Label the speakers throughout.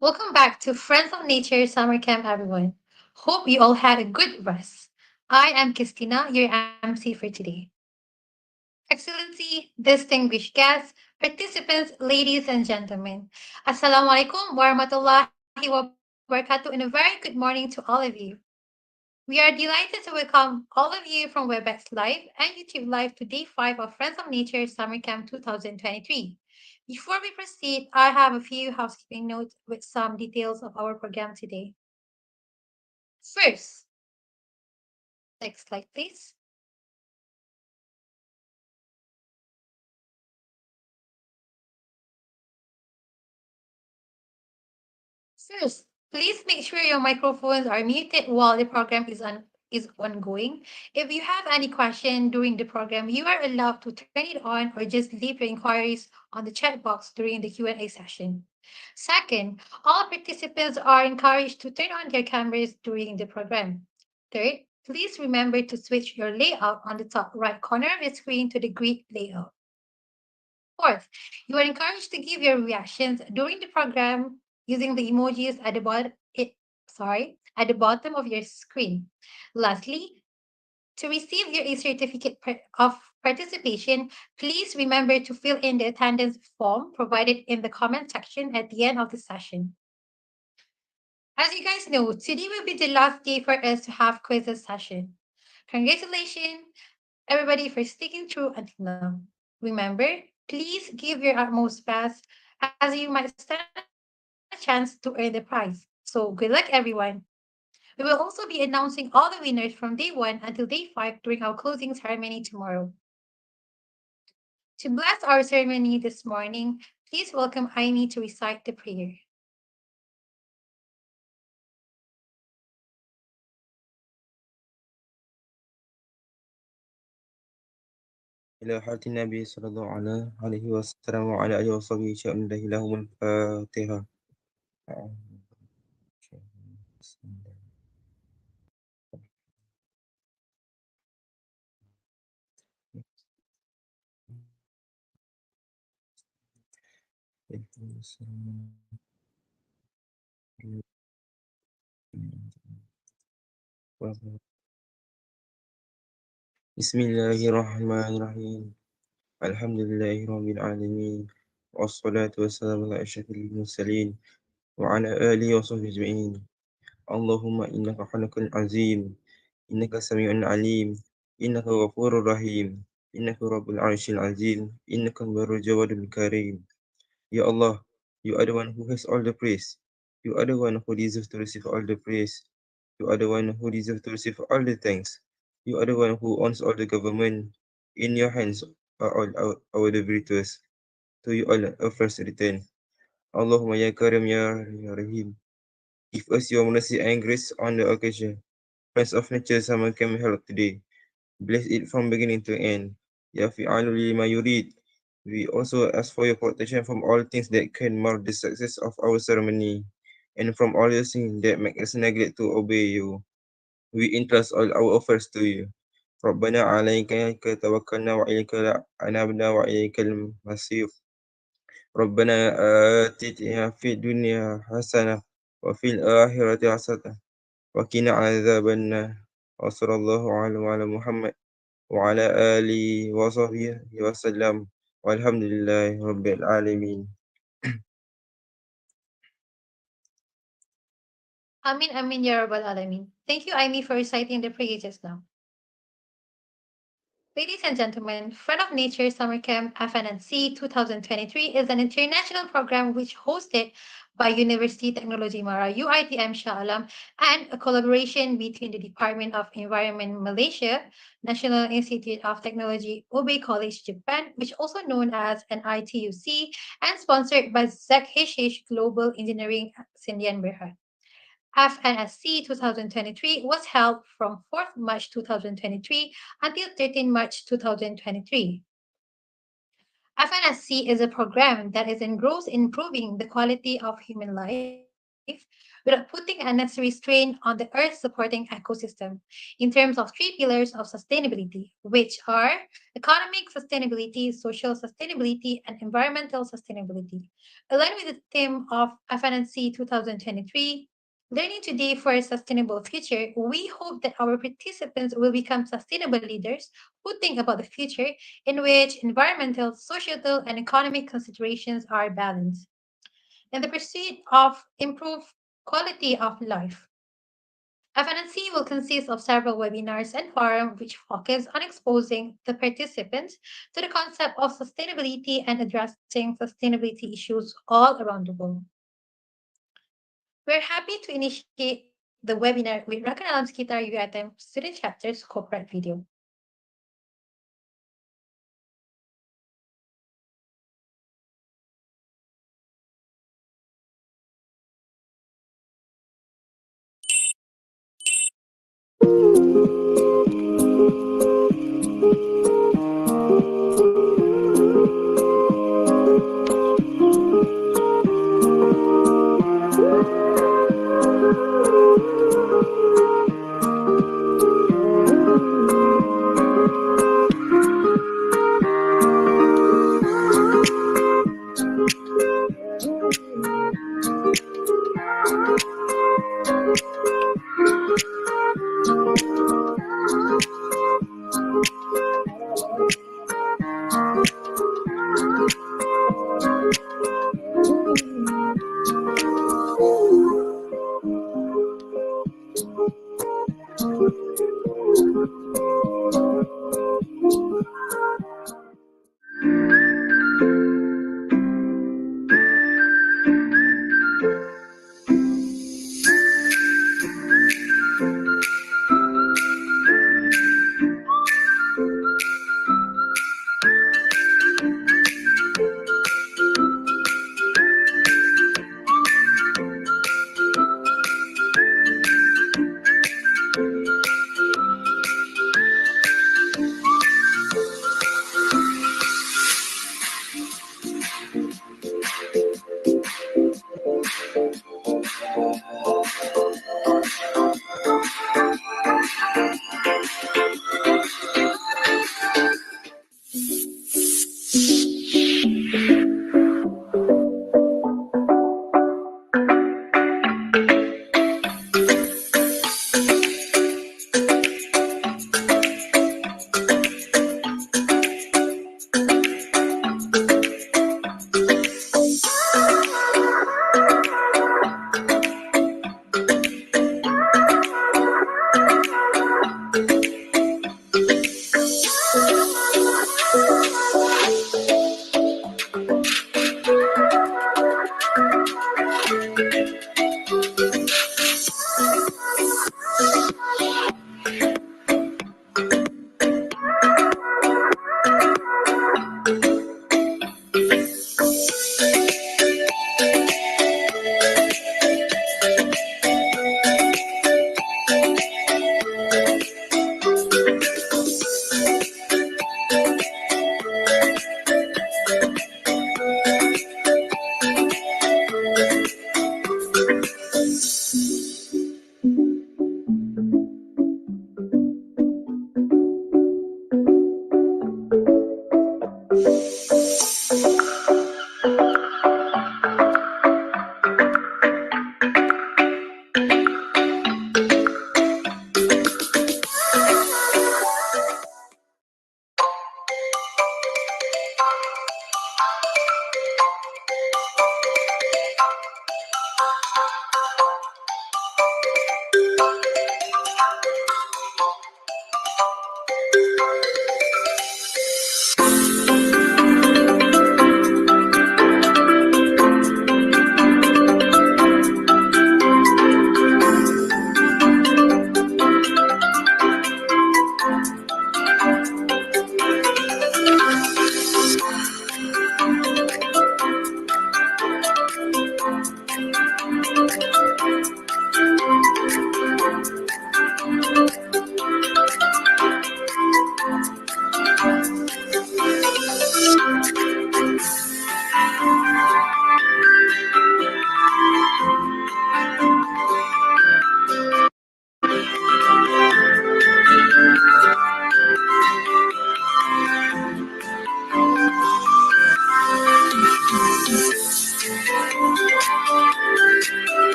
Speaker 1: Welcome back to Friends of Nature Summer Camp, everyone. Hope you all had a good rest. I am Christina, your MC for today. Excellency, distinguished guests, participants, ladies and gentlemen. Assalamualaikum warahmatullahi wabarakatuh and a very good morning to all of you. We are delighted to welcome all of you from WebEx Live and YouTube Live to day 5 of Friends of Nature Summer Camp 2023. Before we proceed, I have a few housekeeping notes with some details of our program today. First, next slide, please. First, please make sure your microphones are muted while the program is ongoing. If you have any question during the program, you are allowed to turn it on or just leave your inquiries on the chat box during the Q&A session. Second, all participants are encouraged to turn on their cameras during the program. Third, please remember to switch your layout on the top right corner of the screen to the grid layout. Fourth, you are encouraged to give your reactions during the program using the emojis at the bottom of your screen. Lastly, to receive your certificate of participation, please remember to fill in the attendance form provided in the comment section at the end of the session. As you guys know, today will be the last day for us to have quizzes session. Congratulations, everybody, for sticking through until now. Remember, please give your utmost best as you might stand a chance to earn the prize. So good luck, everyone. We will also be announcing all the winners from day 1 until day 5 during our closing ceremony tomorrow. To bless our ceremony this morning, please welcome Aimi to recite the prayer.
Speaker 2: إلى حضرة النبي صلى الله عليه وسلم وعلى آله وصحبه شأن الله لهم الفاتحة. بسم الله الرحمن الرحيم. الحمد لله رب العالمين، والصلاة والسلام على أشرف المرسلين وعلى آله وصحبه أجمعين. اللهم إنك خلق عظيم، إنك سميع عليم، إنك غفور رحيم، إنك رب العرش العظيم، إنك بر الجواد الكريم. Ya Allah, you are the one who has all the praise. You are the one who deserves to receive all the praise. You are the one who deserves to receive all the thanks. You are the one who owns all the government. In your hands are all our virtues. To you all our first return. Allahumma ya Karim ya Rahim. Give us your mercy and grace on the occasion. Friends of nature summer camp held today. Bless it from beginning to end. Ya fi'alu lima yurid. We also ask for your protection from all things that can mar the success of our ceremony, and from all the things that make us neglect to obey you. We entrust all our offers to you. ربنا عليك توكلنا وإليك أنبنا وإليك المصير. ربنا آتنا في الدنيا حسنة وفي الآخرة حسنة وقنا عذاب النار. وصلى الله على محمد وعلى آله وصحبه وسلم والحمد لله رب العالمين.
Speaker 1: Amin, Amin, Ya Rabbal Alamin. Thank you, Aimi, for reciting the prayer just now. Ladies and gentlemen, Friend of Nature Summer Camp FNNC 2023 is an international program which hosted by University Technology Mara UITM Shah Alam and a collaboration between the Department of Environment Malaysia, National Institute of Technology, Obey College Japan, which also known as an ITUC, and sponsored by Zaki Global Engineering Sindian Berhad. FNSC 2023 was held from 4th March 2023 until 13 March 2023. FNSC is a program that is engrossed in improving the quality of human life, reducing without putting unnecessary strain on the Earth's supporting ecosystem in terms of three pillars of sustainability, which are economic sustainability, social sustainability, and environmental sustainability. Aligned with the theme of FNSC 2023, Learning Today for a Sustainable Future, we hope that our participants will become sustainable leaders who think about the future in which environmental, societal, and economic considerations are balanced. In the pursuit of improved quality of life, FNC will consist of several webinars and forums which focus on exposing the participants to the concept of sustainability and addressing sustainability issues all around the world. We're happy to initiate the webinar with Rakan Sekitar UITM Student Chapter's corporate video.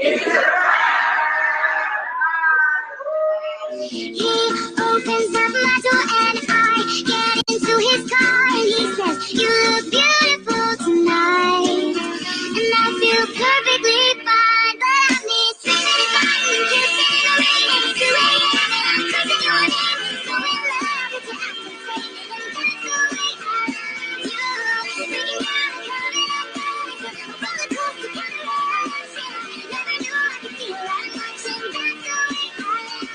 Speaker 3: He opens up my door and I get into his car and he says, "You look beautiful tonight." And I feel perfectly fine, but I need 3 minutes light and kissing in the rain and it's 2 a.m. and I'm cursing your name. So in love with your acting fake and that's the way I love you. Breaking down and coming up back, a roller coaster kind of rush. Yeah, never knew I could feel that much and that's the way I love you.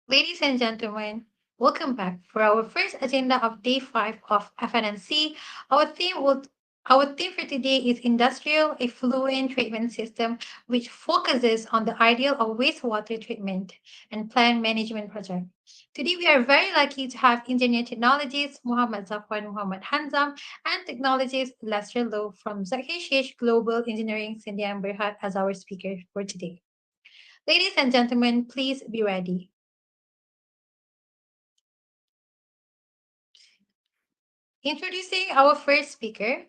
Speaker 1: Ladies and gentlemen, welcome back for our first agenda of day 5 of FNSC. Our theme will our theme for today is Industrial Effluent Treatment System, which focuses on the ideal of wastewater treatment and plant management project. Today, we are very lucky to have engineer technologist Mohammad Zafwad Muhammad Hanzam and technologist Lester Lowe from Zaki Global Engineering Sindian Berhad as our speaker for today. Ladies and gentlemen, please be ready. Introducing our first speaker,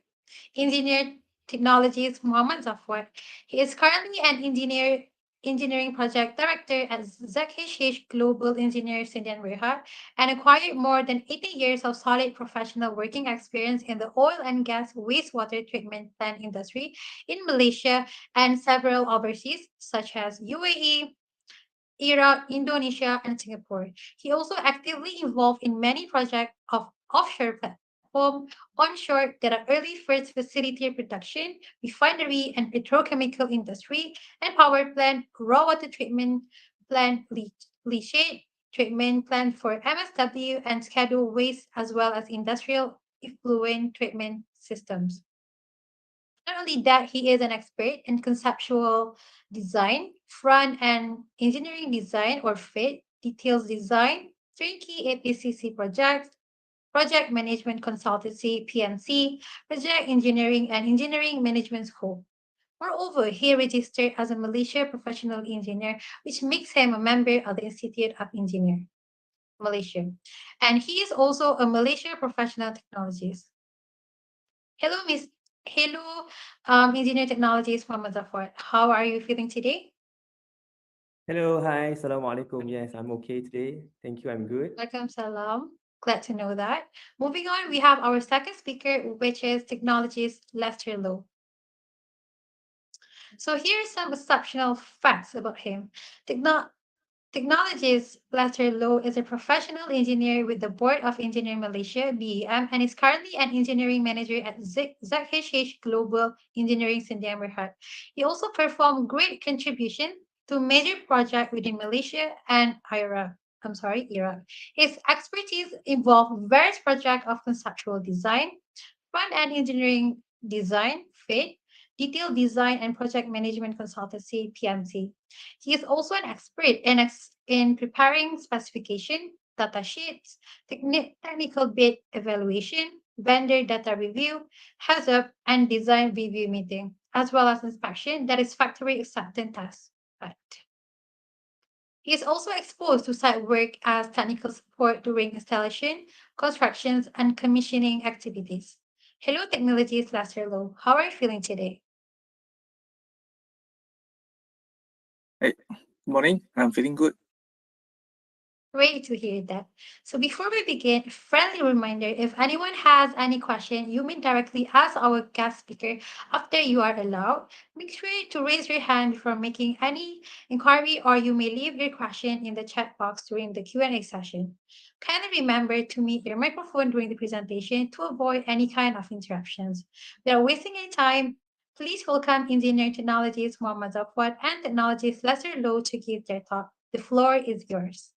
Speaker 1: engineer technologist Mohammad Zafwad. He is currently an engineering project director at Zaki Global Engineers Indian Reha and acquired more than 80 years of solid professional working experience in the oil and gas wastewater treatment plant industry in Malaysia and several overseas, such as UAE, Iraq, Indonesia, and Singapore. He also actively involved in many projects of offshore platform, onshore that are early first facility production, refinery and petrochemical industry, and power plant, raw water treatment plant, leachate treatment plant for MSW and scheduled waste, as well as industrial effluent treatment systems. Not only that, he is an expert in conceptual design, front and engineering design or FIT, details design, turnkey APCC projects, project management consultancy, PMC, project engineering and engineering management scope. Moreover, he registered as a Malaysia professional engineer, which makes him a member of the Institute of Engineer, Malaysia. And he is also a Malaysia professional technologist. Hello, Miss. Hello, engineer technologist Muhammad Zafar. How are you feeling today?
Speaker 4: Hello, hi, Assalamualaikum. Yes, I'm okay today. Thank you, I'm good.
Speaker 1: Welcome, salam. Glad to know that. Moving on, we have our second speaker, which is technologist Lester Lowe. So here are some exceptional facts about him. Techno- Technologist Lester Lowe is a professional engineer with the Board of Engineering Malaysia (BEM) and is currently an engineering manager at ZHH Global Engineering Sindian Berhad. He also performed great contribution to major projects within Malaysia and Iraq. His expertise involved various projects of conceptual design, front-end engineering design, FIT, detailed design and project management consultancy, PMC. He is also an expert in preparing specification, data sheets, technical bid evaluation, vendor data review, heads up, and design review meeting, as well as inspection, that is factory acceptance test. Right. He is also exposed to site work as technical support during installation, constructions, and commissioning activities. Hello, Technologies Lester Lowe. How are you feeling today?
Speaker 5: Hey, morning. I'm feeling good.
Speaker 1: Great to hear that. So before we begin, a friendly reminder, if anyone has any question, you may directly ask our guest speaker after you are allowed. Make sure to raise your hand before making any inquiry, or you may leave your question in the chat box during the Q&A session. Kindly remember to mute your microphone during the presentation to avoid any kind of interruptions. Without wasting any time, please welcome engineer technologist Mohammad Zafwad and technologist Lester Lowe to give their talk. The floor is yours.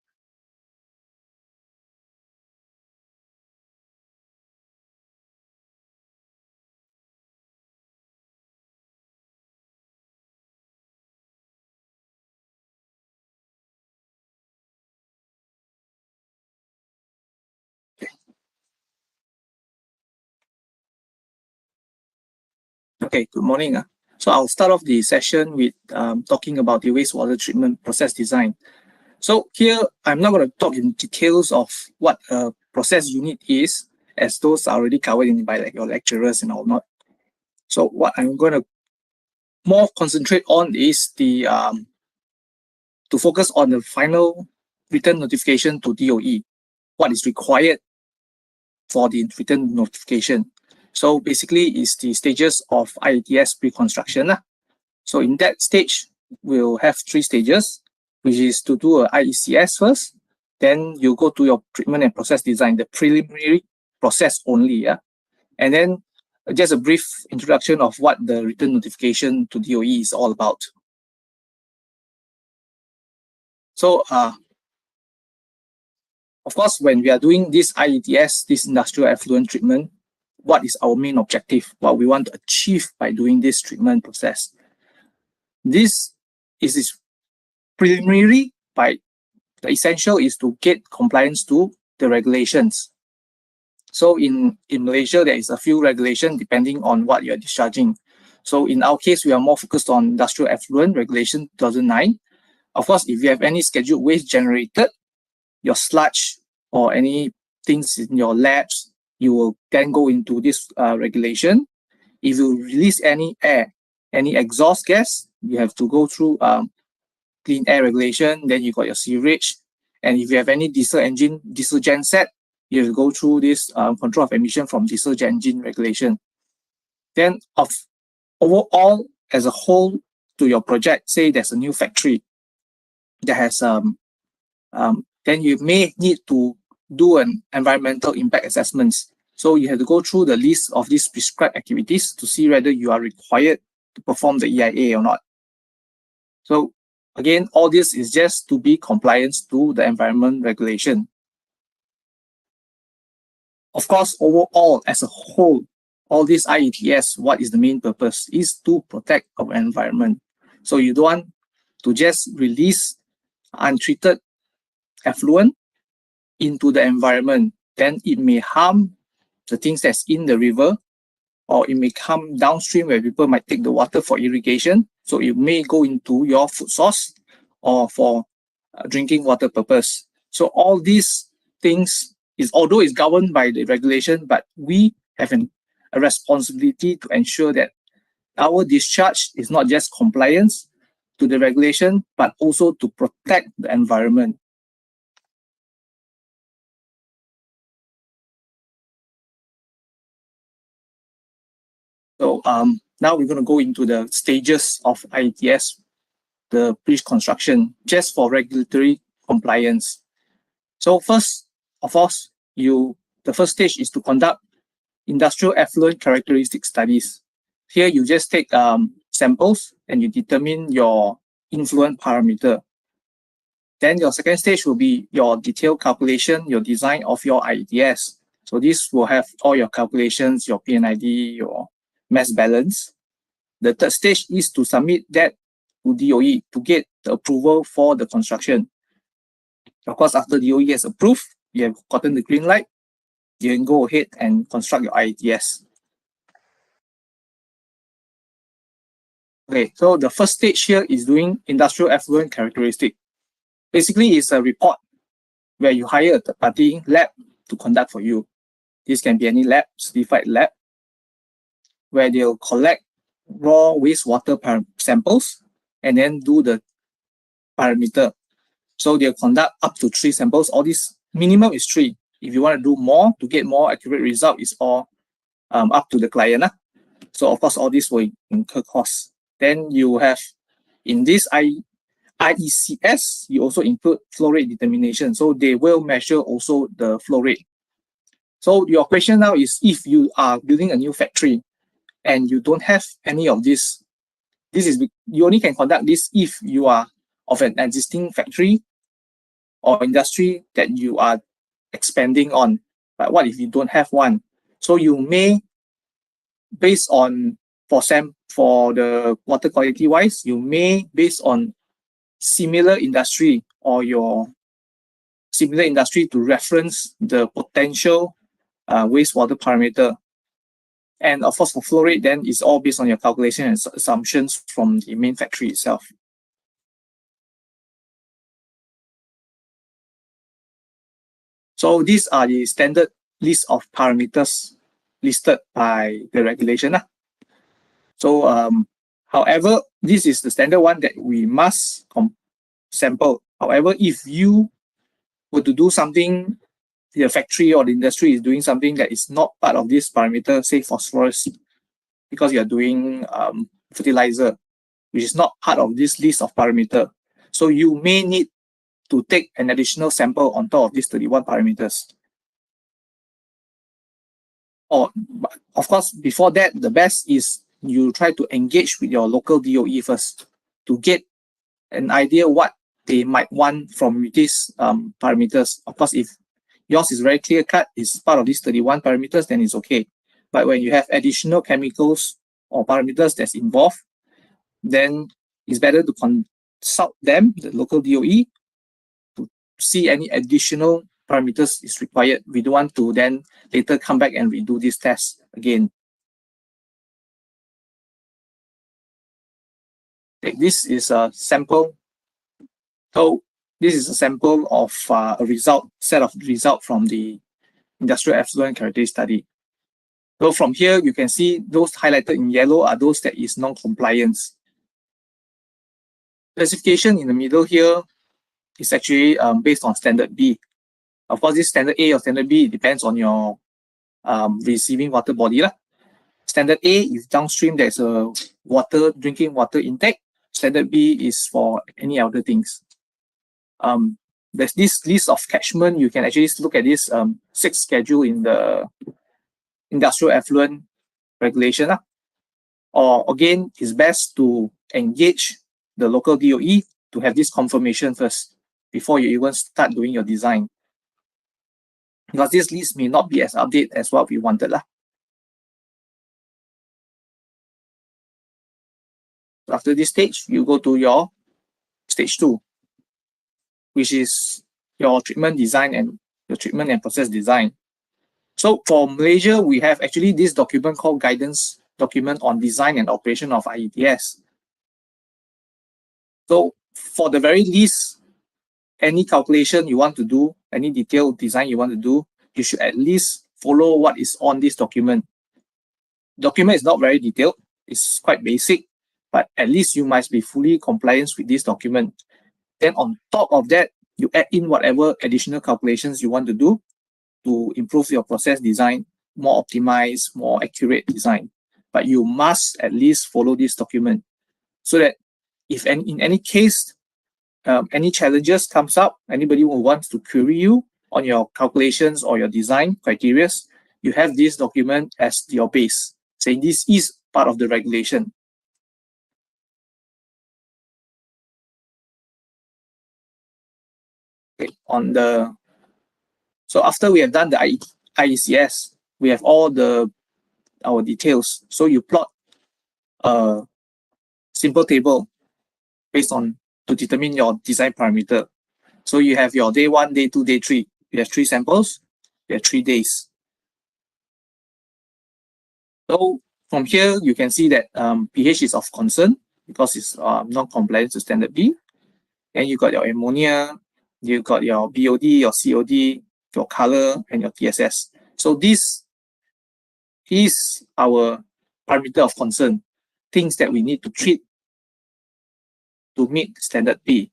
Speaker 5: Okay, good morning. So I'll start off the session with talking about the wastewater treatment process design. So here, I'm not going to talk in details of what a process unit is, as those are already covered in by like your lecturers and all not. So what I'm going to more concentrate on is the to focus on the final written notification to DOE, what is required for the written notification. So basically, is the stages of IETS pre-construction. So in that stage, we'll have 3 stages, which is to do a IECS first, then you go to your treatment and process design, the preliminary process only, yeah. And then just a brief introduction of what the written notification to DOE is all about. So, of course, when we are doing this IETS, this industrial effluent treatment, what is our main objective? What we want to achieve by doing this treatment process? This is preliminary, by the essential is to get compliance to the regulations. So in Malaysia, there is a few regulations depending on what you're discharging. So in our case, we are more focused on industrial effluent regulation 2009. Of course, if you have any scheduled waste generated, your sludge or any things in your labs, you will then go into this regulation. If you release any air, any exhaust gas, you have to go through clean air regulation. Then you got your sewage. And if you have any diesel engine, diesel gen set, you have to go through this control of emission from diesel gen engine regulation. Then overall, as a whole, to your project, say there's a new factory that has then you may need to do an environmental impact assessments. So you have to go through the list of these prescribed activities to see whether you are required to perform the EIA or not. So again, all this is just to be compliant to the environment regulation. Of course, overall, as a whole, all these IETS, what is the main purpose? Is to protect our environment. So you don't want to just release untreated effluent into the environment. Then it may harm the things that's in the river, or it may come downstream where people might take the water for irrigation. So it may go into your food source or for drinking water purpose. So all these things is, although it's governed by the regulation, but we have a responsibility to ensure that our discharge is not just compliance to the regulation, but also to protect the environment. So now we're going to go into the stages of IETS, the pre-construction, just for regulatory compliance. So first, of course, the first stage is to conduct industrial effluent characteristic studies. Here you just take samples and you determine your influent parameter. Then your second stage will be your detailed calculation, your design of your IETS. So this will have all your calculations, your PNID, your mass balance. The third stage is to submit that to DOE to get the approval for the construction. Of course, after DOE has approved, you have gotten the green light, you can go ahead and construct your IETS. Okay, so the first stage here is doing industrial effluent characteristic. Basically, it's a report where you hire a third-party lab to conduct for you. This can be any lab, certified lab, where they'll collect raw wastewater samples and then do the parameter. So they'll conduct up to 3 samples. All this minimum is 3. If you want to do more to get more accurate result, is all up to the client. So of course, all this will incur costs. Then you have in this IECS, you also include flow rate determination. So they will measure also the flow rate. So your question now is, if you are building a new factory and you don't have any of this, you only can conduct this if you are of an existing factory or industry that you are expanding on. But what if you don't have one? So you may, based on for the water quality wise, you may, based on similar industry or your similar industry, to reference the potential wastewater parameter. And of course, for flow rate, then it's all based on your calculation and assumptions from the main factory itself. So these are the standard list of parameters listed by the regulation. So, however, this is the standard one that we must sample. However, if you were to do something, the factory or the industry is doing something that is not part of this parameter, say phosphorus, because you are doing fertilizer, which is not part of this list of parameter. So you may need to take an additional sample on top of these 31 parameters. Or, of course, before that, the best is you try to engage with your local DOE first to get an idea what they might want from these parameters. Of course, if yours is very clear cut, it's part of these 31 parameters, then it's okay. But when you have additional chemicals or parameters that's involved, then it's better to consult them, the local DOE, to see any additional parameters is required. We don't want to then later come back and redo this test again. This is a sample. So this is a sample of a set of result from the industrial effluent characteristic study. So from here, you can see those highlighted in yellow are those that is non-compliance. Classification in the middle here is actually based on standard B. Of course, this standard A or standard B depends on your receiving water body. Standard A is downstream, there's a drinking water intake. Standard B is for any other things. There's this list of catchment. You can actually look at this 6th schedule in the industrial effluent regulation. Or again, it's best to engage the local DOE to have this confirmation first before you even start doing your design. Because this list may not be as updated as what we wanted. After this stage, you go to your stage 2, which is your treatment design and your treatment and process design. So for Malaysia, we have actually this document called Guidance Document on Design and Operation of IETS. So for the very least, any calculation you want to do, any detailed design you want to do, you should at least follow what is on this document. Document is not very detailed, it's quite basic, but at least you must be fully compliant with this document. Then on top of that, you add in whatever additional calculations you want to do to improve your process design, more optimized, more accurate design. But you must at least follow this document so that if in any case, any challenges comes up, anybody who wants to query you on your calculations or your design criteria, you have this document as your base, saying this is part of the regulation. Okay, so after we have done the IECS, we have all our details. So you plot a simple table based on to determine your design parameter. So you have your day 1, day 2, day 3. You have 3 samples, you have 3 days. So from here, you can see that pH is of concern because it's non-compliant to standard B. And you got your ammonia, you got your BOD, your COD, your color, and your TSS. So this is our parameter of concern, things that we need to treat to meet standard B.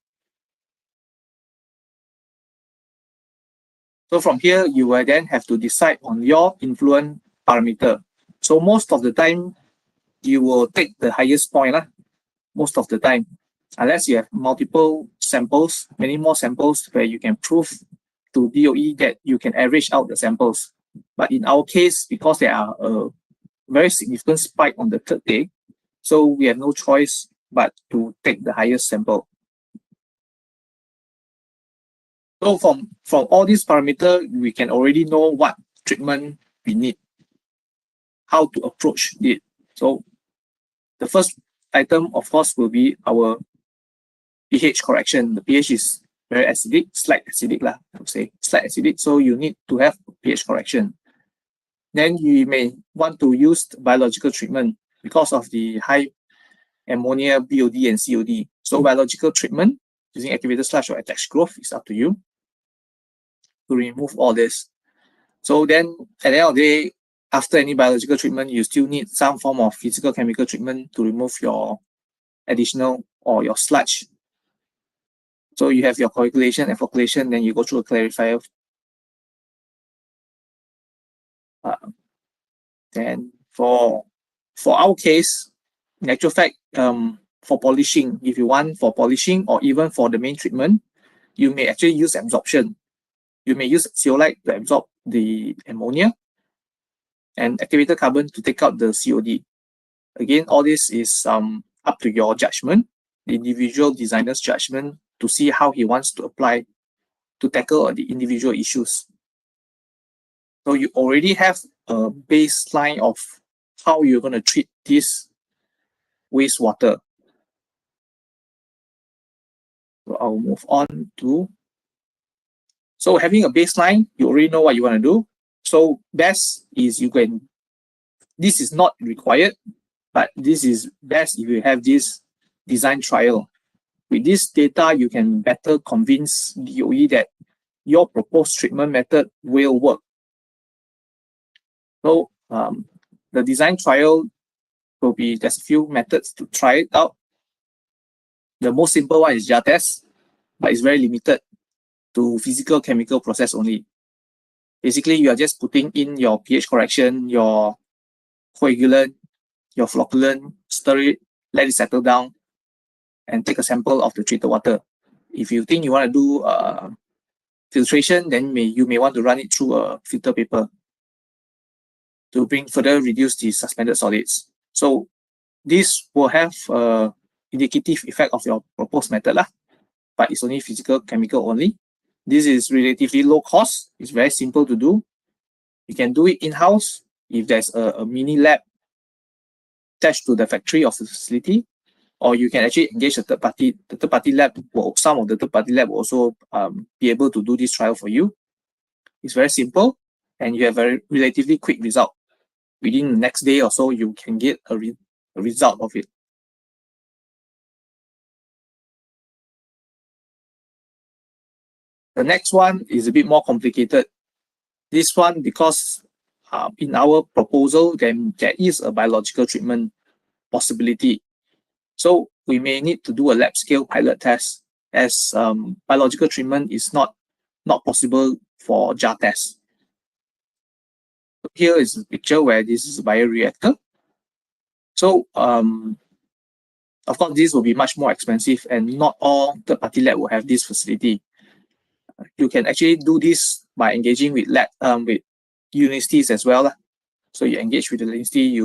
Speaker 5: So from here, you will then have to decide on your influent parameter. So most of the time, you will take the highest point, most of the time, unless you have multiple samples, many more samples where you can prove to DOE that you can average out the samples. But in our case, because there are a very significant spike on the 3rd day, so we have no choice but to take the highest sample. So from all these parameters, we can already know what treatment we need, how to approach it. So the first item, of course, will be our pH correction. The pH is very acidic, slight acidic, I would say, slight acidic. So you need to have pH correction. then you may want to use biological treatment because of the high ammonia, BOD, and COD. So biological treatment using activated sludge or attached growth is up to you to remove all this. So then at the end of the day, after any biological treatment, you still need some form of physical chemical treatment to remove your additional or your sludge. So you have your coagulation and flocculation, then you go through a clarifier. Then for our case, in actual fact, for polishing, if you want for polishing or even for the main treatment, you may actually use absorption. You may use zeolite to absorb the ammonia and activated carbon to take out the COD. Again, all this is up to your judgment, the individual designer's judgment, to see how he wants to apply to tackle the individual issues. So you already have a baseline of how you're going to treat this wastewater. So I'll move on to, so having a baseline, you already know what you want to do. So best is you can, this is not required, but this is best if you have this design trial. With this data, you can better convince DOE that your proposed treatment method will work. So the design trial will be, there's a few methods to try it out. The most simple one is jar test, but it's very limited to physical chemical process only. Basically, you are just putting in your pH correction, your coagulant, your flocculant, stir it, let it settle down, and take a sample of the treated water. If you think you want to do filtration, then you may want to run it through a filter paper to further reduce the suspended solids. So this will have an indicative effect of your proposed method, but it's only physical chemical only. This is relatively low cost. It's very simple to do. You can do it in-house if there's a mini lab attached to the factory of the facility, or you can actually engage a third party. The third party lab, some of the third party lab will also be able to do this trial for you. It's very simple, and you have a relatively quick result. Within the next day or so, you can get a result of it. The next one is a bit more complicated. This one, because in our proposal, then there is a biological treatment possibility. So we may need to do a lab scale pilot test, as biological treatment is not possible for jar tests. Here is a picture where this is a bioreactor. So of course, this will be much more expensive, and not all third-party lab will have this facility. You can actually do this by engaging with with universities as well. So you engage with the university,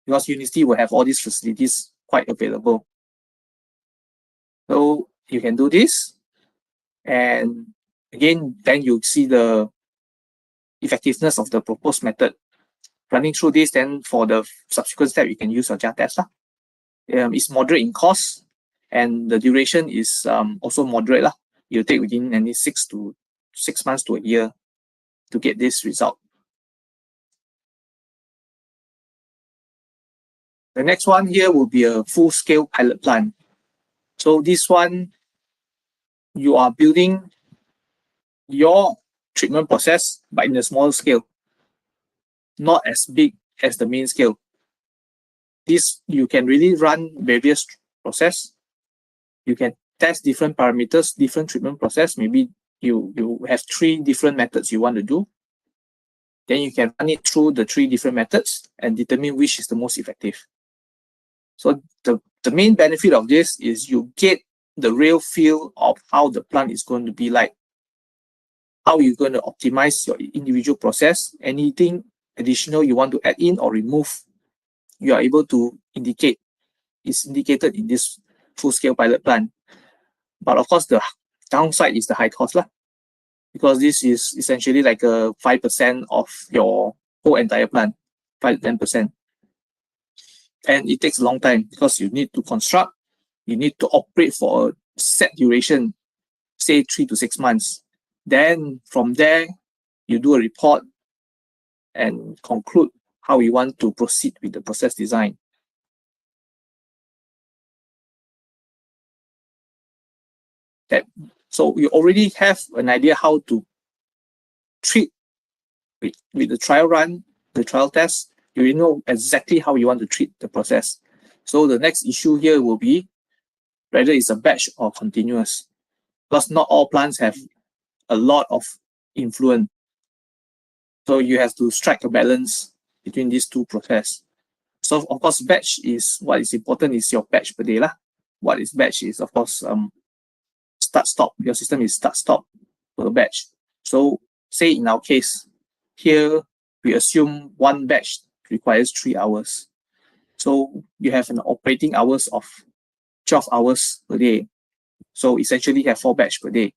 Speaker 5: because university will have all these facilities quite available. So you can do this, and again, then you see the effectiveness of the proposed method. Running through this, then for the subsequent step, you can use your jar test. It's moderate in cost, and the duration is also moderate. You take within any 6 months to a year to get this result. The next one here will be a full-scale pilot plant. So this one, you are building your treatment process, but in a small scale, not as big as the main scale. This, you can really run various process. You can test different parameters, different treatment process. Maybe you have 3 different methods you want to do. Then you can run it through the 3 different methods and determine which is the most effective. So the main benefit of this is you get the real feel of how the plant is going to be like, how you're going to optimize your individual process. Anything additional you want to add in or remove, you are able to indicate. It's indicated in this full-scale pilot plant. But of course, the downside is the high cost, because this is essentially like a 5% of your whole entire plant, 5 to 10%. And it takes a long time because you need to construct, you need to operate for a set duration, say 3 to 6 months. Then from there, you do a report, and conclude how we want to proceed with the process design. So you already have an idea how to treat with the trial run, the trial test. You already know exactly how you want to treat the process. So the next issue here will be whether it's a batch or continuous, because not all plants have a lot of influent. So you have to strike a balance between these two processes. So of course, batch is what is important is your batch per day lah. What is batch is of course start stop. Your system is start stop per batch. So say in our case here we assume one batch requires 3 hours. So you have an operating hours of 12 hours per day. So essentially you have 4 batch per day.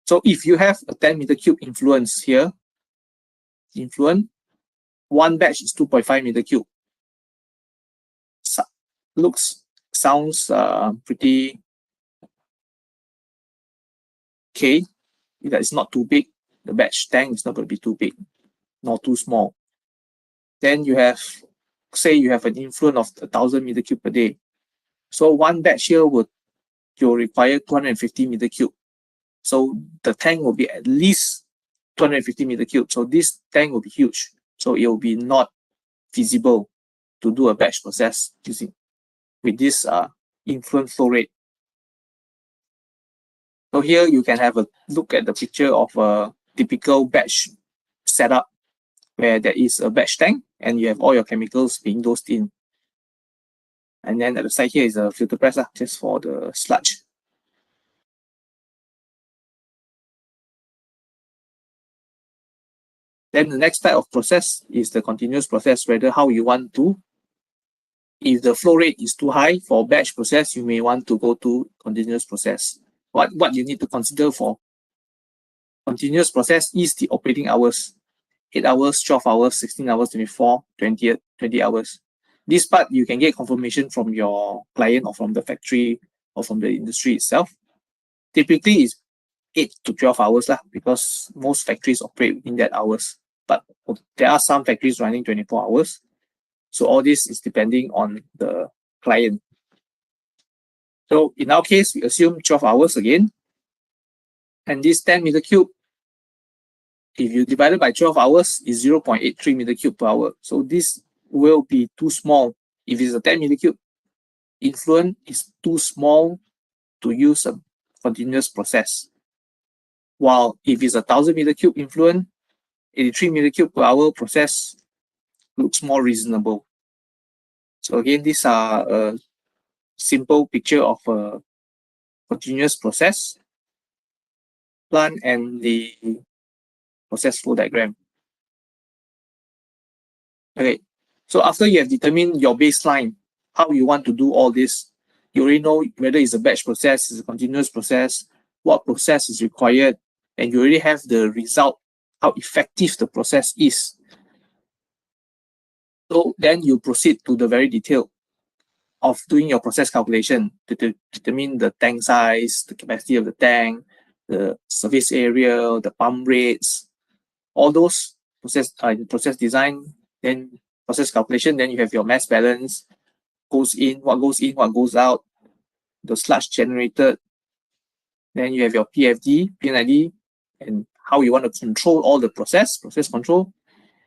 Speaker 5: So if you have a 10 meter cube influence here, influent, one batch is 2.5 meter cube. Sounds pretty okay. That is not too big. The batch tank is not going to be too big, nor too small. Then you have, say you have an influent of 1,000 meter cube per day. So one batch here you'll require 250 meter cube. So the tank will be at least 250 meter cube. So this tank will be huge. So it will be not feasible to do a batch process using with this influent flow rate. So here you can have a look at the picture of a typical batch setup where there is a batch tank and you have all your chemicals being dosed in. And then at the side here is a filter press just for the sludge. Then the next type of process is the continuous process, whether how you want to. If the flow rate is too high for batch process, you may want to go to continuous process. What you need to consider for continuous process is the operating hours. 8 hours, 12 hours, 16 hours, 24, 20 hours. This part you can get confirmation from your client or from the factory or from the industry itself. Typically it's 8 to 12 hours because most factories operate within that hours. But there are some factories running 24 hours. So all this is depending on the client. So in our case, we assume 12 hours again. And this 10 meter cube, if you divide it by 12 hours, is 0.83 meter cube per hour. So this will be too small. If it's a 10 meter cube, influent is too small to use a continuous process. While if it's 1,000 meter cube influent, 83 meter cube per hour process looks more reasonable. So again, these are a simple picture of a continuous process plan and the process flow diagram. Okay, so after you have determined your baseline, how you want to do all this, you already know whether it's a batch process, it's a continuous process, what process is required, and you already have the result, how effective the process is. So then you proceed to the very detail of doing your process calculation to determine the tank size, the capacity of the tank, the surface area, the pump rates, all those process design, then process calculation, then you have your mass balance, goes in, what goes out, the sludge generated, then you have your PFD, PNID, and how you want to control all the process control,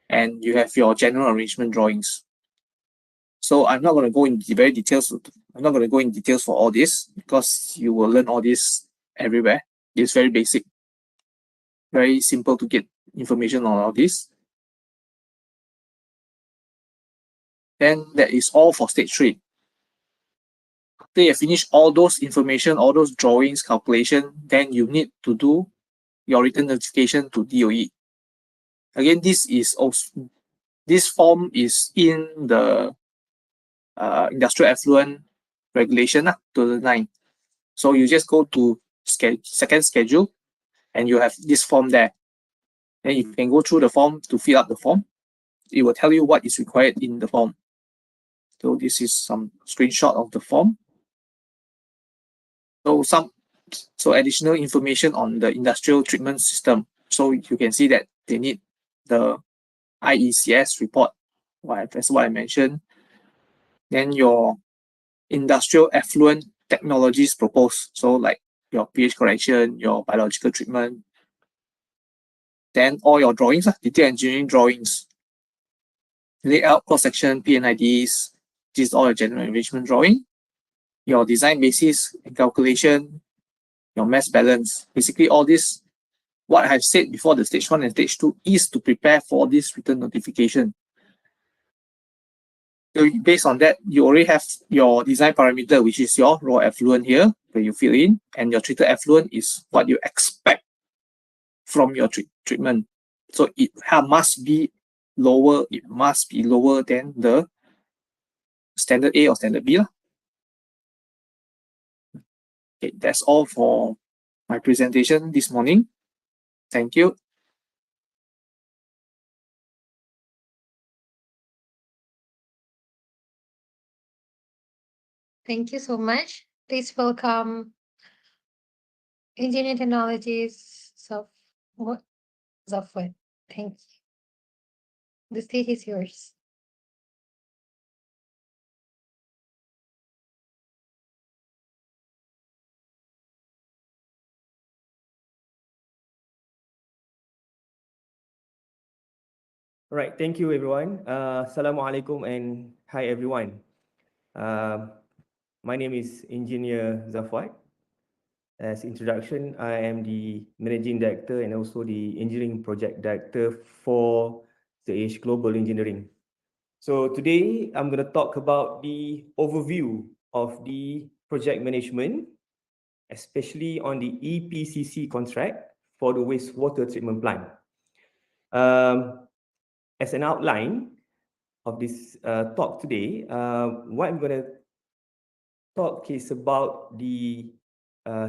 Speaker 5: and you have your general arrangement drawings. So I'm not going to go into very details. I'm not going to go in details for all this because you will learn all this everywhere. It's very basic, very simple to get information on all this. Then that is all for stage 3. After you finish all those information, all those drawings, calculation, then you need to do your written notification to DOE. Again, this form is in the industrial effluent regulation 2009. So you just go to second schedule and you have this form there. Then you can go through the form to fill up the form. It will tell you what is required in the form. So this is some screenshot of the form. So additional information on the industrial treatment system. So you can see that they need the IECS report, that's what I mentioned. Then your industrial effluent technologies proposed, so like your pH correction, your biological treatment. Then all your drawings, detailed engineering drawings, layout, cross-section, PNIDs, this is all your general arrangement drawing. Your design basis and calculation, your mass balance. Basically all this, what I have said before, the stage 1 and stage 2 is to prepare for this written notification. So based on that, you already have your design parameter, which is your raw effluent here, where you fill in, and your treated effluent is what you expect from your treatment. So it must be lower, than the standard A or standard B. Okay, that's all for my presentation this morning. Thank you.
Speaker 1: Thank you so much. Please welcome Engineering Technologies Zafwad. Thank you. The stage is yours.
Speaker 4: All right, thank you everyone. Assalamualaikum and hi everyone. My name is Engineer Zafwad. As introduction, I am the Managing Director and also the Engineering Project Director for ZH Global Engineering. So today I'm going to talk about the overview of the project management, especially on the EPCC contract for the wastewater treatment plant. As an outline of this talk today, what I'm going to talk is about the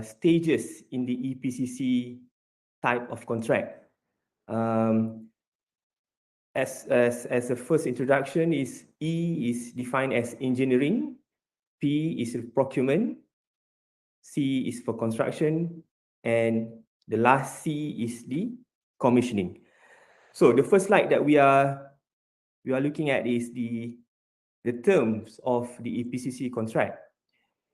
Speaker 4: stages in the EPCC type of contract. As a first introduction, E is defined as engineering, P is procurement, C is for construction, and the last C is the commissioning. So the first slide that we are looking at is the terms of the EPCC contract.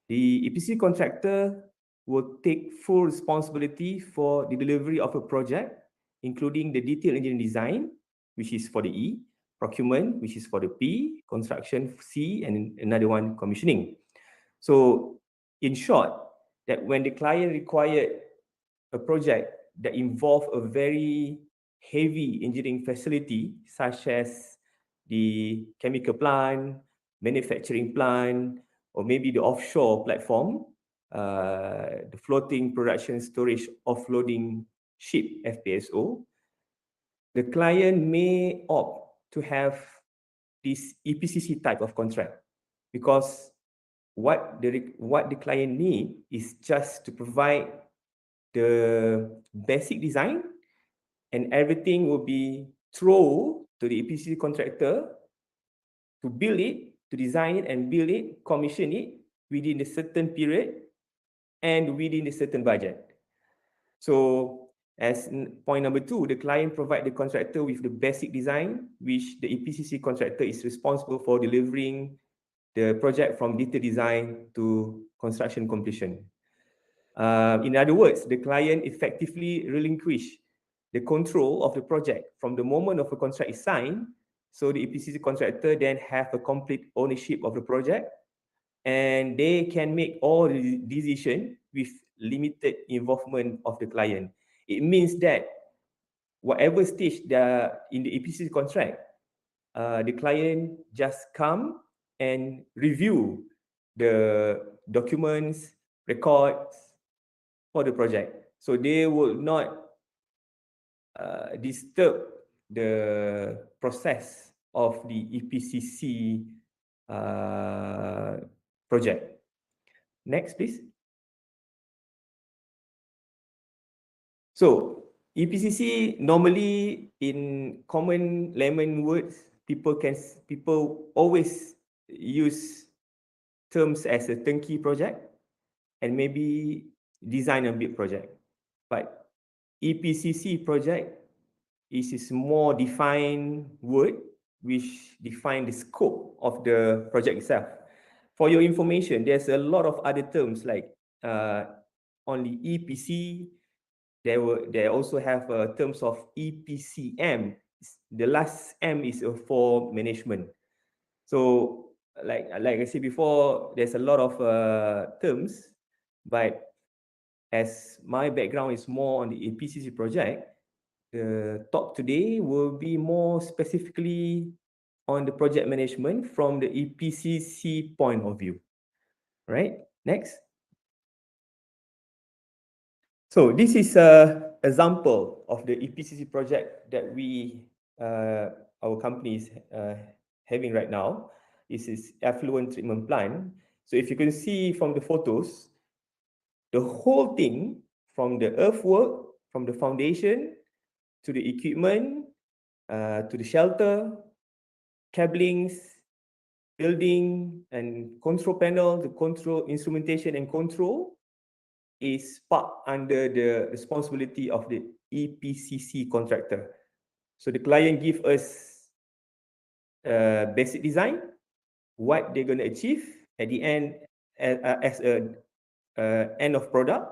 Speaker 4: The EPC contractor will take full responsibility for the delivery of a project, including the detailed engineering design, which is for the E, procurement, which is for the P, construction C, and another one commissioning. So in short, that when the client required a project that involved a very heavy engineering facility, such as the chemical plant, manufacturing plant, or maybe the offshore platform, the floating production storage offloading ship, FPSO, the client may opt to have this EPCC type of contract because what the client need is just to provide the basic design, and everything will be thrown to the EPC contractor to build it, to design it and build it, commission it within a certain period and within a certain budget. So as point number 2, the client provide the contractor with the basic design, which the EPCC contractor is responsible for delivering the project from detail design to construction completion. In other words, the client effectively relinquish the control of the project from the moment of a contract is signed. So the EPCC contractor then have a complete ownership of the project, and they can make all the decision with limited involvement of the client. It means that whatever stage in the EPCC contract, the client just come and review the documents, records for the project. So they will not disturb the process of the EPCC project. Next, please. So EPCC normally, in common layman words, people always use terms as a turnkey project and maybe design and build project. But EPCC project is more defined word which define the scope of the project itself. For your information, there's a lot of other terms like only EPC. They also have terms of EPCM. The last M is for management. So like I said before, there's a lot of terms, but as my background is more on the EPCC project, the talk today will be more specifically on the project management from the EPCC point of view. Right? Next. So this is a example of the EPCC project that our company is having right now. This is effluent treatment plant. So if you can see from the photos, the whole thing from the earthwork, from the foundation to the equipment, to the shelter, cablings, building and control panel, the control instrumentation and control is part under the responsibility of the EPCC contractor. So the client give us basic design, what they're going to achieve at the end as a end of product,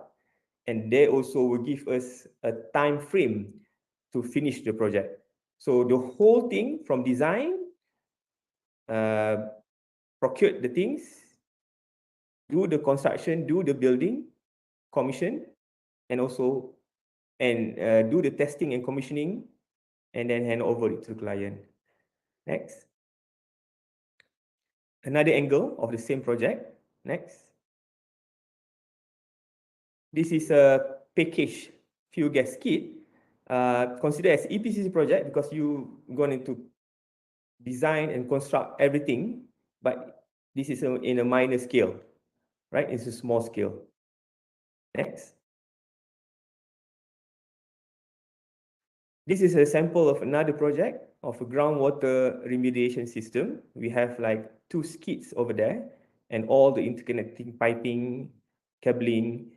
Speaker 4: and they also will give us a time frame to finish the project. So the whole thing from design, procure the things, do the construction, do the building, commission, and also do the testing and commissioning, and then hand over it to the client. Next. Another angle of the same project. Next. This is a package fuel gas kit. Considered as EPCC project because you going to design and construct everything, but this is in a minor scale, right? It's a small scale. Next. This is a sample of another project of a groundwater remediation system. We have like 2 skids over there and all the interconnecting piping, cabling.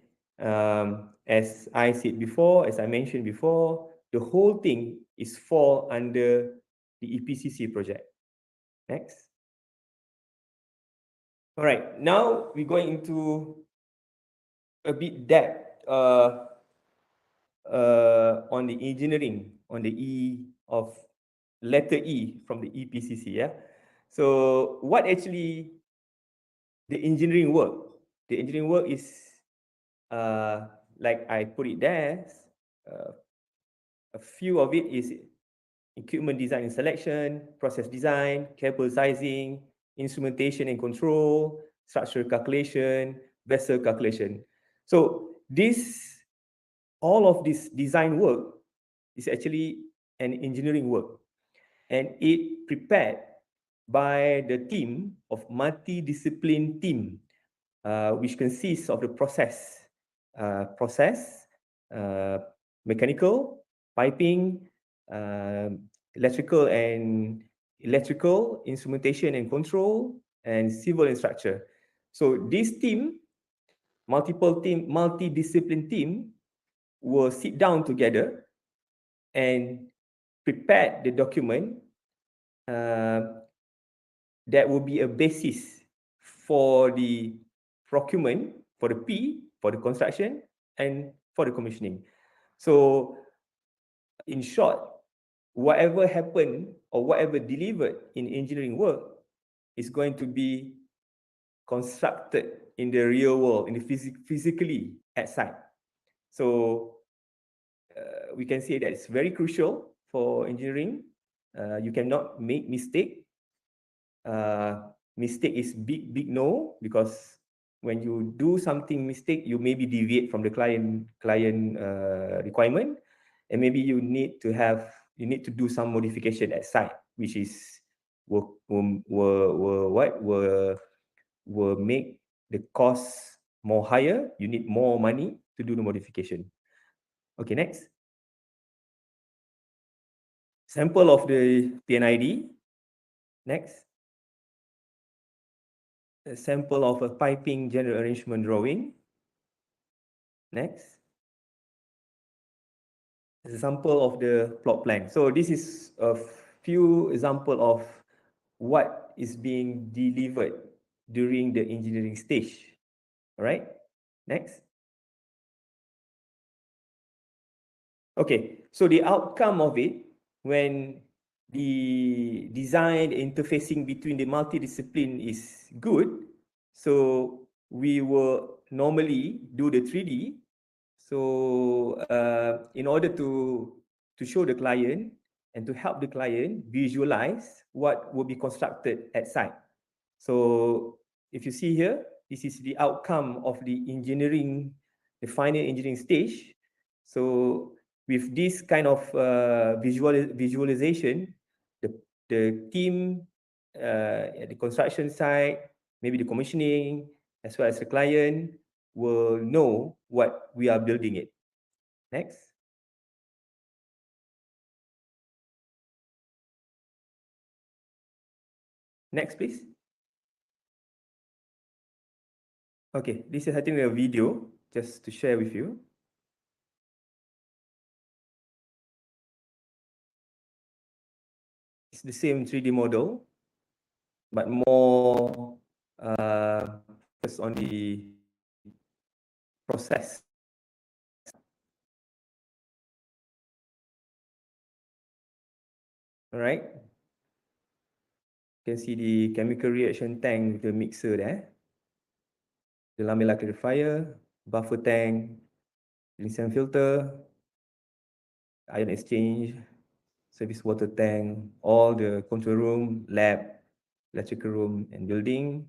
Speaker 4: As I said before, as I mentioned before, the whole thing is fall under the EPCC project. Next. All right, now we're going into a bit depth on the engineering, on the E of letter E from the EPCC. Yeah. So what actually the engineering work? The engineering work is like I put it there. A few of it is equipment design and selection, process design, cable sizing, instrumentation and control, structural calculation, vessel calculation. So all of this design work is actually an engineering work, and it prepared by the team of multidiscipline team, which consists of the process, mechanical, piping, electrical, instrumentation and control, and civil and structure. So this team, multidiscipline team, will sit down together and prepare the document that will be a basis for the procurement, for the P, for the construction, and for the commissioning. So in short, whatever happened or whatever delivered in engineering work is going to be constructed in the real world, in the physically at site. So we can say that it's very crucial for engineering. You cannot make mistake. Mistake is big no, because when you do something mistake, you maybe deviate from the client requirement, and maybe you need to do some modification at site, which is will make the cost more higher. You need more money to do the modification. Okay, next. Sample of the PNID. Next. A sample of a piping general arrangement drawing. Next. example of the plot plan. So this is a few example of what is being delivered during the engineering stage. All right, next. Okay, so the outcome of it, when the design interfacing between the multidiscipline is good, so we will normally do the 3D. So in order to show the client and to help the client visualize what will be constructed at site. So if you see here, this is the outcome of the engineering, the final engineering stage. So with this kind of visualization, the team at the construction site, maybe the commissioning, as well as the client, will know what we are building it. Next. Next, please. Okay, this is I think a video just to share with you. It's the same 3D model, but more focused on the process. All right. You can see the chemical reaction tank with the mixer there. The lamella clarifier, buffer tank, cleansing filter, ion exchange, service water tank, all the control room, lab, electrical room, and building.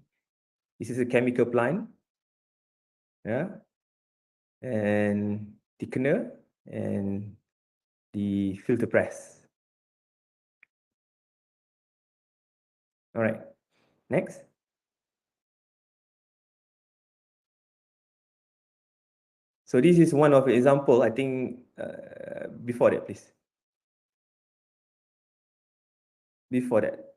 Speaker 4: This is a chemical plant. Yeah. And thickener and the filter press. All right, next. So this is one of the example, I think, before that, please. Before that.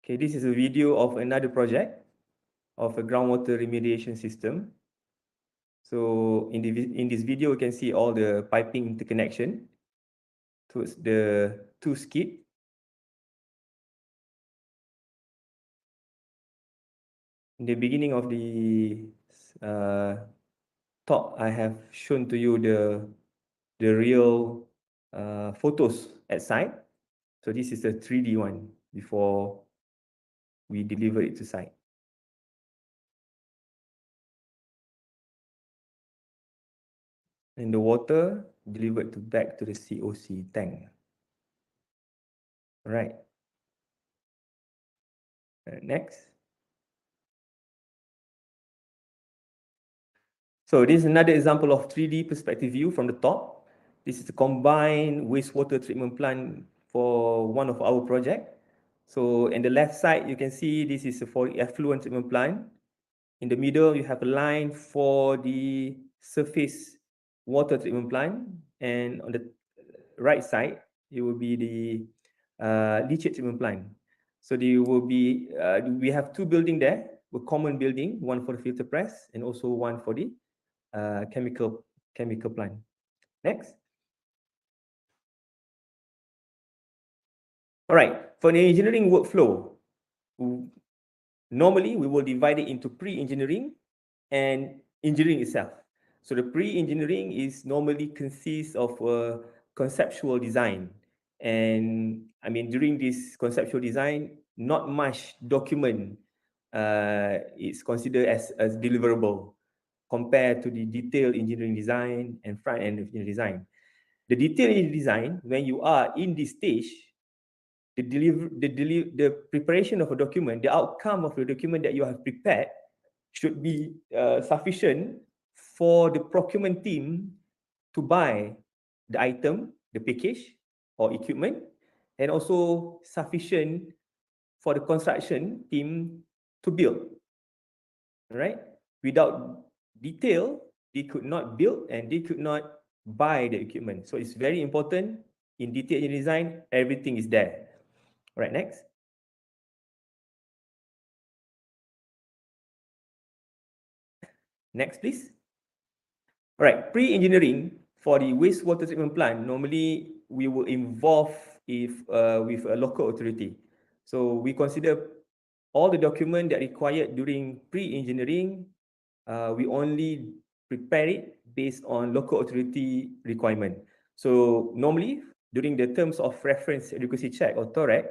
Speaker 4: Okay, this is a video of another project of a groundwater remediation system. So in this video, you can see all the piping interconnection towards the two skid. In the beginning of the talk, I have shown to you the real photos at site. So this is a 3D one before we deliver it to site. And the water delivered back to the COC tank. All right. Next. So this is another example of 3D perspective view from the top. This is a combined wastewater treatment plant for one of our project. So in the left side, you can see this is for effluent treatment plant. In the middle, you have a line for the surface water treatment plant. And on the right side, it will be the leachate treatment plant. So there will be, we have two buildings there, a common building, one for the filter press and also one for the chemical plant. Next. All right, for the engineering workflow, normally we will divide it into pre-engineering and engineering itself. So the pre-engineering is normally consists of a conceptual design. And I mean, during this conceptual design, not much document is considered as deliverable compared to the detailed engineering design and front-end engineering design. The detailed engineering design, when you are in this stage, the preparation of a document, the outcome of the document that you have prepared should be sufficient for the procurement team to buy the item, the package or equipment, and also sufficient for the construction team to build. All right? Without detail, they could not build and they could not buy the equipment. So it's very important in detail engineering design, everything is there. All right, next. Next, please. All right, pre-engineering for the wastewater treatment plant, normally we will involve with a local authority. So we consider all the document that required during pre-engineering, we only prepare it based on local authority requirement. So normally, during the terms of reference adequacy check or TORAC,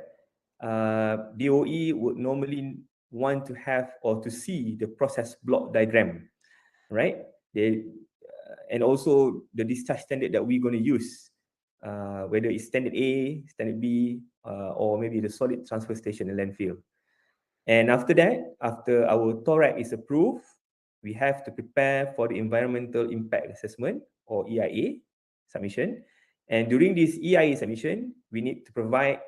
Speaker 4: DOE would normally want to have or to see the process block diagram, right? And also the discharge standard that we're going to use, whether it's standard A, standard B, or maybe the solid transfer station and landfill. And after that, after our TORAC is approved, we have to prepare for the environmental impact assessment or EIA submission. And during this EIA submission, we need to provide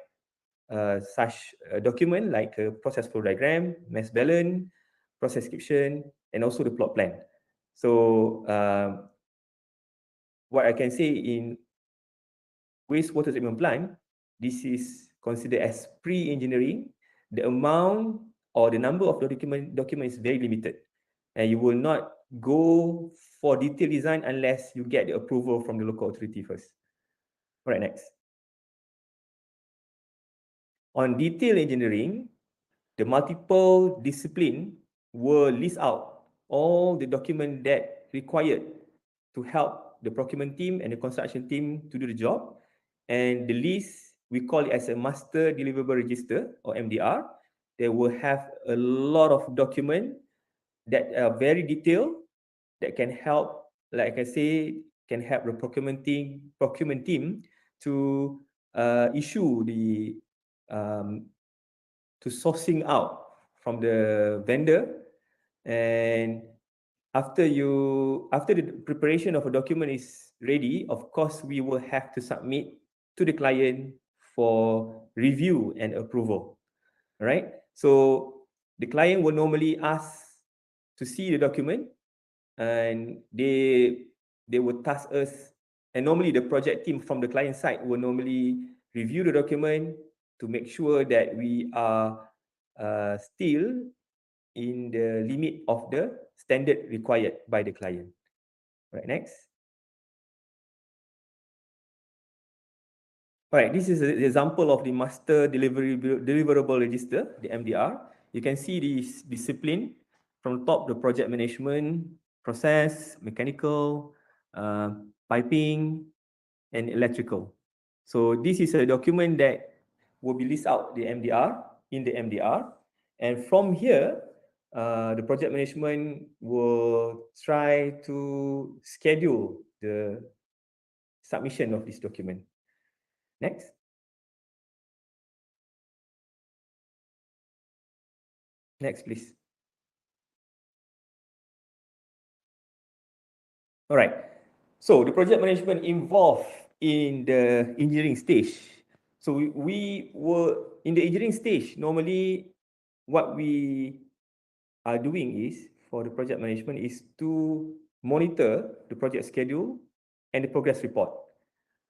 Speaker 4: such a document like a process flow diagram, mass balance, process description, and also the plot plan. So what I can say in wastewater treatment plant, this is considered as pre-engineering. The amount or the number of document is very limited, and you will not go for detailed design unless you get the approval from the local authority first. All right, next. On detailed engineering, the multiple discipline will list out all the document that required to help the procurement team and the construction team to do the job. And the list, we call it as a master deliverable register or MDR. They will have a lot of document that are very detailed that can help, like I say, can help the procurement team to issue the to sourcing out from the vendor. And after the preparation of a document is ready, of course, we will have to submit to the client for review and approval. All right. So the client will normally ask to see the document, and they will task us. And normally the project team from the client side will normally review the document to make sure that we are still in the limit of the standard required by the client. Right, next. All right, this is an example of the master deliverable register, the MDR. You can see this discipline from the top, the project management, process, mechanical, piping, and electrical. So this is a document that will be list out the MDR in the MDR. And from here, the project management will try to schedule the submission of this document. Next. Next, please. All right. So the project management involved in the engineering stage. So we were in the engineering stage. Normally, what we are doing is for the project management is to monitor the project schedule and the progress report.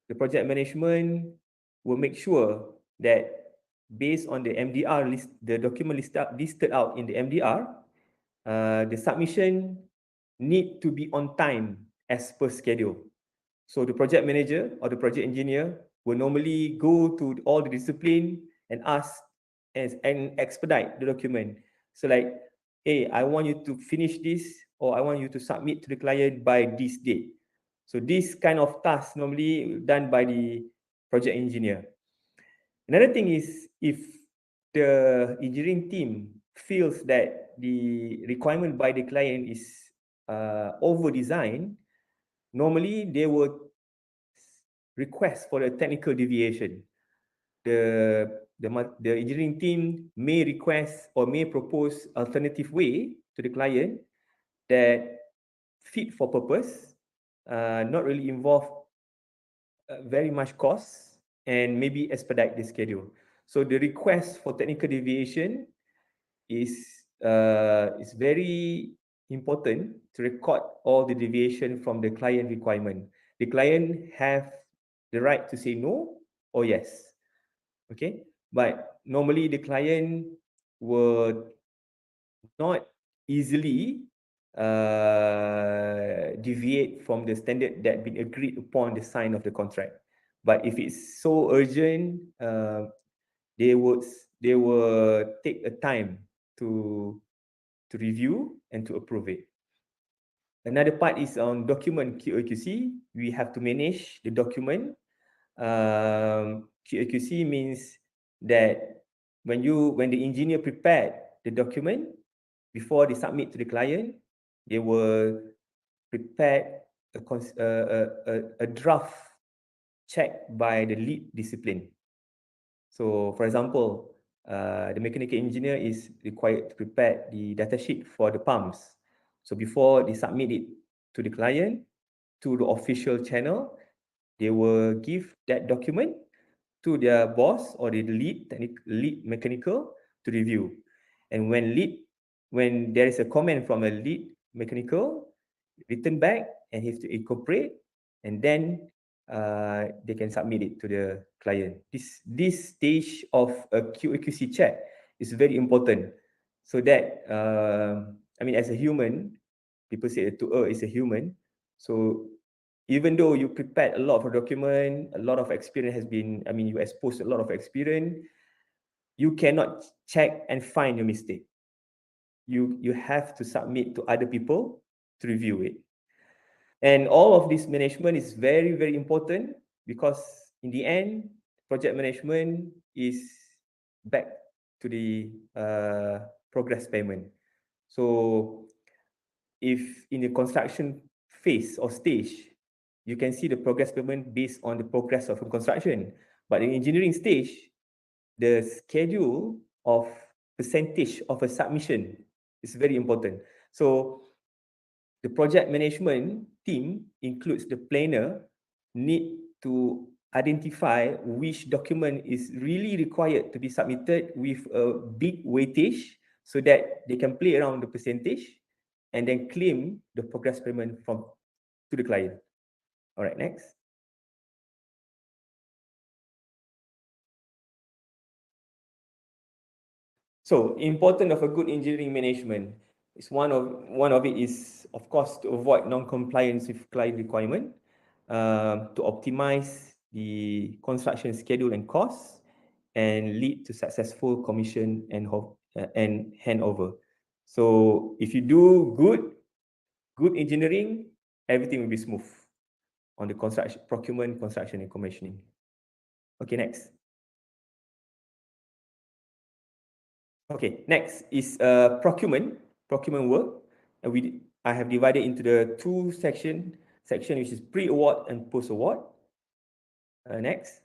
Speaker 4: The project management will make sure that based on the MDR list, the document listed out in the MDR, the submission need to be on time as per schedule. So the project manager or the project engineer will normally go to all the discipline and ask and expedite the document. So like, hey, I want you to finish this, or I want you to submit to the client by this date. So this kind of task normally done by the project engineer. Another thing is, if the engineering team feels that the requirement by the client is over-designed, normally they would request for a technical deviation. The engineering team may request or may propose alternative way to the client that fit for purpose, not really involve very much cost, and maybe expedite the schedule. So the request for technical deviation is very important to record all the deviation from the client requirement. The client have the right to say no or yes. Okay, but normally the client will not easily deviate from the standard that been agreed upon the sign of the contract. But if it's so urgent, they will take a time to review and to approve it. Another part is on document QAQC. We have to manage the document. QAQC means that when the engineer prepared the document, before they submit to the client, they will prepare a draft checked by the lead discipline. So, for example, the mechanical engineer is required to prepare the datasheet for the pumps. So before they submit it to the client, to the official channel, they will give that document to their boss or the lead mechanical to review. And when there is a comment from a lead mechanical, return back and have to incorporate, and then they can submit it to the client. This stage of a QAQC check is very important, so that I mean, as a human, people say to err is a human. So even though you prepared a lot of document, a lot of experience has been, I mean, you exposed a lot of experience, you cannot check and find your mistake. You have to submit to other people to review it. And all of this management is very, very important, because in the end, project management is back to the progress payment. So if in the construction phase or stage, you can see the progress payment based on the progress of construction. But in engineering stage, the schedule of percentage of a submission is very important. So the project management team includes the planner need to identify which document is really required to be submitted with a big weightage, so that they can play around the percentage and then claim the progress payment to the client. All right, next. So, important of a good engineering management is one of it is, of course, to avoid non-compliance with client requirement, to optimize the construction schedule and costs, and lead to successful commission and handover. So, if you do good engineering, everything will be smooth on the construction, procurement, construction, and commissioning. Okay, next. Okay, next is procurement work. And I have divided into the two section which is pre-award and post-award. Next.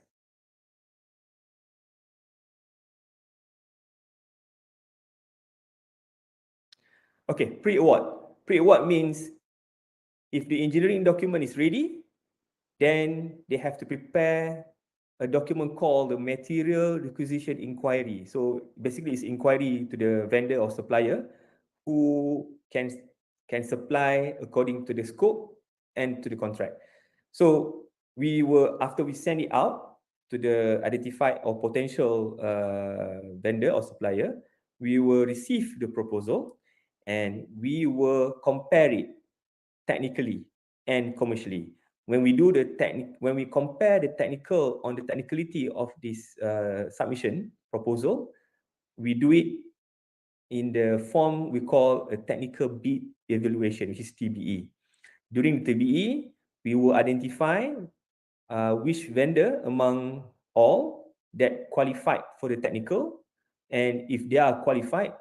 Speaker 4: Okay, pre-award. Pre-award means if the engineering document is ready, then they have to prepare a document called the material requisition inquiry. So basically it's inquiry to the vendor or supplier who can supply according to the scope and to the contract. So after we send it out to the identified or potential vendor or supplier, we will receive the proposal and we will compare it technically and commercially. When we compare the technicality of this submission proposal, we do it in the form we call a technical bid evaluation, which is TBE. During the TBE, we will identify which vendor among all that qualified for the technical, and if they are qualified,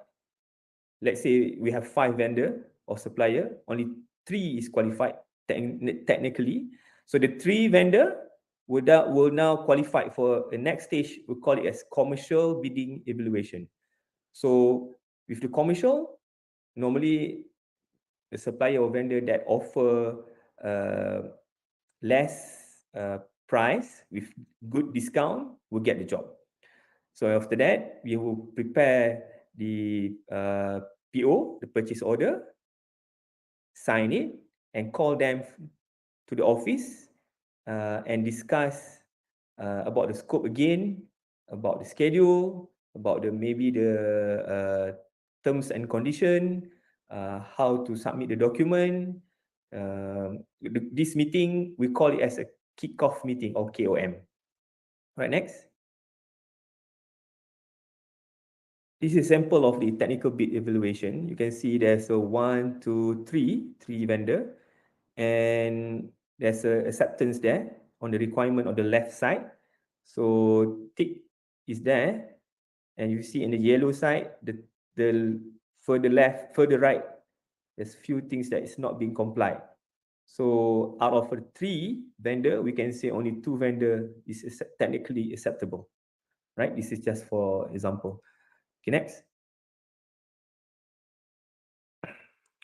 Speaker 4: let's say we have 5 vendor or supplier, only 3 is qualified technically. So the 3 vendor will now qualify for the next stage. We call it as commercial bidding evaluation. So with the commercial, normally the supplier or vendor that offer less price with good discount will get the job. So after that, we will prepare the PO, the purchase order, sign it, and call them to the office and discuss about the scope again, about the schedule, about maybe the terms and condition, how to submit the document. This meeting, we call it as a kickoff meeting or KOM. Right, next. This is a sample of the technical bid evaluation. You can see there's a 1, 2, 3 vendor, and there's a acceptance there on the requirement on the left side. So tick is there, and you see in the yellow side, the further left, further right, there's few things that is not being complied. So out of the 3 vendor, we can say only 2 vendor is technically acceptable, right? This is just for example. Okay, next.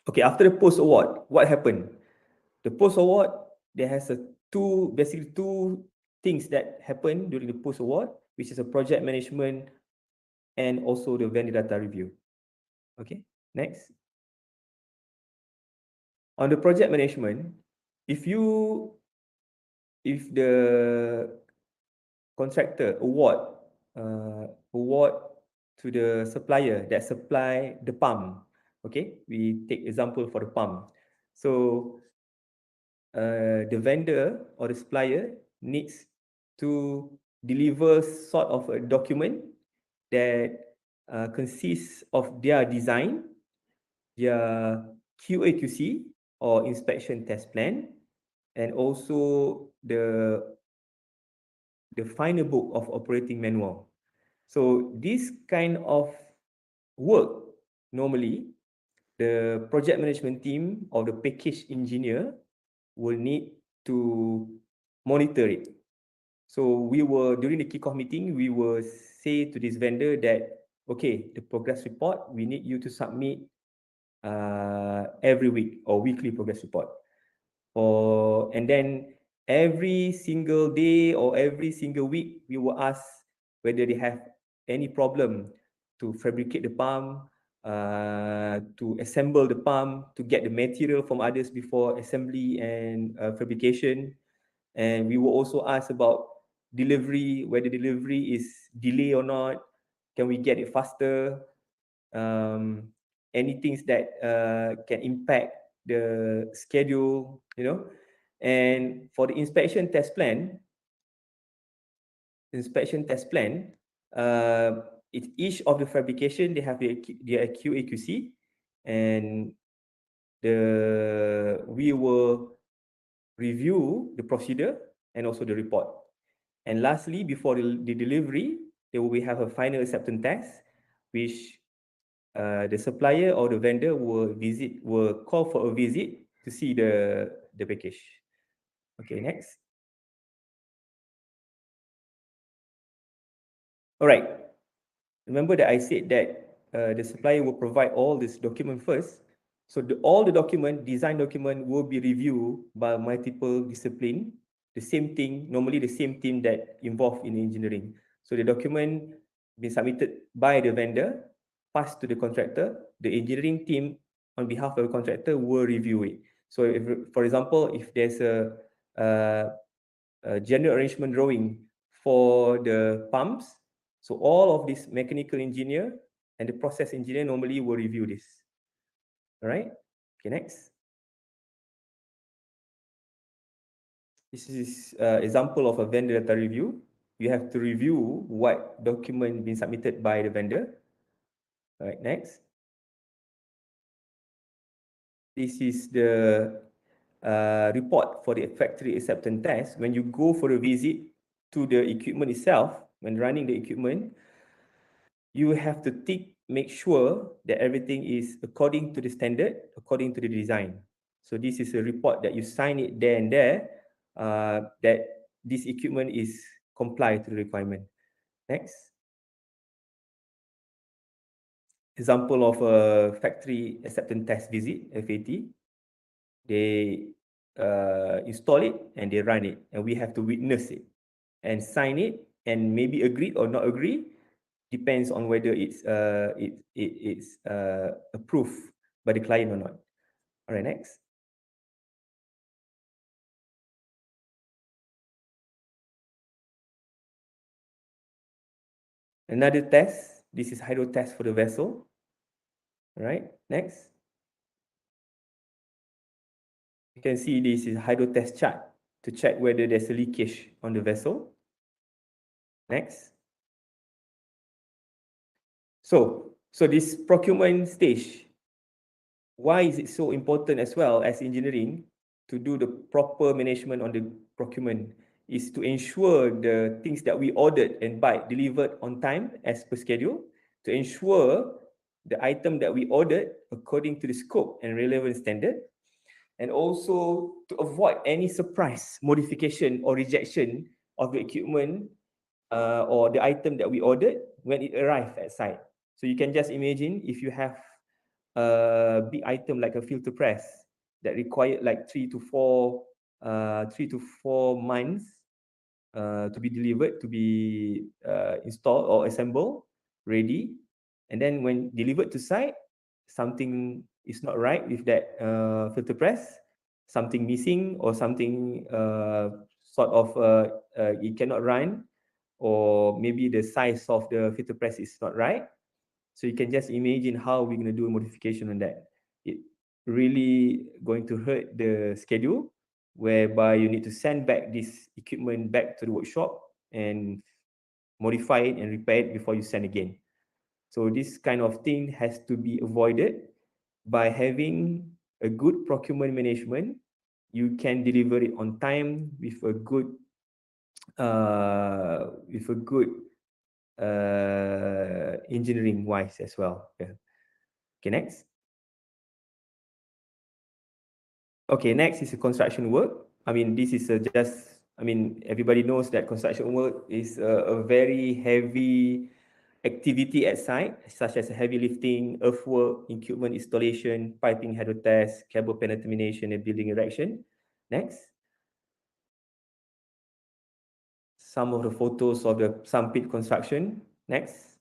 Speaker 4: Okay, after the post award, what happened? The post award, there has basically two things that happen during the post award, which is a project management and also the vendor data review. Okay, next. On the project management, if the contractor award to the supplier that supply the pump, okay, we take example for the pump. So the vendor or the supplier needs to deliver sort of a document that consists of their design, their QA/QC or inspection test plan, and also the final book of operating manual. So this kind of work, normally the project management team or the package engineer will need to monitor it. So during the kickoff meeting, we will say to this vendor that, okay, the progress report, we need you to submit every week or weekly progress report. And then every single day or every single week, we will ask whether they have any problem to fabricate the pump, to assemble the pump, to get the material from others before assembly and fabrication. And we will also ask about delivery, whether delivery is delayed or not, can we get it faster, any things that can impact the schedule, And for the inspection test plan, each of the fabrication, they have their QA/QC, and we will review the procedure and also the report. And lastly, before the delivery, we have a final acceptance test, which the supplier or the vendor will call for a visit to see the package. Okay, next. All right. Remember that I said that the supplier will provide all this document first. So all the design document will be reviewed by multiple discipline. The same thing, normally the same team that involved in engineering. So the document been submitted by the vendor, passed to the contractor. The engineering team on behalf of the contractor will review it. So for example, if there's a general arrangement drawing for the pumps, so all of this mechanical engineer and the process engineer normally will review this. All right. Okay, next. This is example of a vendor data review. You have to review what document been submitted by the vendor. All right, next. This is the report for the factory acceptance test. When you go for a visit to the equipment itself, when running the equipment, you have to make sure that everything is according to the standard, according to the design. So this is a report that you sign it there and there, that this equipment is compliant to the requirement. Next. Example of a factory acceptance test visit, FAT. They install it and they run it, and we have to witness it and sign it and maybe agree or not agree, depends on whether it's approved by the client or not. All right, next. Another test, this is hydro test for the vessel. All right, next. You can see this is hydro test chart to check whether there's a leakage on the vessel. Next. So this procurement stage, why is it so important as well as engineering to do the proper management on the procurement is to ensure the things that we ordered and buy delivered on time as per schedule, to ensure the item that we ordered according to the scope and relevant standard, and also to avoid any surprise modification or rejection of the equipment or the item that we ordered when it arrived at site. So you can just imagine if you have a big item like a filter press that required like 3 to 4 months to be delivered, to be installed or assembled, ready. And then when delivered to site, something is not right with that filter press, something missing or something it cannot run, or maybe the size of the filter press is not right. So you can just imagine how we're going to do a modification on that. It really going to hurt the schedule, whereby you need to send back this equipment back to the workshop and modify it and repair it before you send again. So this kind of thing has to be avoided by having a good procurement management. You can deliver it on time with a good engineering wise as well. Yeah. Okay, next. Okay, next is a construction work. I mean, this is everybody knows that construction work is a very heavy activity at site, such as heavy lifting, earthwork, equipment installation, piping hydro test, cable panel termination, and building erection. Next. Some of the photos of the some pit construction. Next.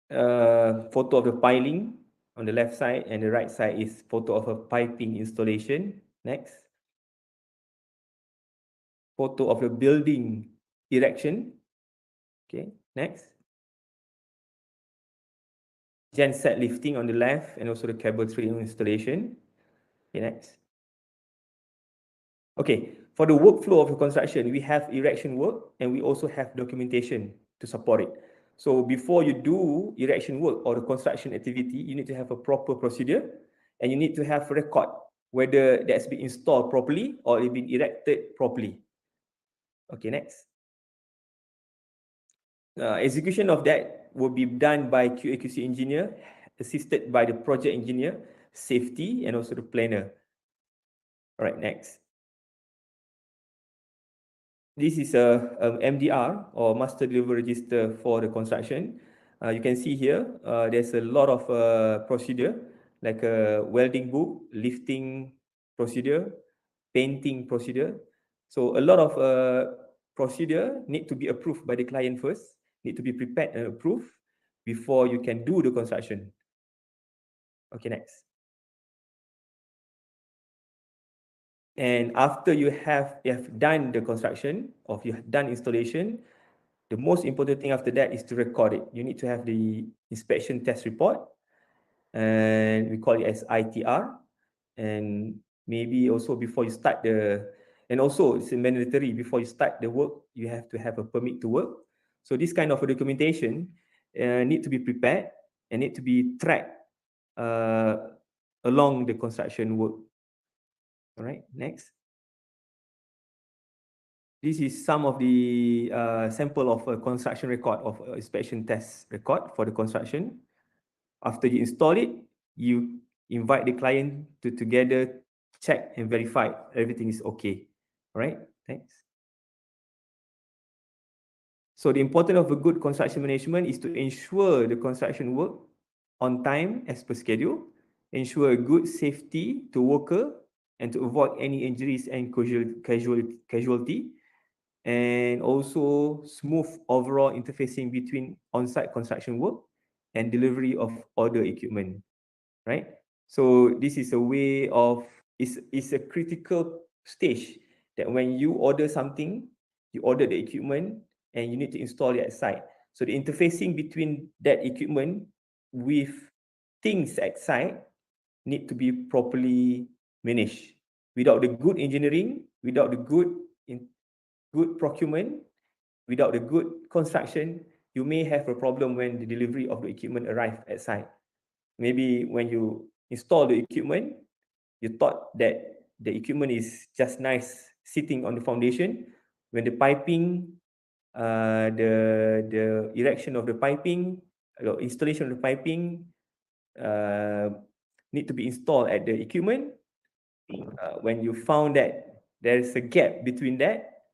Speaker 4: Photo of the piling on the left side, and the right side is photo of a piping installation. Next. Photo of the building erection. Okay, next. Genset lifting on the left, and also the cable tray installation. Okay, next. Okay, for the workflow of the construction, we have erection work and we also have documentation to support it. So before you do erection work or the construction activity, you need to have a proper procedure, and you need to have a record whether that's been installed properly or it's been erected properly. Okay, next. Execution of that will be done by QA/QC engineer, assisted by the project engineer, safety, and also the planner. All right, next. This is a MDR, or Master Delivery Register, for the construction. You can see here, there's a lot of procedure, like a welding book, lifting procedure, painting procedure. So a lot of procedure need to be approved by the client first, need to be prepared and approved before you can do the construction. Okay, next. And after you have done the construction, or you have done installation, the most important thing after that is to record it. You need to have the inspection test report, and we call it as ITR. And maybe also before you start and also it's mandatory, before you start the work, you have to have a permit to work. So this kind of a documentation need to be prepared and need to be tracked along the construction work. All right, next. This is some of the sample of a construction record, of inspection test record for the construction. After you install it, you invite the client to together check and verify everything is okay. All right, thanks. So the importance of a good construction management is to ensure the construction work on time as per schedule, ensure a good safety to worker, and to avoid any injuries and casualty, and also smooth overall interfacing between on-site construction work and delivery of order equipment, right? So this is a way of, it's a critical stage that when you order something, you order the equipment, and you need to install it at site. So the interfacing between that equipment with things at site need to be properly managed. Without the good engineering, without the good procurement, without the good construction, you may have a problem when the delivery of the equipment arrive at site. Maybe when you install the equipment, you thought that the equipment is just nice sitting on the foundation. When the piping, the erection of the piping, installation of the piping need to be installed at the equipment. When you found that there is a gap between that,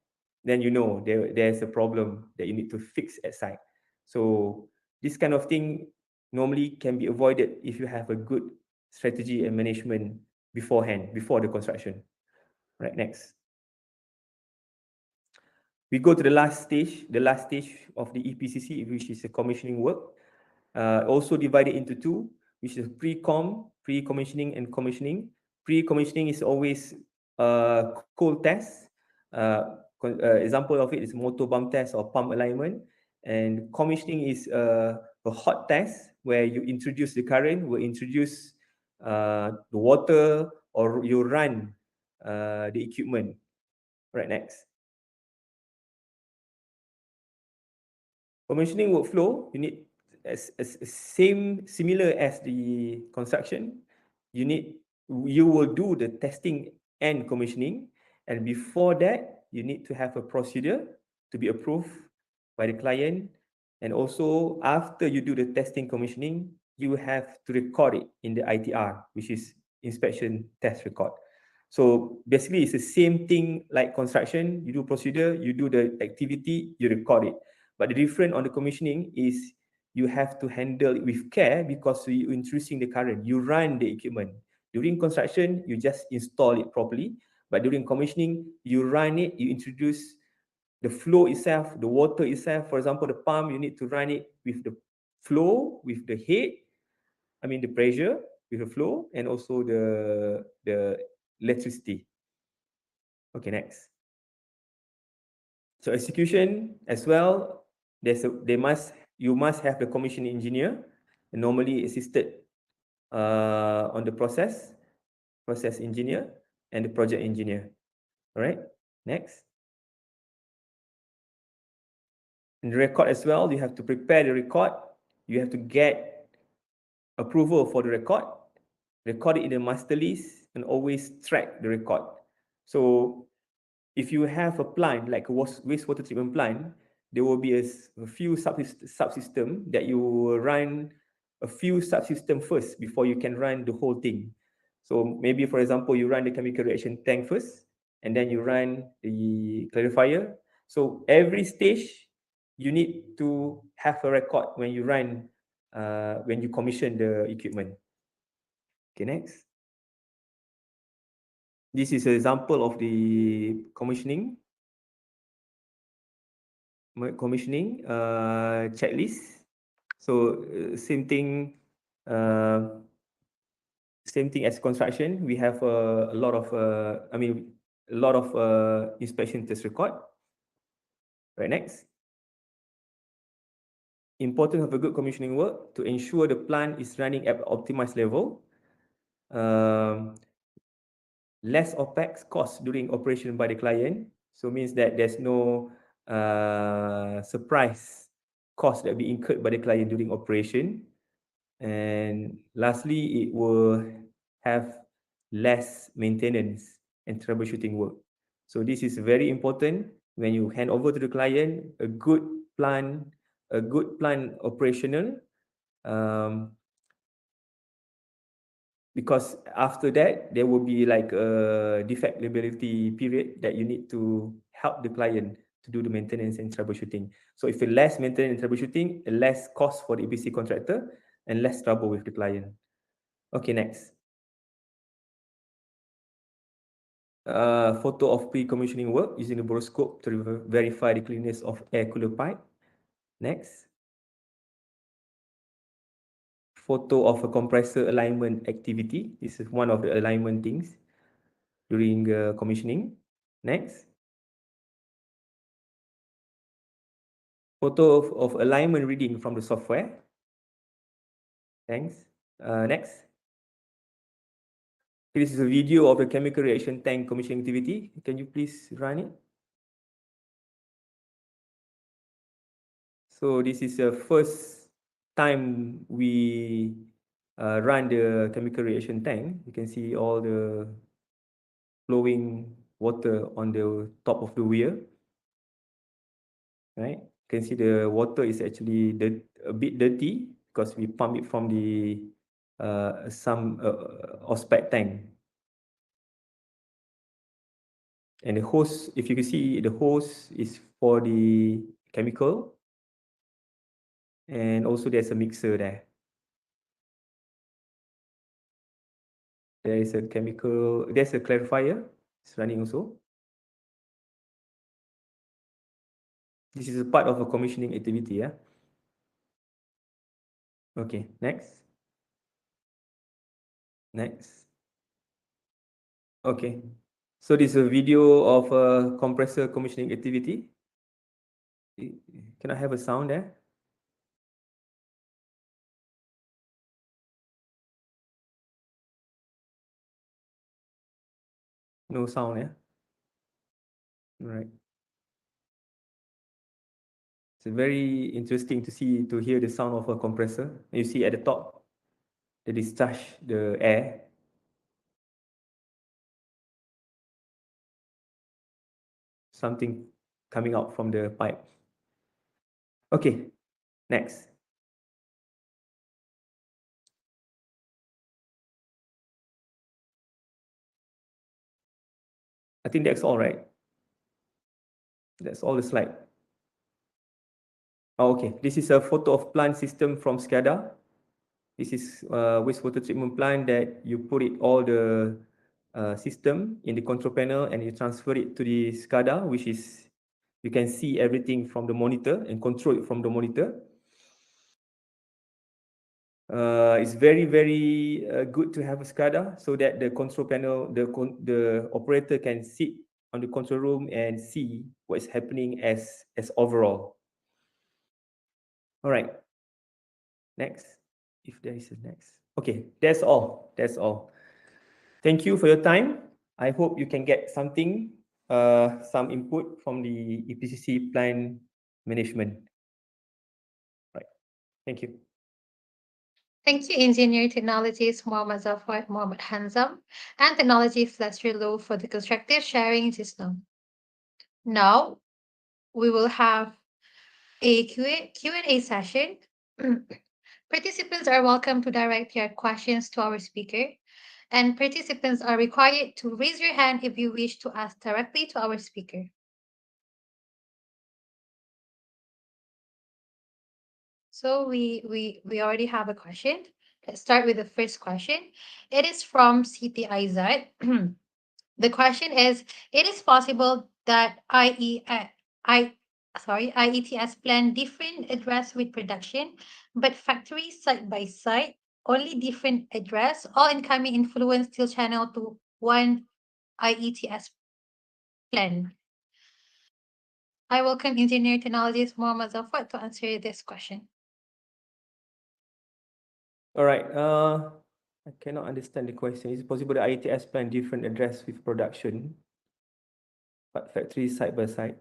Speaker 4: then you know there's a problem that you need to fix at site. So this kind of thing normally can be avoided if you have a good strategy and management beforehand, before the construction. Right, next. We go to the last stage of the EPCC, which is the commissioning work. Also divided into two, which is pre-commissioning and commissioning. Pre-commissioning is always cold test. Example of it is motor bump test or pump alignment. And commissioning is a hot test where you introduce the current, will introduce the water, or you run the equipment. Right, next. Commissioning workflow, you need similar as the construction. You will do the testing and commissioning, and before that, you need to have a procedure to be approved by the client. And also, after you do the testing commissioning, you have to record it in the ITR, which is inspection test record. So basically, it's the same thing like construction. You do procedure, you do the activity, you record it. But the difference on the commissioning is you have to handle it with care because you're introducing the current. You run the equipment. During construction, you just install it properly. But during commissioning, you run it, you introduce the flow itself, the water itself. For example, the pump, you need to run it with the flow, with the head, the pressure, with the flow, and also the electricity. Okay, next. So execution as well, you must have the commissioning engineer, normally assisted on the process engineer, and the project engineer. All right, next. And the record as well, you have to prepare the record. You have to get approval for the record it in the master list, and always track the record. So if you have a plant like a wastewater treatment plant, there will be a few subsystem that you will run a few subsystem first before you can run the whole thing. So maybe, for example, you run the chemical reaction tank first, and then you run the clarifier. So every stage, you need to have a record when you run, when you commission the equipment. Okay, next. This is an example of the commissioning checklist. So same thing as construction. We have a lot of inspection test record. Right, next. Importance of a good commissioning work to ensure the plant is running at optimized level. Less OPEX cost during operation by the client. So means that there's no surprise cost that be incurred by the client during operation. And lastly, it will have less maintenance and troubleshooting work. So this is very important when you hand over to the client a good plan operational, because after that there will be like a defect liability period that you need to help the client to do the maintenance and troubleshooting. So if less maintenance and troubleshooting, less cost for the EPC contractor, and less trouble with the client. Okay, next. Photo of pre-commissioning work using the boroscope to verify the cleanness of air cooler pipe. Next. Photo of a compressor alignment activity. This is one of the alignment things during commissioning. Next. Photo of alignment reading from the software. Thanks. Next. This is a video of the chemical reaction tank commissioning activity. Can you please run it? So this is the first time we run the chemical reaction tank. You can see all the flowing water on the top of the weir. Right? You can see the water is actually a bit dirty because we pump it from the some OSPEC tank. And the hose, if you can see, the hose is for the chemical. And also there's a mixer there. There is a chemical, there's a clarifier. It's running also. This is a part of a commissioning activity, yeah. Okay, next. Next. Okay. So this is a video of a compressor commissioning activity. Can I have a sound there? No sound, yeah? All right. It's very interesting to hear the sound of a compressor. You see at the top, the discharge, the air. Something coming out from the pipe. Okay, next. I think that's all right. That's all the slide. Oh, okay, this is a photo of plant system from SCADA. This is a wastewater treatment plant that you put it all the system in the control panel and you transfer it to the SCADA, which is, you can see everything from the monitor and control it from the monitor. It's very, very good to have a SCADA so that the control panel, the operator can sit on the control room and see what is happening as overall. All right. Next, if there is a next. Okay, that's all. That's all. Thank you for your time. I hope you can get something, some input from the EPCC plan management. Right. Thank you.
Speaker 1: Thank you, Engineer Technologies Mohammad Zafwad, Mohammad Hanzam, and Technologies Lester Low for the constructive sharing system. Now, we will have a Q&A session. Participants are welcome to direct your questions to our speaker, and participants are required to raise your hand if you wish to ask directly to our speaker. So we already have a question. Let's start with the first question. It is from Siti Aizat. The question is, it is possible that IETS plan different address with production, but factory side by side, only different address, all incoming influence still channel to one IETS plan. I welcome Engineer Technologist Mohammad Zafwad to answer this question.
Speaker 4: All right. I cannot understand the question. Is it possible the IETS plan different address with production, but factory side by side?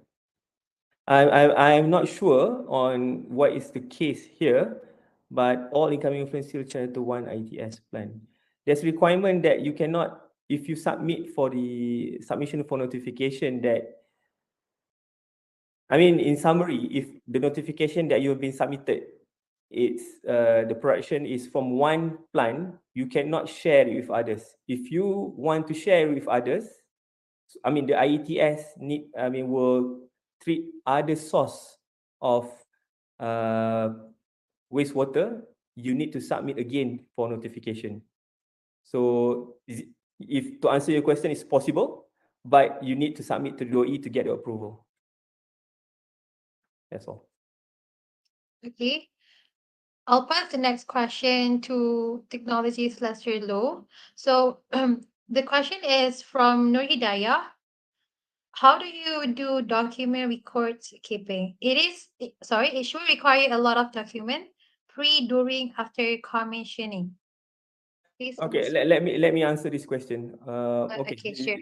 Speaker 4: I'm not sure on what is the case here, but all incoming influence still channel to one IETS plan. There's a requirement that you cannot, if you submit for the submission for notification that, I mean, in summary, if the notification that you have been submitted, it's the production is from one plant, you cannot share it with others. If you want to share with others, I mean, the IETS will treat other source of wastewater, you need to submit again for notification. So if to answer your question, it's possible, but you need to submit to the OE to get the approval. That's all.
Speaker 1: Okay. I'll pass the next question to Technologies Lester Low. So the question is from Nur Hidayah. How do you do document records keeping? Sorry, it should require a lot of document pre, during, after commissioning. Please
Speaker 4: Okay,
Speaker 1: answer.
Speaker 4: let me answer this question. Okay.
Speaker 1: Okay, sure.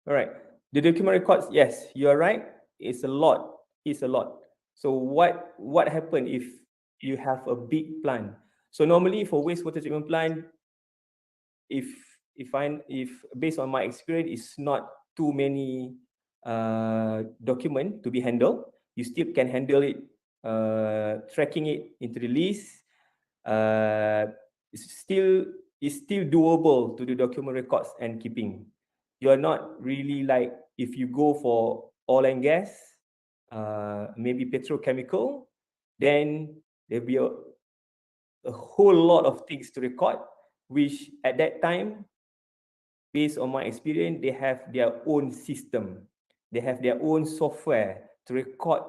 Speaker 4: All right. The document records, yes, you are right. It's a lot. It's a lot. So what happen if you have a big plant? So normally for wastewater treatment plant, if if based on my experience, it's not too many document to be handled. You still can handle it, tracking it into the list. It's still doable to do document records and keeping. You are not really like if you go for oil and gas, maybe petrochemical, then there'll be a whole lot of things to record, which at that time, based on my experience, they have their own system. They have their own software to record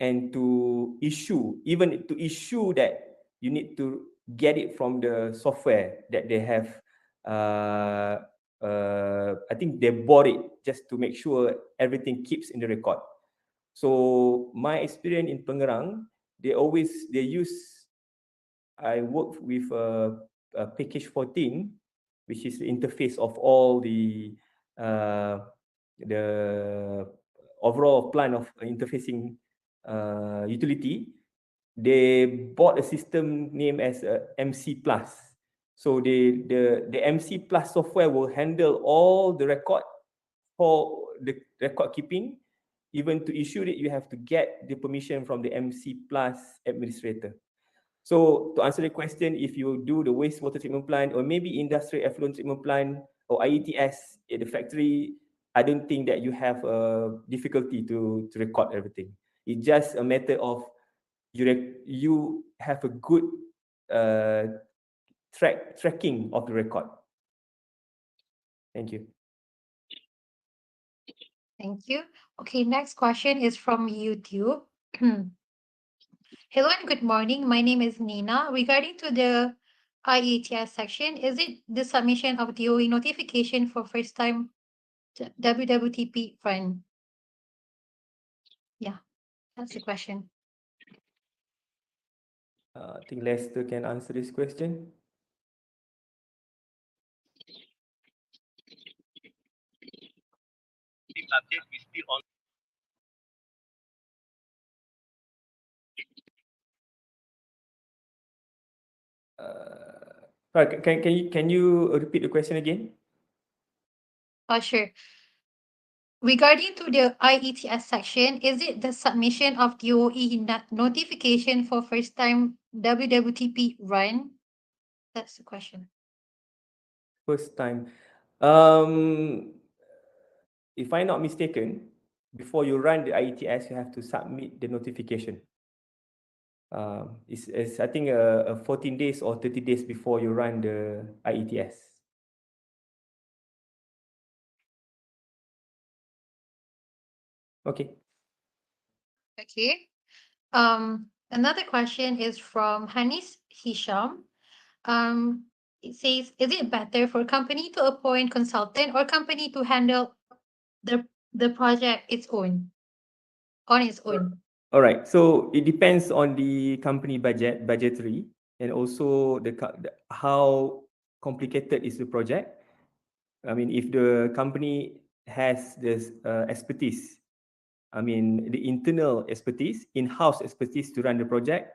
Speaker 4: and to issue. Even to issue that, you need to get it from the software that they have. I think they bought it just to make sure everything keeps in the record. So my experience in Pengerang, they use. I work with a package 14, which is the interface of all the overall plan of interfacing utility. They bought a system named as MC Plus. So the MC Plus software will handle all the record for the record keeping. Even to issue it, you have to get the permission from the MC Plus administrator. So to answer the question, if you do the wastewater treatment plant or maybe industrial effluent treatment plant or IETS at the factory, I don't think that you have a difficulty to record everything. It's just a matter of you have a good tracking of the record. Thank you.
Speaker 1: Thank you. Okay, next question is from YouTube. Hello and good morning. My name is Nina. Regarding to the IETS section, is it the submission of DOE notification for first time WWTP run? Yeah, that's the question.
Speaker 4: I think Lester can answer this question. Can you repeat the question again?
Speaker 1: Sure. Regarding to the IETS section, is it the submission of DOE notification for first time WWTP run? That's the question.
Speaker 4: First time. If I'm not mistaken, before you run the IETS, you have to submit the notification. It's I think 14 days or 30 days before you run the IETS. Okay.
Speaker 1: Okay. Another question is from Hanis Hisham. It says, is it better for company to appoint consultant or company to handle the project on its own?
Speaker 4: All right. So it depends on the company budgetary, and also how complicated is the project. I mean, if the company has this expertise, I mean, the internal expertise, in-house expertise to run the project,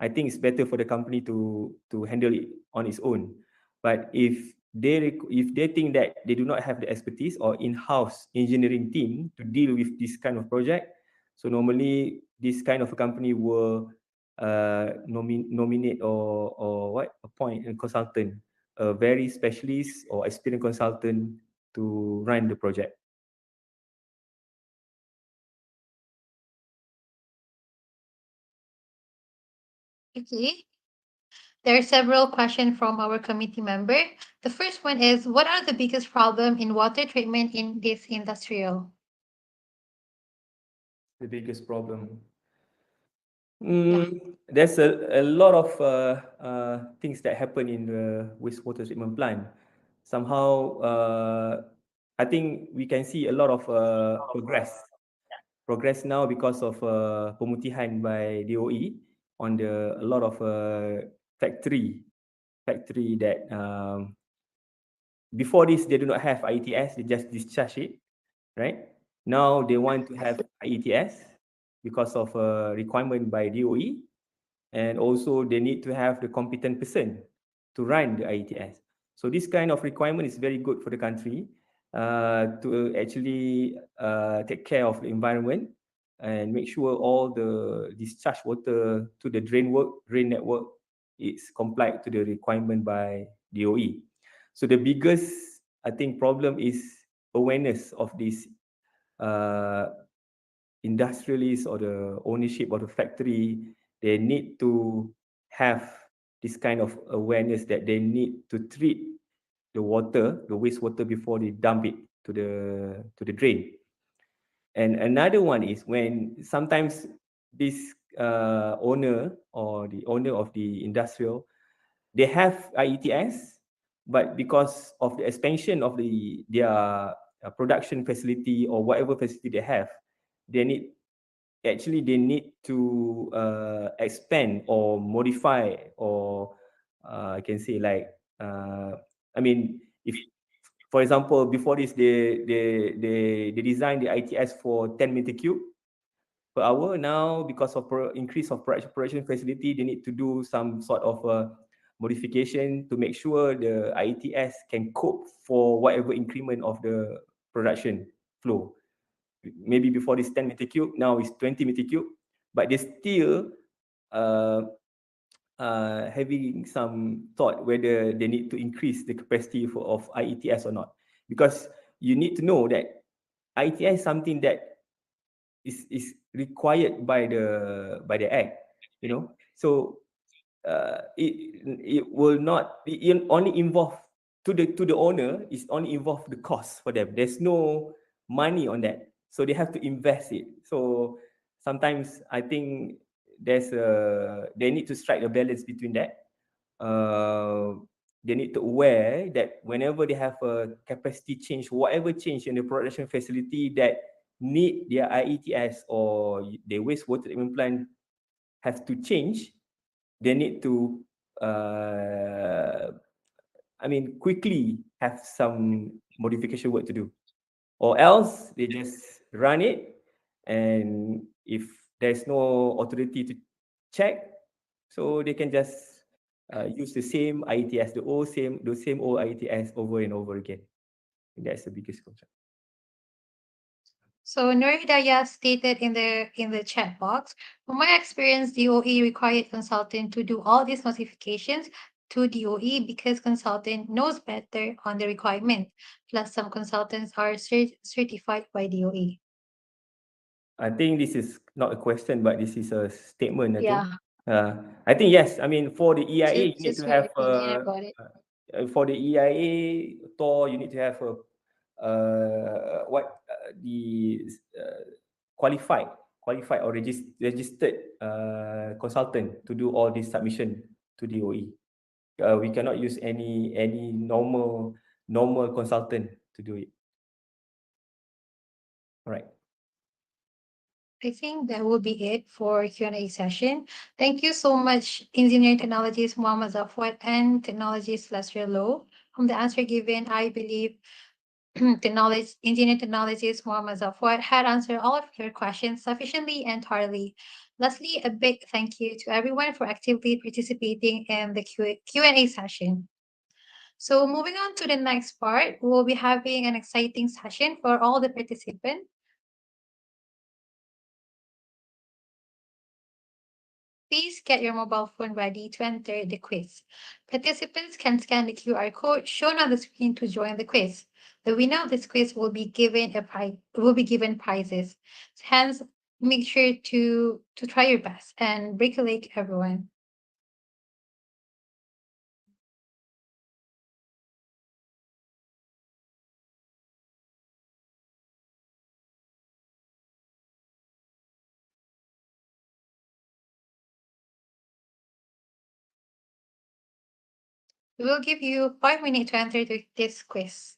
Speaker 4: I think it's better for the company to handle it on its own. But if they think that they do not have the expertise or in-house engineering team to deal with this kind of project, so normally this kind of a company will nominate or appoint a consultant, a very specialist or experienced consultant to run the project.
Speaker 1: Okay. There are several questions from our committee member. The first one is, what are the biggest problem in water treatment in this industrial?
Speaker 4: The biggest problem. There's a lot of things that happen in the wastewater treatment plant. Somehow, I think we can see a lot of progress now because of pemutihan by DOE on the a lot of factory that before this they do not have IETS, they just discharge it, right? Now they want to have IETS because of a requirement by DOE, and also they need to have the competent person to run the IETS. So this kind of requirement is very good for the country to actually take care of the environment and make sure all the discharge water to the drain network is complied to the requirement by DOE. So the biggest, I think, problem is awareness of this industrialists or the ownership of the factory. They need to have this kind of awareness that they need to treat the water, the wastewater, before they dump it to the drain. And another one is when sometimes this owner or the owner of the industrial, they have IETS, but because of the expansion of their production facility or whatever facility they have, they need they need to expand or modify, or I can say like I mean, if for example before this they designed the ITS for 10 meter cube per hour. Now because of increase of production facility, they need to do some sort of modification to make sure the ITS can cope for whatever increment of the production flow. Maybe before this 10 meter cube, now it's 20 meter cube, but they still uh, having some thought whether they need to increase the capacity of IETS or not. Because you need to know that IETS is something that is required by the act, you know. So it will not it only involve to the owner, is only involve the cost for them. There's no money on that, so they have to invest it. So sometimes I think they need to strike a balance between that. They need to aware that whenever they have a capacity change, whatever change in the production facility that need their IETS or the wastewater treatment plant have to change, they need to quickly have some modification work to do, or else they just run it, and if there's no authority to check, so they can just use the same IETS, the same old IETS over and over again. That's the biggest concern.
Speaker 1: So Noridaya stated in the chat box, from my experience, DOE required consultant to do all these notifications to DOE because consultant knows better on the requirement. Plus, some consultants are certified by DOE.
Speaker 4: I think this is not a question, but this is a statement, I think.
Speaker 1: Yeah,
Speaker 4: I think yes. I mean, for the EIA, you need
Speaker 1: just
Speaker 4: to
Speaker 1: your
Speaker 4: have
Speaker 1: opinion about it.
Speaker 4: for the EIA TOR, you need to have a the qualified or registered consultant to do all this submission to DOE. We cannot use any normal consultant to do it. All right.
Speaker 1: I think that will be it for Q&A session. Thank you so much, Engineering Technologies Mohammad Zafwad and Technologies Lester Low. From the answer given, I believe Engineering Technologies Mohammad Zafwad had answered all of your questions sufficiently and thoroughly. Lastly, a big thank you to everyone for actively participating in the Q&A session. So moving on to the next part, we'll be having an exciting session for all the participants. Please get your mobile phone ready to enter the quiz. Participants can scan the QR code shown on the screen to join the quiz. The winner of this quiz will be given prizes. Hence, make sure to try your best and break a leg, everyone. We will give you 5 minutes to enter this quiz.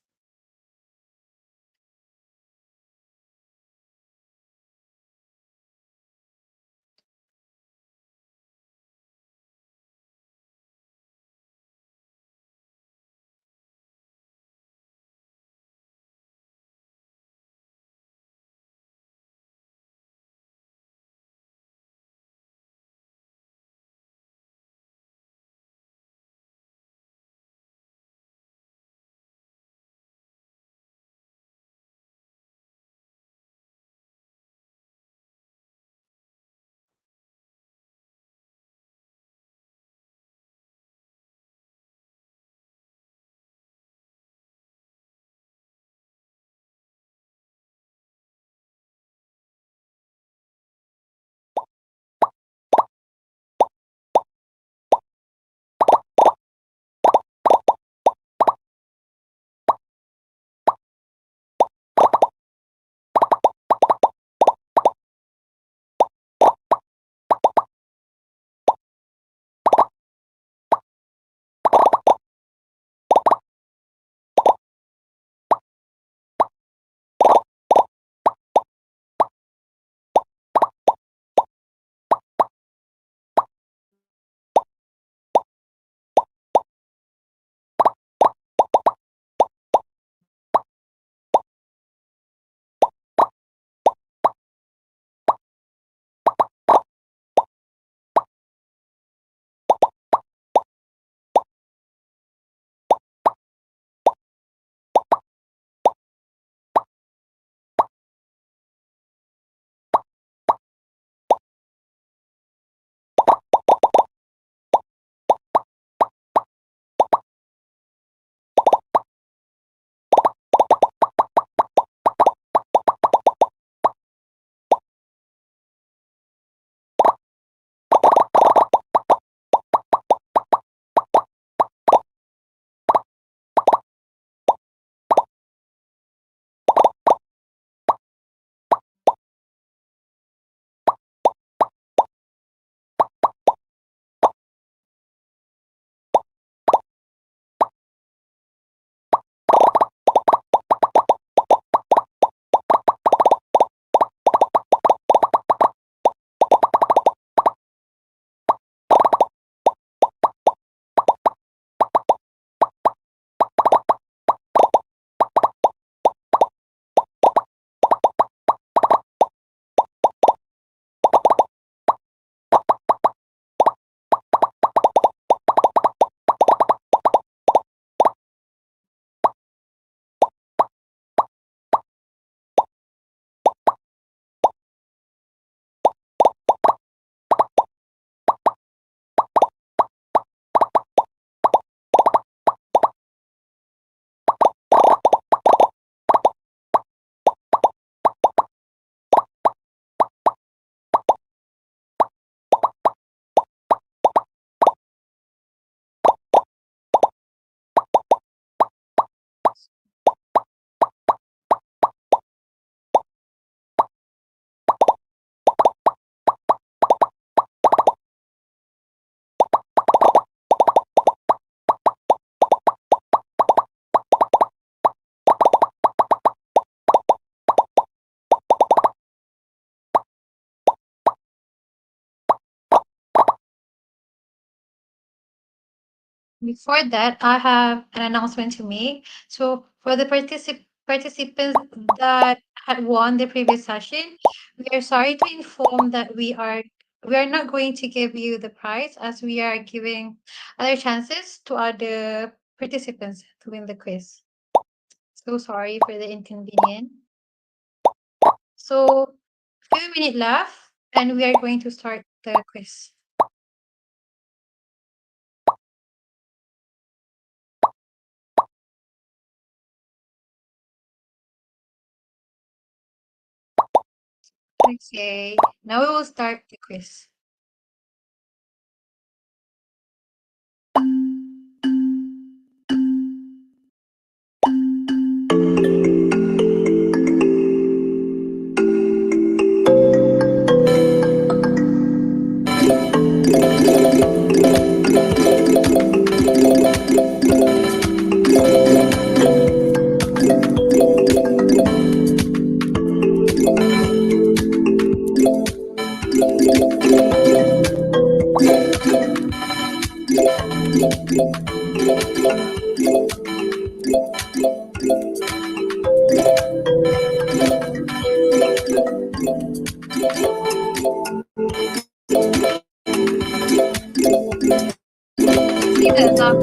Speaker 1: Before that, I have an announcement to make. So, for the participants that had won the previous session, we are sorry to inform that we are not going to give you the prize, as we are giving other chances to other participants to win the quiz. So sorry for the inconvenience. So, few minutes left, and we are going to start the quiz. Okay, now we will start the quiz. See the top.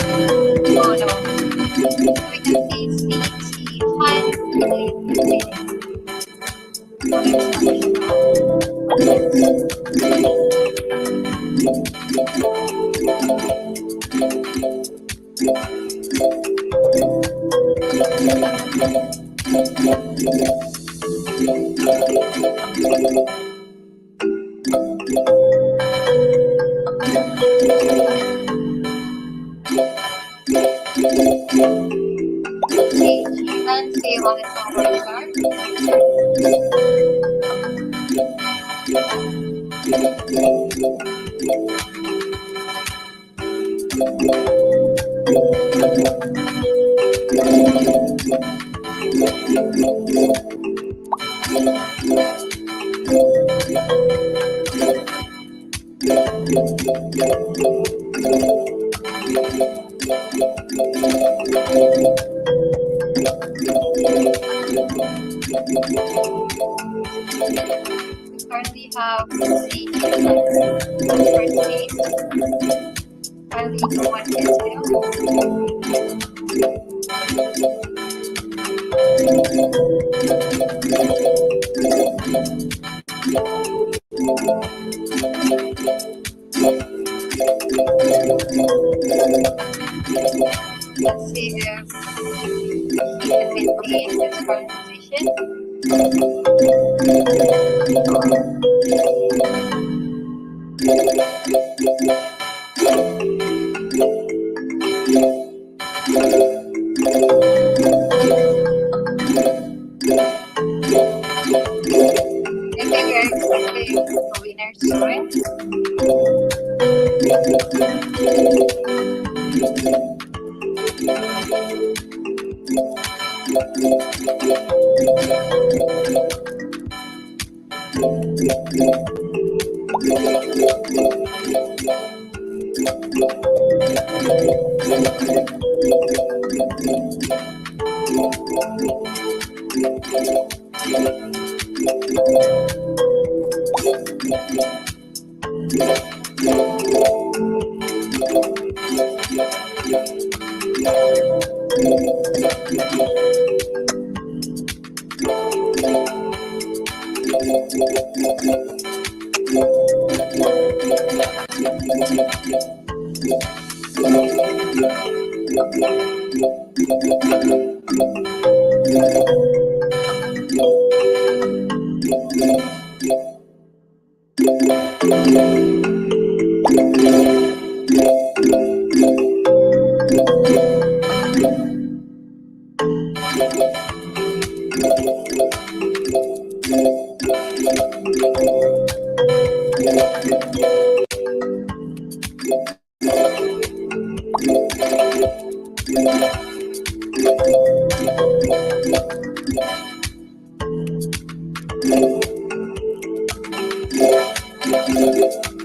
Speaker 1: Oh no. We can see CT high and stay on its forward chart. We currently have CT first state. Currently no one is still. Let's see if he can maintain his current position. I think we're expecting a winner soon.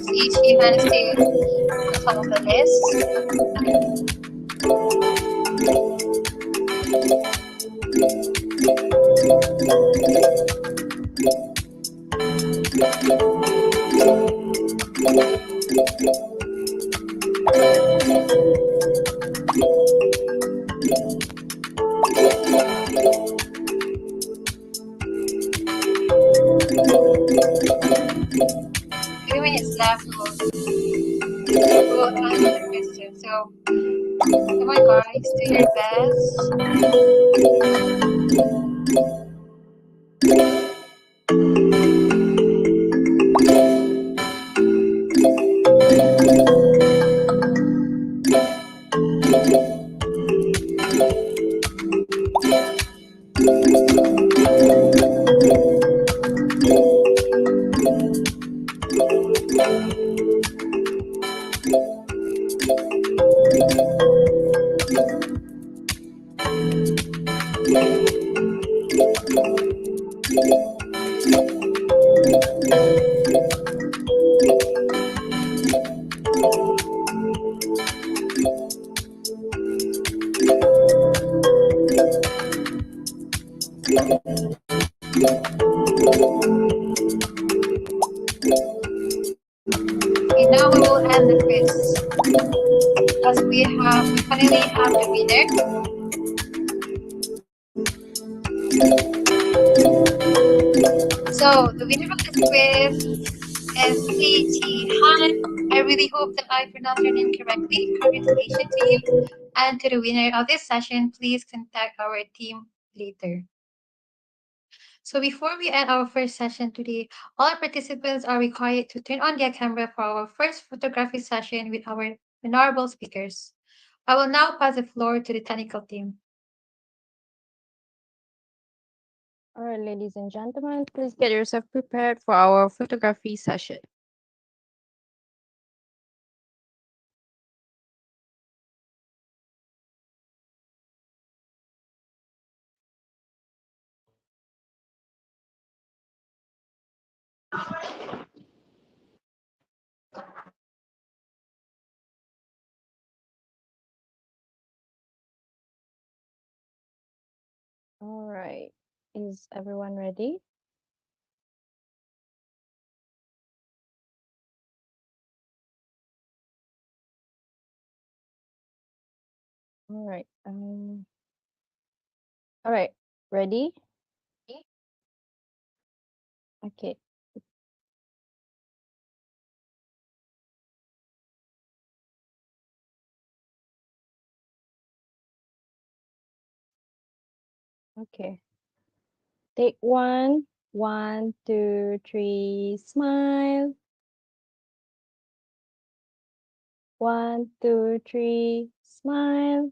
Speaker 1: See, she managed to top of the list. Few minutes left. We'll answer the question. So, come on, guys, do your best. Okay, now we will end the quiz. As we finally have the winner. So the winner of this quiz is CT Han. I really hope that I pronounced your name correctly. Congratulations to you. And to the winner of this session, please contact our team later. So before we end our first session today, all participants are required to turn on their camera for our first photography session with our honorable speakers. I will now pass the floor to the technical team.
Speaker 6: All right, ladies and gentlemen, please get yourself prepared for our photography session. All right, is everyone ready? All right. All right. Ready? Okay. Okay. Take one. 1, 2, 3. Smile. 1, 2, 3. Smile.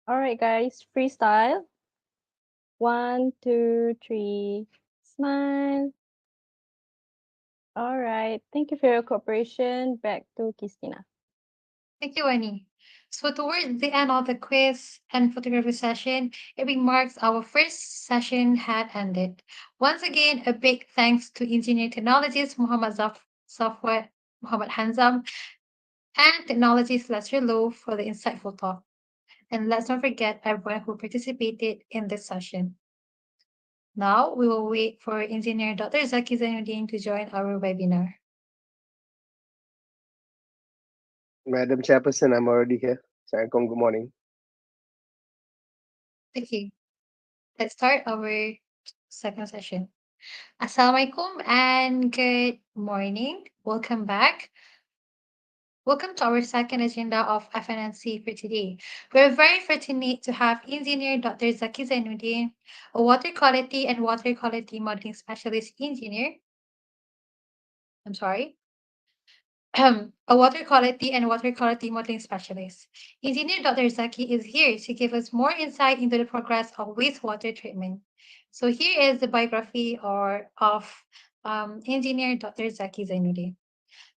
Speaker 6: All right, guys. Freestyle. 1, 2, 3. Smile. All right. Thank you for your cooperation. Back to Christina.
Speaker 1: Thank you, Annie. So towards the end of the quiz and photography session, it remarks our first session had ended. Once again, a big thanks to engineer technologist Mohammad Zafwad, Mohammad Hanzam, and technologist Lester Lowe for the insightful talk. And let's not forget everyone who participated in this session. Now we will wait for engineer Dr. Zaki Zainudin to join our webinar.
Speaker 7: Madam Chairperson, I'm already here. Assalamualaikum, good morning.
Speaker 1: Okay, let's start our second session. Assalamualaikum and good morning. Welcome back. Welcome to our second agenda of FNSC for today. We're very fortunate to have engineer Dr. Zaki Zainudin, a water quality and water quality modeling specialist engineer. I'm sorry. A water quality and water quality modeling specialist. Engineer Dr. Zaki is here to give us more insight into the progress of wastewater treatment. So here is the biography of Engineer Dr. Zaki Zainudin.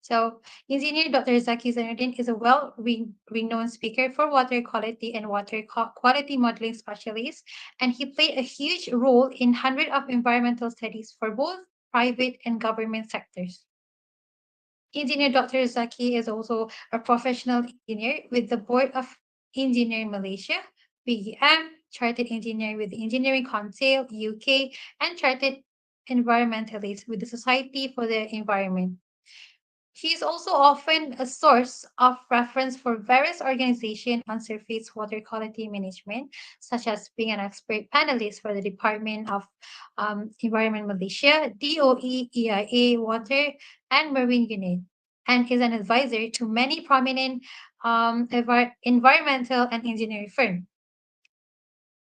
Speaker 1: So, Engineer Dr. Zaki Zainudin is a well-renowned speaker for water quality and water quality modeling specialist, and he played a huge role in hundreds of environmental studies for both private and government sectors. Engineer Dr. Zaki is also a professional engineer with the Board of Engineering Malaysia, BEM, Chartered Engineer with the Engineering Council, UK, and Chartered environmentalist with the Society for the Environment. He is also often a source of reference for various organizations on surface water quality management, such as being an expert panelist for the Department of Environment Malaysia, DOE, EIA, Water, and Marine Unit, and is an advisor to many prominent environmental and engineering firms.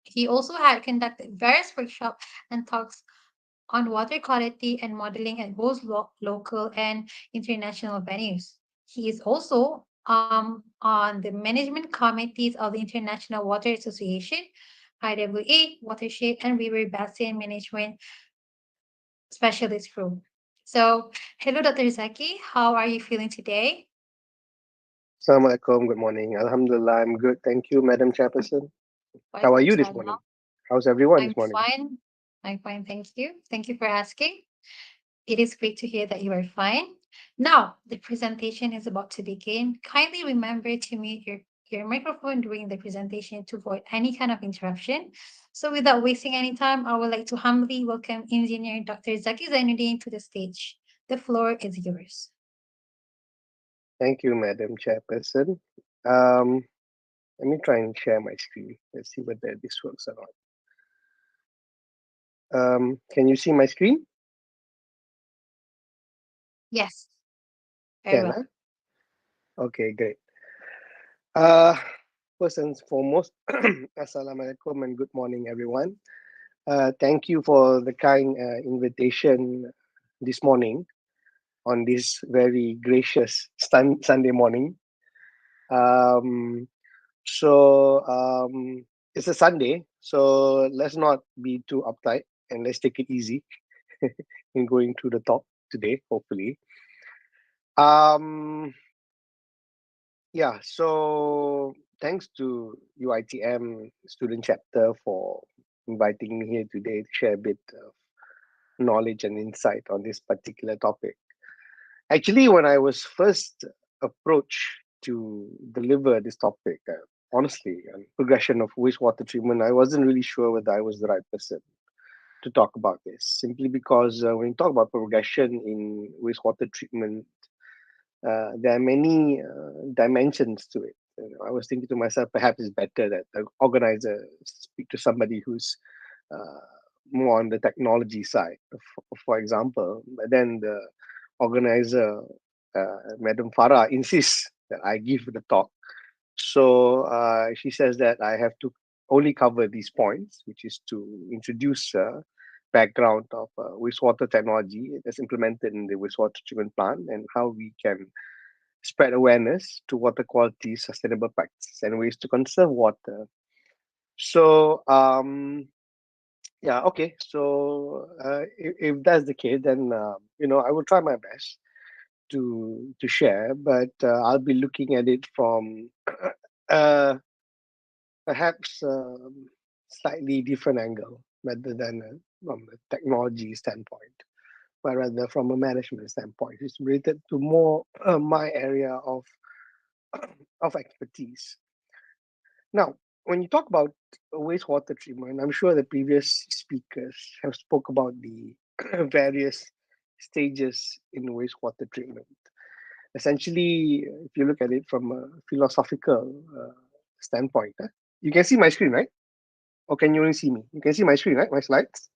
Speaker 1: He also had conducted various workshops and talks on water quality and modeling at both local and international venues. He is also on the management committees of the International Water Association, IWA, Watershed, and River Basin Management Specialist Group. So, hello, Dr. Zaki. How are you feeling today?
Speaker 7: Assalamualaikum. Good morning. Alhamdulillah, I'm good. Thank you, Madam Chairperson. How are
Speaker 1: Walaikum
Speaker 7: you this
Speaker 1: salam.
Speaker 7: morning? How's everyone
Speaker 1: I'm
Speaker 7: this morning?
Speaker 1: fine. I'm fine, thank you. Thank you for asking. It is great to hear that you are fine. Now, the presentation is about to begin. Kindly remember to mute your microphone during the presentation to avoid any kind of interruption. So without wasting any time, I would like to humbly welcome Engineer Dr. Zaki Zainudin to the stage. The floor is yours.
Speaker 7: Thank you, Madam Chairperson. Let me try and share my screen. Let's see whether this works or not. Can you see my screen?
Speaker 1: Yes, very
Speaker 7: Can,
Speaker 1: well.
Speaker 7: huh? Okay, great. First and foremost, Assalamualaikum and good morning, everyone. Thank you for the kind invitation this morning on this very gracious Sunday morning. Um, so it's a Sunday, so let's not be too uptight and let's take it easy in going through the talk today, hopefully. Yeah, so thanks to UITM student chapter for inviting me here today to share a bit of knowledge and insight on this particular topic. Actually, when I was first approached to deliver this topic, honestly, on progression of wastewater treatment, I wasn't really sure whether I was the right person to talk about this. Simply because when you talk about progression in wastewater treatment, there are many dimensions to it. I was thinking to myself, perhaps it's better that the organizer speak to somebody who's uh, more on the technology side, for example. But then the organizer, Madam Farah, insists that I give the talk. So she says that I have to only cover these points, which is to introduce background of wastewater technology that's implemented in the wastewater treatment plant and how we can spread awareness to water quality, sustainable practices, and ways to conserve water. So yeah, okay. So if that's the case, then I will try my best to share, but I'll be looking at it from uh, perhaps slightly different angle rather than from a technology standpoint, but rather from a management standpoint. It's related to more my area of expertise. Now, when you talk about wastewater treatment, I'm sure the previous speakers have spoke about the various stages in wastewater treatment. Essentially, if you look at it from a philosophical standpoint, you can see my screen, right? Or can you only see me? You can see my screen, right? My slides?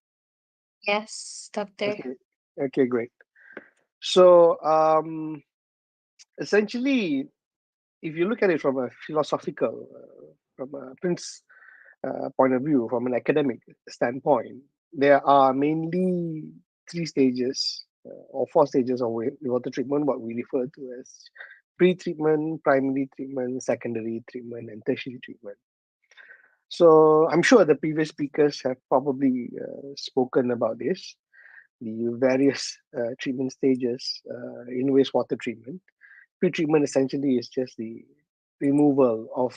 Speaker 1: Yes, Doctor.
Speaker 7: Okay, okay, great. So essentially, if you look at it from a philosophical, from a point of view, from an academic standpoint, there are mainly three stages or four stages of water treatment, what we refer to as pre-treatment, primary treatment, secondary treatment, and tertiary treatment. So I'm sure the previous speakers have probably spoken about this, the various treatment stages in wastewater treatment. Pre-treatment essentially is just the removal of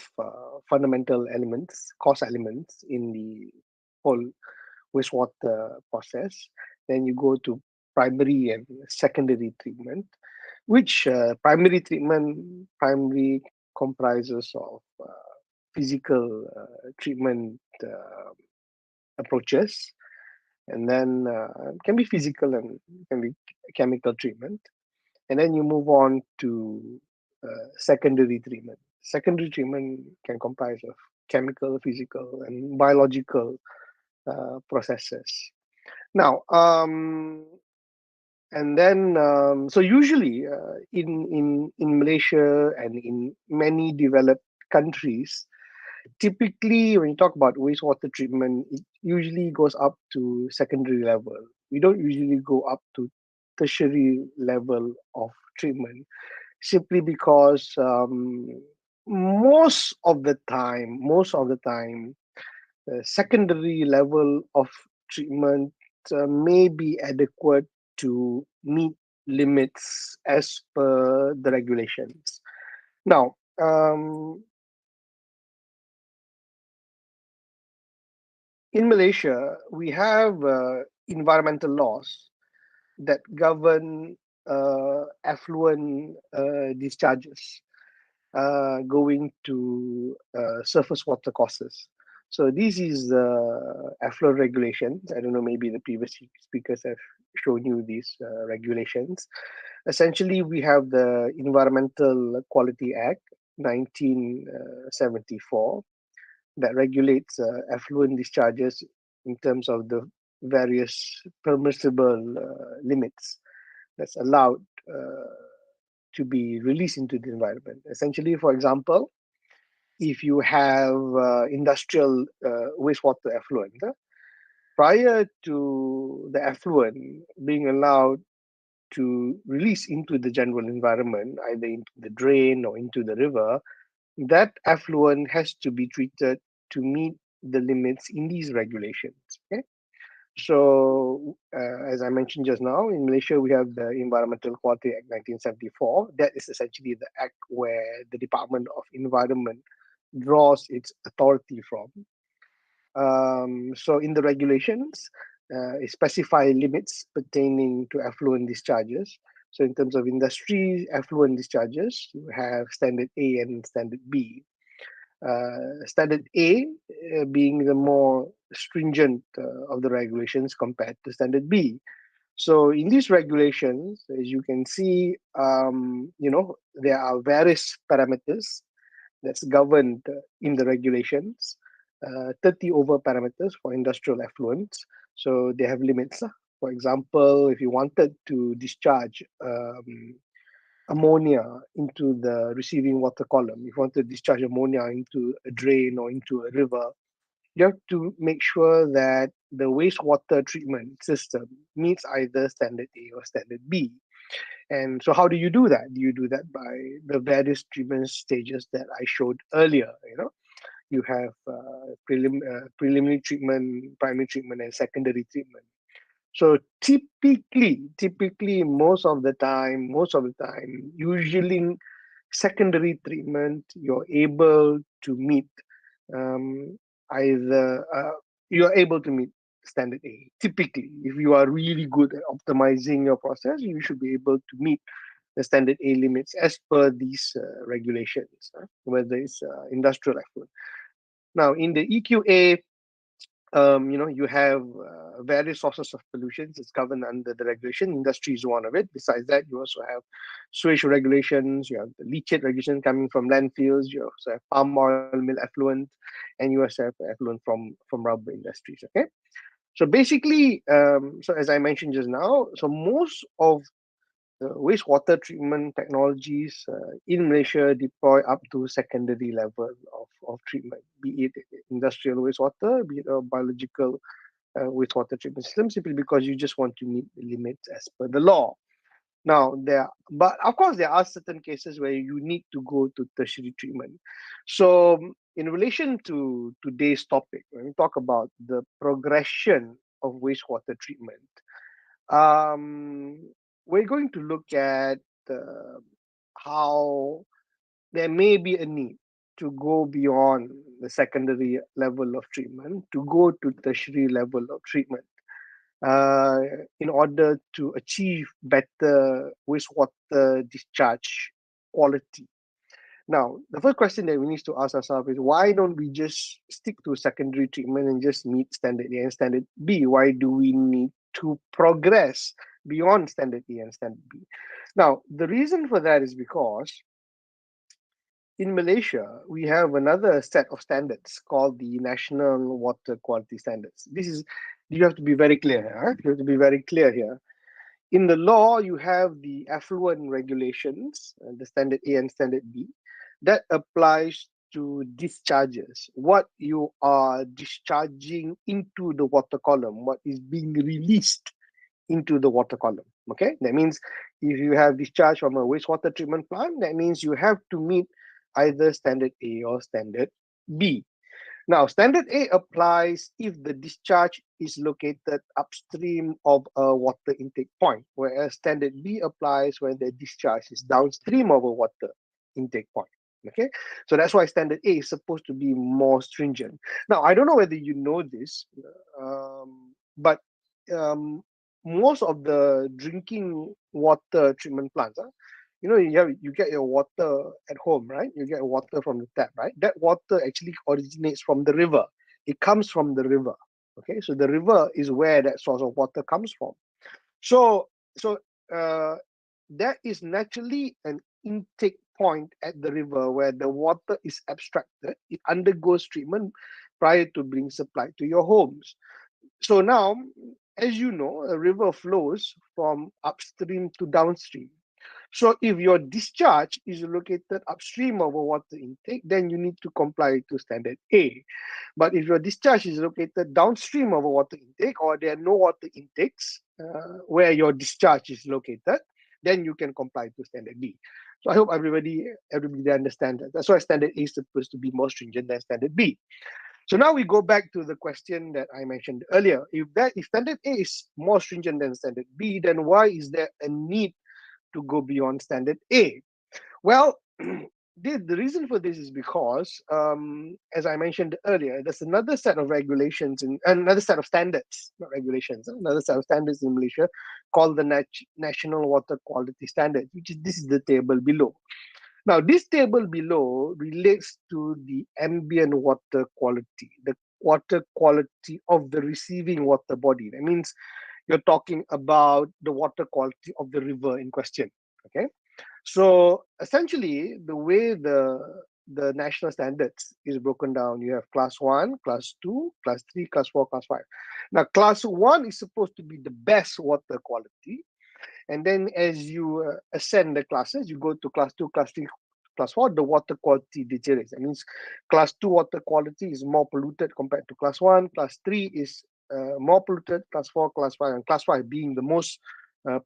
Speaker 7: fundamental elements, cost elements in the whole wastewater process. Then you go to primary and secondary treatment, which primary comprises of physical treatment approaches, and then can be physical and can be chemical treatment, and then you move on to secondary treatment. Secondary treatment can comprise of chemical, physical, and biological processes. Now, and then so usually in Malaysia and in many developed countries, typically when you talk about wastewater treatment, it usually goes up to secondary level. We don't usually go up to tertiary level of treatment, simply because most of the time, the secondary level of treatment may be adequate to meet limits as per the regulations. Now, in Malaysia, we have environmental laws that govern effluent discharges going to surface water courses. So this is effluent regulations. I don't know, maybe the previous speakers have shown you these regulations. Essentially, we have the Environmental Quality Act 1974 that regulates effluent discharges in terms of the various permissible limits that's allowed to be released into the environment. Essentially, for example, if you have industrial wastewater effluent, prior to the effluent being allowed to release into the general environment, either into the drain or into the river, that effluent has to be treated to meet the limits in these regulations. Okay. So, as I mentioned just now, in Malaysia, we have the Environmental Quality Act 1974. That is essentially the act where the Department of Environment draws its authority from. So, in the regulations, it specify limits pertaining to effluent discharges. So, in terms of industry effluent discharges, you have Standard A and Standard B. Standard A being the more stringent of the regulations compared to Standard B. So in these regulations, as you can see, there are various parameters that's governed in the regulations. 30 over parameters for industrial effluents. So they have limits. For example, if you wanted to discharge ammonia into the receiving water column, if you want to discharge ammonia into a drain or into a river, you have to make sure that the wastewater treatment system meets either standard A or standard B. And so how do you do that? You do that by the various treatment stages that I showed earlier. You have preliminary treatment, primary treatment, and secondary treatment. So typically, usually secondary treatment, you're able to meet um, either you're able to meet standard A. Typically, if you are really good at optimizing your process, you should be able to meet the standard A limits as per these regulations, whether it's industrial effluent. Now, in the EQA, you have various sources of pollutions. It's governed under the regulation. Industry is one of it. Besides that, you also have sewage regulations. You have the leachate regulation coming from landfills. You also have palm oil mill effluent, and you also have effluent from rubber industries. Okay, so basically, so as I mentioned just now, so most of the wastewater treatment technologies in Malaysia deploy up to secondary level of treatment, be it industrial wastewater, be it a biological wastewater treatment system, simply because you just want to meet the limits as per the law. Now, but of course, there are certain cases where you need to go to tertiary treatment. So, in relation to today's topic, when we talk about the progression of wastewater treatment, um, we're going to look at how there may be a need to go beyond the secondary level of treatment to go to tertiary level of treatment uh, in order to achieve better wastewater discharge quality. Now, the first question that we need to ask ourselves is, why don't we just stick to secondary treatment and just meet standard A and standard B? Why do we need to progress beyond standard A and standard B? Now, the reason for that is because in Malaysia, we have another set of standards called the National Water Quality Standards. You have to be very clear here. Huh? You have to be very clear here. In the law, you have the effluent regulations, the standard A and standard B, that applies to discharges, what you are discharging into the water column, what is being released into the water column. Okay, that means if you have discharge from a wastewater treatment plant, that means you have to meet either standard A or standard B. Now, standard A applies if the discharge is located upstream of a water intake point, whereas standard B applies when the discharge is downstream of a water intake point. Okay, so that's why standard A is supposed to be more stringent. Now, I don't know whether you know this, but um, most of the drinking water treatment plants, you get your water at home, right? You get water from the tap, right? That water actually originates from the river. It comes from the river. Okay, so the river is where that source of water comes from. So there is naturally an intake point at the river where the water is abstracted. It undergoes treatment prior to being supplied to your homes. So now, as you know, a river flows from upstream to downstream. So if your discharge is located upstream of a water intake, then you need to comply to standard A. But if your discharge is located downstream of a water intake, or there are no water intakes where your discharge is located, then you can comply to standard B. So I hope everybody understands that. That's why standard A is supposed to be more stringent than standard B. So now we go back to the question that I mentioned earlier. If standard A is more stringent than standard B, then why is there a need to go beyond standard A? Well, the reason for this is because, as I mentioned earlier, there's another set of regulations and another set of standards, not regulations, another set of standards in Malaysia called the National Water Quality Standards, this is the table below. Now, this table below relates to the ambient water quality, the water quality of the receiving water body. That means you're talking about the water quality of the river in question. Okay, so essentially, the way the national standards is broken down, you have class 1, class 2, class 3, class 4, class 5. Now, class 1 is supposed to be the best water quality. And then as you ascend the classes, you go to class 2, class 3, class 4, the water quality deteriorates. That means class 2 water quality is more polluted compared to class 1. Class 3 is more polluted, class 4, class 5, and class 5 being the most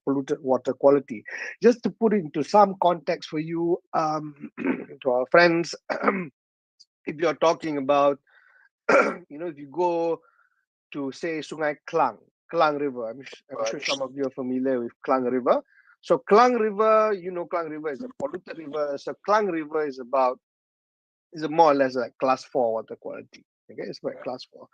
Speaker 7: polluted water quality. Just to put it into some context for you, to our friends, if you're talking about, if you go to say Sungai Klang River, I'm sure some of you are familiar with Klang River. So Klang River, Klang River is a polluted river. So Klang River is more or less like class 4 water quality. Okay, it's about class 4.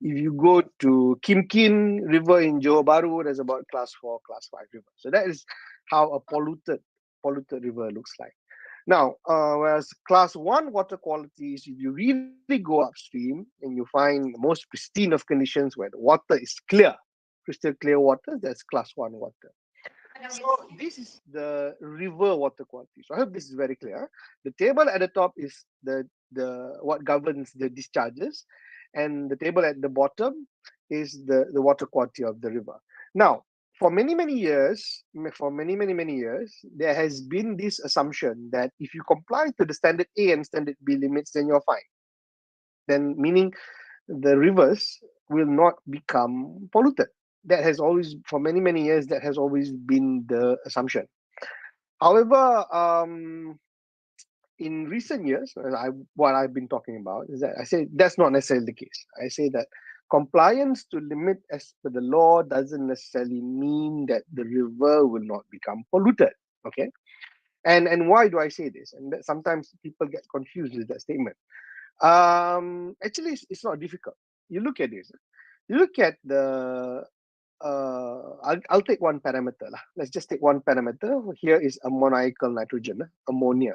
Speaker 7: If you go to Kim Kin River in Johor Bahru, there's about class 4, class 5 river. So that is how a polluted river looks like. Now, whereas class 1 water quality is if you really go upstream and you find the most pristine of conditions where the water is clear, crystal clear water, that's class 1 water. So this is the river water quality. So I hope this is very clear. The table at the top is the what governs the discharges, and the table at the bottom is the water quality of the river. Now, for many years, there has been this assumption that if you comply to the standard A and standard B limits, then you're fine. Then meaning the rivers will not become polluted. That has always, for many years, that has always been the assumption. However, in recent years, what I've been talking about is that I say that's not necessarily the case. I say that compliance to limit as per the law doesn't necessarily mean that the river will not become polluted. Okay, and why do I say this? And that sometimes people get confused with that statement. Actually, it's not difficult. You look at this. You look at the. I'll take one parameter lah. Let's just take one parameter. Here is ammoniacal nitrogen, ammonia.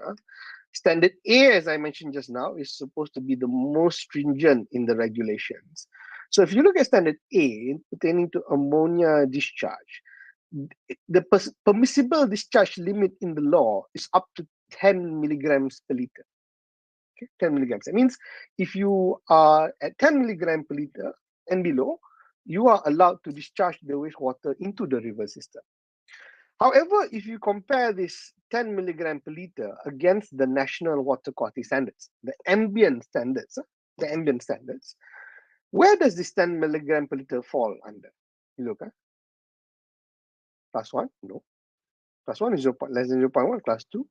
Speaker 7: Standard A, as I mentioned just now, is supposed to be the most stringent in the regulations. So if you look at standard A pertaining to ammonia discharge, the permissible discharge limit in the law is up to 10 milligrams per liter. Okay, 10 milligrams. That means if you are at 10 milligram per liter and below, you are allowed to discharge the wastewater into the river system. However, if you compare this 10 milligram per liter against the national water quality standards, the ambient standards, where does this 10 milligram per liter fall under? You look, class 1? No. Class 1 is less than 0.1. Class 2?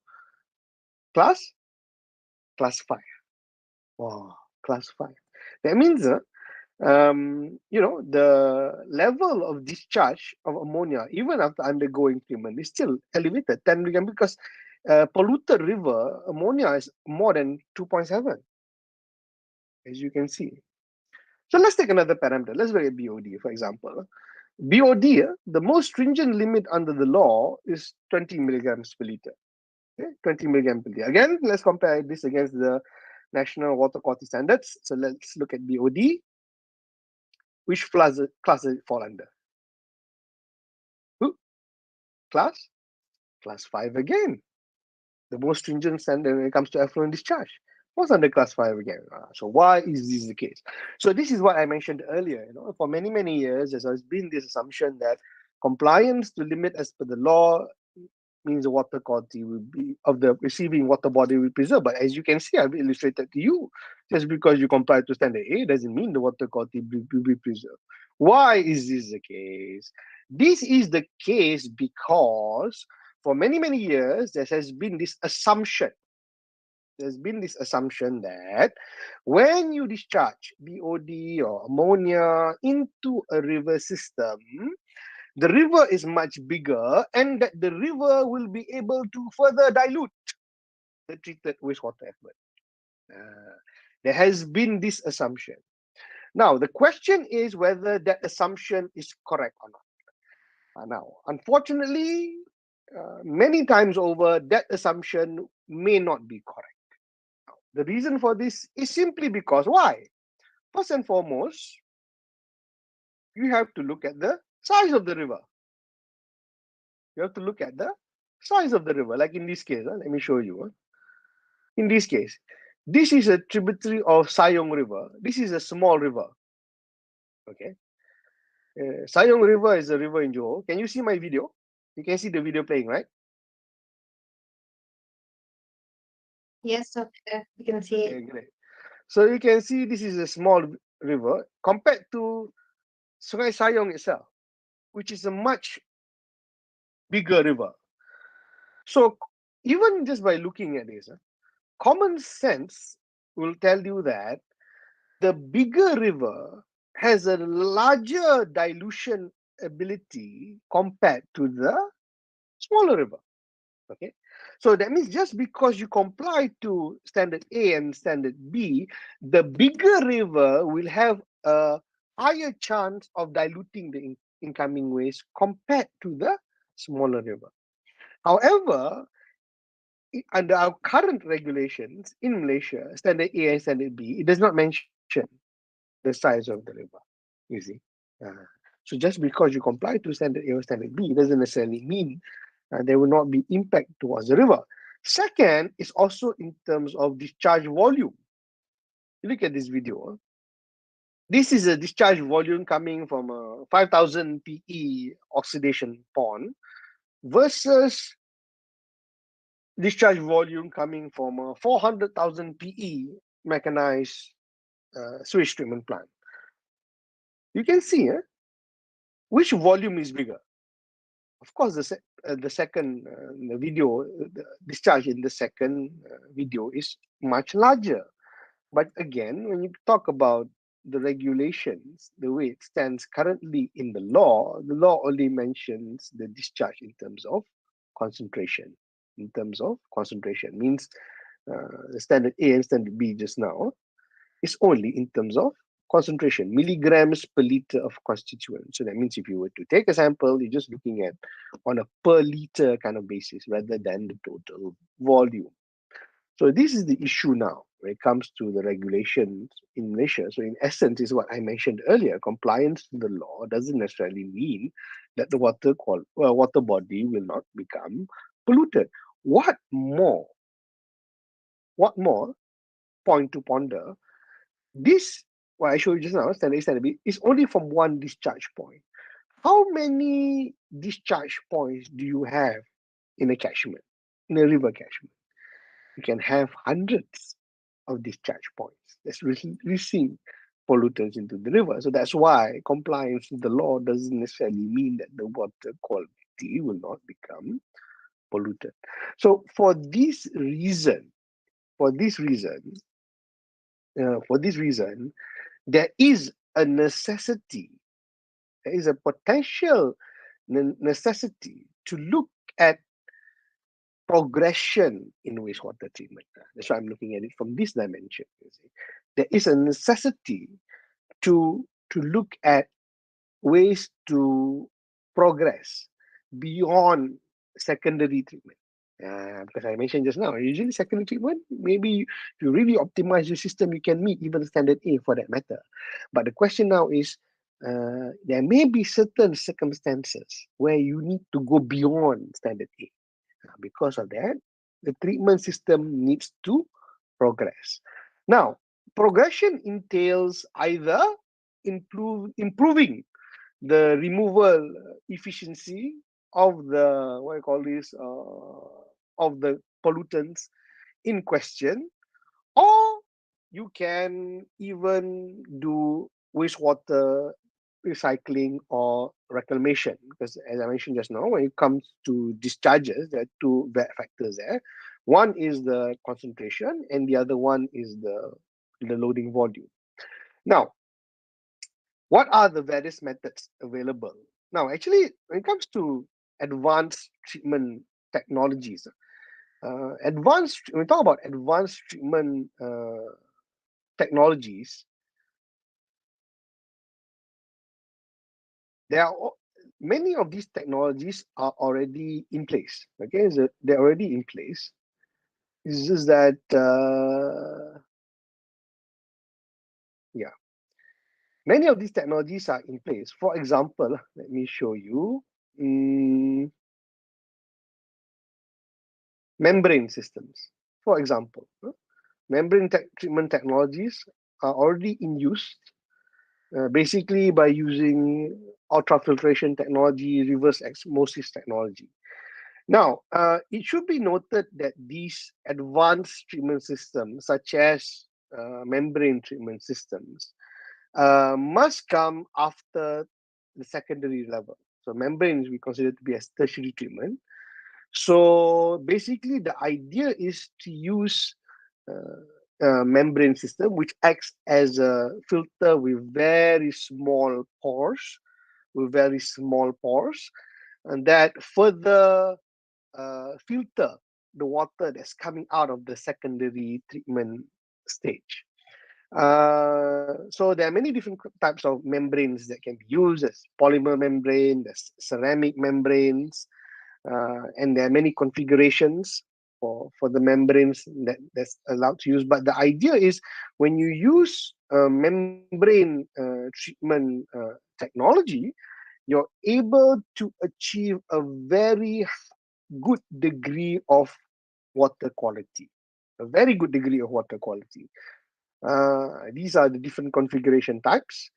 Speaker 7: Class 5. Wow, class 5. That means, the level of discharge of ammonia, even after undergoing treatment, is still elevated, 10 milligram, because polluted river ammonia is more than 2.7, as you can see. So let's take another parameter. Let's look at BOD, for example. BOD, the most stringent limit under the law is 20 milligrams per liter. Okay, 20 milligrams per liter. Again, let's compare this against the national water quality standards. So let's look at BOD. Which class does it fall under? Who? Class 5 again. The most stringent standard when it comes to effluent discharge. What's under class 5 again? So why is this the case? So this is what I mentioned earlier. For many, many years, there has been this assumption that compliance to limit as per the law means the water quality will be of the receiving water body will preserve. But as you can see, I've illustrated to you, just because you comply to standard A doesn't mean the water quality will be preserved. Why is this the case? This is the case because for many, many years, there has been this assumption. There's been this assumption that when you discharge BOD or ammonia into a river system, the river is much bigger and that the river will be able to further dilute the treated wastewater effluent. There has been this assumption. Now, the question is whether that assumption is correct or not. Now, unfortunately, many times over, that assumption may not be correct. The reason for this is simply because why? First and foremost, you have to look at the size of the river. You have to look at the size of the river. Like in this case, let me show you. In this case, this is a tributary of Sayong River. This is a small river. Okay. Sayong River is a river in Johor. Can you see my video? You can see the video playing, right?
Speaker 1: Yes, so you can see
Speaker 7: Okay,
Speaker 1: it.
Speaker 7: great. So you can see this is a small river compared to Sungai Sayong itself, which is a much bigger river. So even just by looking at this, common sense will tell you that the bigger river has a larger dilution ability compared to the smaller river. Okay, so that means just because you comply to standard A and standard B, the bigger river will have a higher chance of diluting the incoming waste compared to the smaller river. However, under our current regulations in Malaysia, standard A and standard B, it does not mention the size of the river. You see, so just because you comply to standard A or standard B, it doesn't necessarily mean there will not be impact towards the river. Second is also in terms of discharge volume. You look at this video. This is a discharge volume coming from a 5,000 PE oxidation pond versus discharge volume coming from a 400,000 PE mechanized sewage treatment plant. You can see which volume is bigger. Of course, the second the video, the discharge in the second video is much larger. But again, when you talk about the regulations, the way it stands currently in the law only mentions the discharge in terms of concentration. In terms of concentration means the standard A and standard B just now is only in terms of concentration, milligrams per liter of constituent. So that means if you were to take a sample, you're just looking at on a per liter kind of basis rather than the total volume. So this is the issue now when it comes to the regulations in Malaysia. So in essence, is what I mentioned earlier. Compliance to the law doesn't necessarily mean that the water body will not become polluted. What more? What more? Point to ponder. This, what I showed you just now, standard A, standard B, is only from one discharge point. How many discharge points do you have in a catchment, in a river catchment? You can have hundreds of discharge points that's releasing pollutants into the river. So that's why compliance with the law doesn't necessarily mean that the water quality will not become polluted. So for this reason, for this reason, there is a necessity, there is a potential necessity to look at progression in wastewater treatment. That's why I'm looking at it from this dimension. You see. There is a necessity to look at ways to progress beyond secondary treatment. Because I mentioned just now, usually secondary treatment, maybe if you really optimize your system, you can meet even standard A for that matter. But the question now is, there may be certain circumstances where you need to go beyond standard A. Because of that, the treatment system needs to progress. Now, progression entails either improving the removal efficiency of the what I call this of the pollutants in question, or you can even do wastewater recycling or reclamation, because as I mentioned just now, when it comes to discharges, there are two factors there. One is the concentration and the other one is the loading volume. Now, what are the various methods available? Now, actually, when it comes to advanced treatment technologies, when we talk about advanced treatment technologies, there are many of these technologies are already in place. Okay, so they're already in place. It's just that, yeah, many of these technologies are in place. For example, let me show you membrane systems. For example, membrane treatment technologies are already in use, basically by using ultrafiltration technology, reverse osmosis technology. Now, it should be noted that these advanced treatment systems, such as membrane treatment systems, must come after the secondary level. So membranes we consider to be as tertiary treatment. So basically, the idea is to use a membrane system which acts as a filter with very small pores, and that further filter the water that's coming out of the secondary treatment stage. So there are many different types of membranes that can be used. There's polymer membrane, there's ceramic membranes, and there are many configurations for the membranes that's allowed to use. But the idea is when you use membrane treatment technology, you're able to achieve a very good degree of water quality, a very good degree of water quality. These are the different configuration types.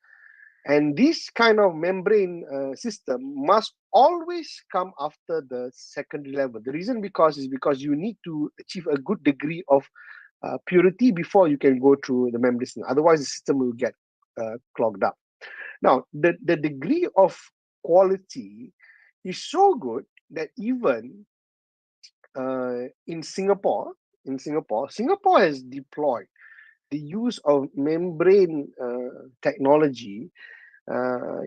Speaker 7: And this kind of membrane system must always come after the secondary level. The reason is because you need to achieve a good degree of purity before you can go through the membrane system. Otherwise, the system will get clogged up. Now, the degree of quality is so good that even in Singapore, Singapore has deployed the use of membrane technology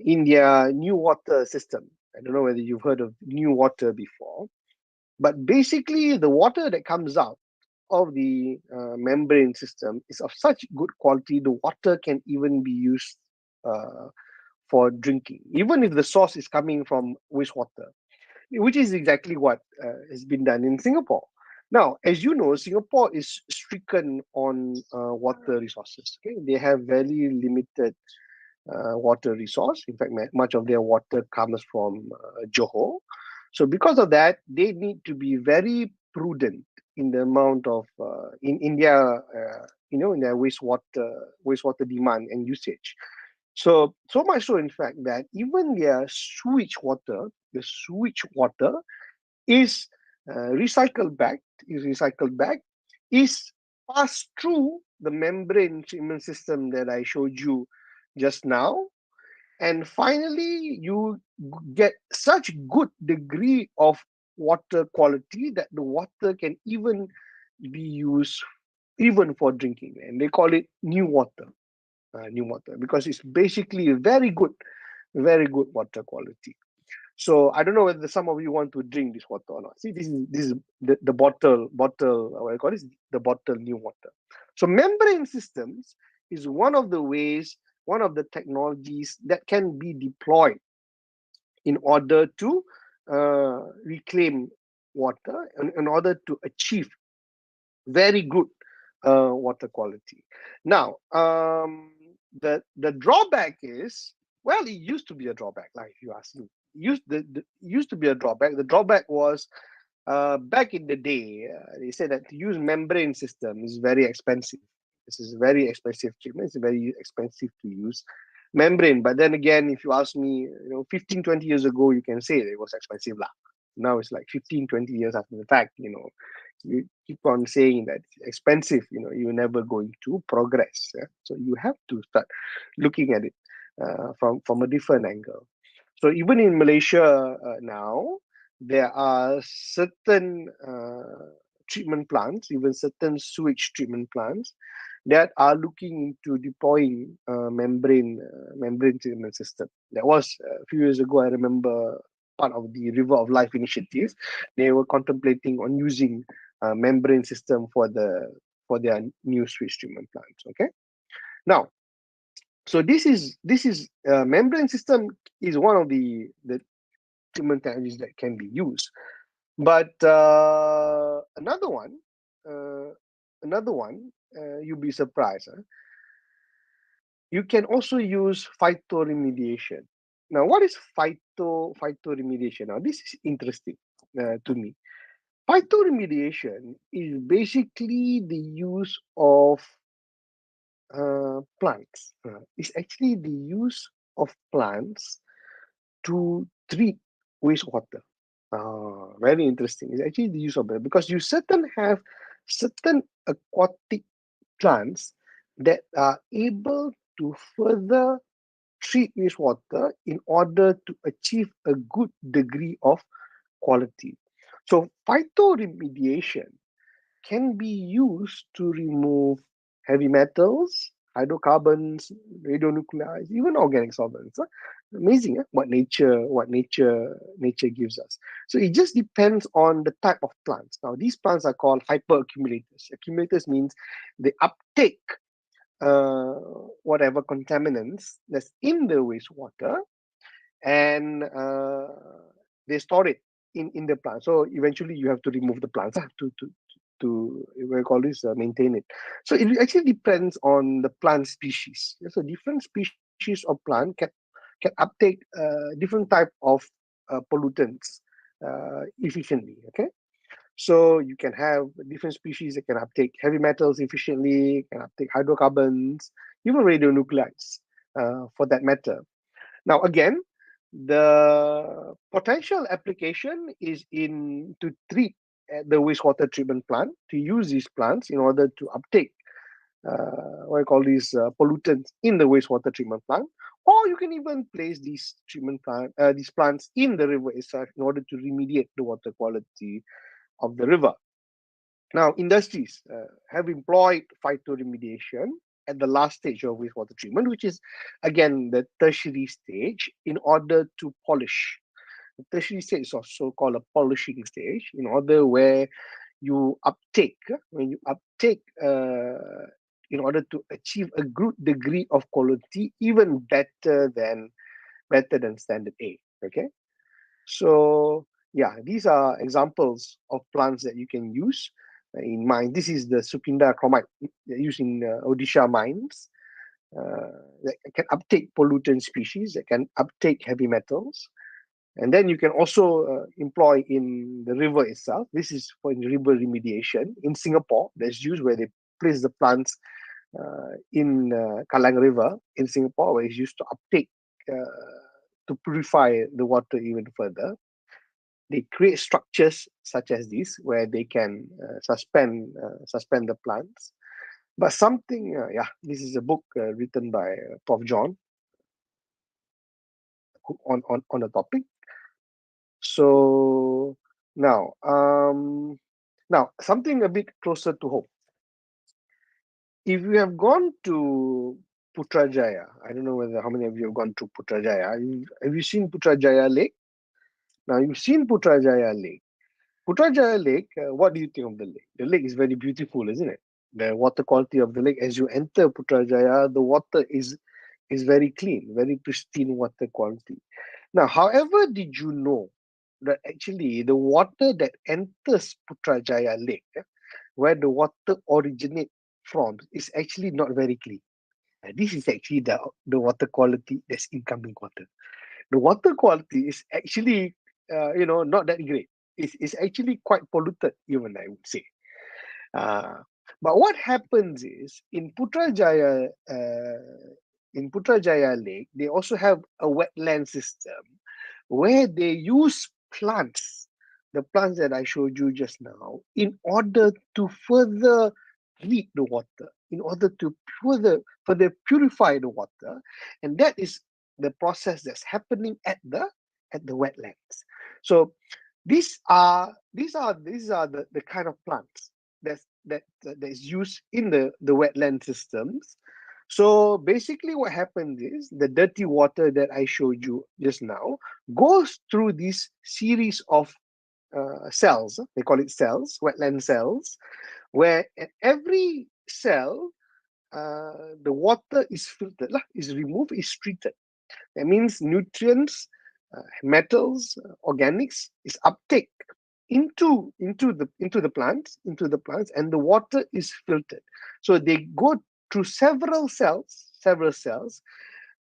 Speaker 7: in their new water system. I don't know whether you've heard of new water before, but basically the water that comes out of the membrane system is of such good quality, the water can even be used for drinking, even if the source is coming from wastewater, which is exactly what has been done in Singapore. Now, as you know, Singapore is stricken on water resources. Okay, they have very limited water resource. In fact, much of their water comes from Johor. So, because of that, they need to be very prudent in the amount of in India, in their wastewater demand and usage. So much so, in fact, that even their the sewage water is recycled back, is passed through the membrane treatment system that I showed you just now, and finally you get such good degree of water quality that the water can even be used even for drinking, and they call it new water, because it's basically a very good water quality. So I don't know whether some of you want to drink this water or not. See, this is the bottle what I call it, the bottle new water. So membrane systems is one of the ways, one of the technologies that can be deployed in order to reclaim water, in order to achieve very good water quality. Now, the drawback is, well, it used to be a drawback. Like if you ask me, used to be a drawback. The drawback was back in the day. They said that to use membrane system is very expensive. This is very expensive treatment. It's very expensive to use membrane. But then again, if you ask me, 15, 20 years ago, you can say it was expensive lah. Now it's like 15, 20 years after the fact, you keep on saying that it's expensive, you're never going to progress. Yeah? So you have to start looking at it from a different angle. So even in Malaysia now, there are certain treatment plants, even certain sewage treatment plants, that are looking into deploying membrane treatment system. That was a few years ago. I remember part of the River of Life initiative. They were contemplating on using membrane system for their new sewage treatment plants. Okay, now, so this is membrane system is one of the treatment technologies that can be used. But another one, you'll be surprised. Huh? You can also use phytoremediation. Now, what is phytoremediation? Now, this is interesting to me. Phytoremediation is basically the use of plants. It's actually the use of plants to treat wastewater. Very interesting. It's actually the use of it, because you have certain aquatic plants that are able to further treat wastewater in order to achieve a good degree of quality. So phytoremediation can be used to remove heavy metals, hydrocarbons, radionuclides, even organic solvents. Amazing, what nature gives us. So it just depends on the type of plants. Now these plants are called hyperaccumulators. Accumulators means they uptake whatever contaminants that's in the wastewater, and they store it in the plant. So eventually you have to remove the plants to we call this maintain it. So it actually depends on the plant species. So different species of plant can uptake different type of pollutants efficiently. Okay, so you can have different species that can uptake heavy metals efficiently, can uptake hydrocarbons, even radionuclides, for that matter. Now again, the potential application is in to treat the wastewater treatment plant, to use these plants in order to uptake what I call these pollutants in the wastewater treatment plant, or you can even place these plants in the river itself in order to remediate the water quality of the river. Now, industries have employed phytoremediation at the last stage of wastewater treatment, which is again the tertiary stage, in order to polish. The tertiary stage is also called a polishing stage, in order where you uptake, in order to achieve a good degree of quality, even better than standard A. Okay, so yeah, these are examples of plants that you can use in mine. This is the Sukinda chromite used in Odisha mines that can uptake pollutant species, that can uptake heavy metals. And then you can also employ in the river itself. This is for river remediation. In Singapore, that's used where they place the plants in Kallang River in Singapore, where it's used to uptake, to purify the water even further. They create structures such as this where they can suspend the plants. But something, this is a book written by Prof. John on the topic. So now, something a bit closer to home. If you have gone to Putrajaya, I don't know whether how many of you have gone to Putrajaya. Have you seen Putrajaya Lake? Now you've seen Putrajaya Lake. Putrajaya Lake, what do you think of the lake? The lake is very beautiful, isn't it? The water quality of the lake, as you enter Putrajaya, the water is very clean, very pristine water quality. Now, however, did you know that actually the water that enters Putrajaya Lake, where the water originates from, is actually not very clean? This is actually the water quality that's incoming water. The water quality is actually, not that great. It's actually quite polluted, even I would say. But what happens is in Putrajaya Lake, they also have a wetland system where they use plants, the plants that I showed you just now, in order to further treat the water, in order to further purify the water, and that is the process that's happening at the wetlands. So these are the kind of plants that is used in the wetland systems. So basically what happens is the dirty water that I showed you just now goes through this series of cells. They call it cells, wetland cells, where at every cell the water is filtered, is removed, is treated. That means nutrients, metals, organics is uptake into the plants, and the water is filtered. So they go through several cells,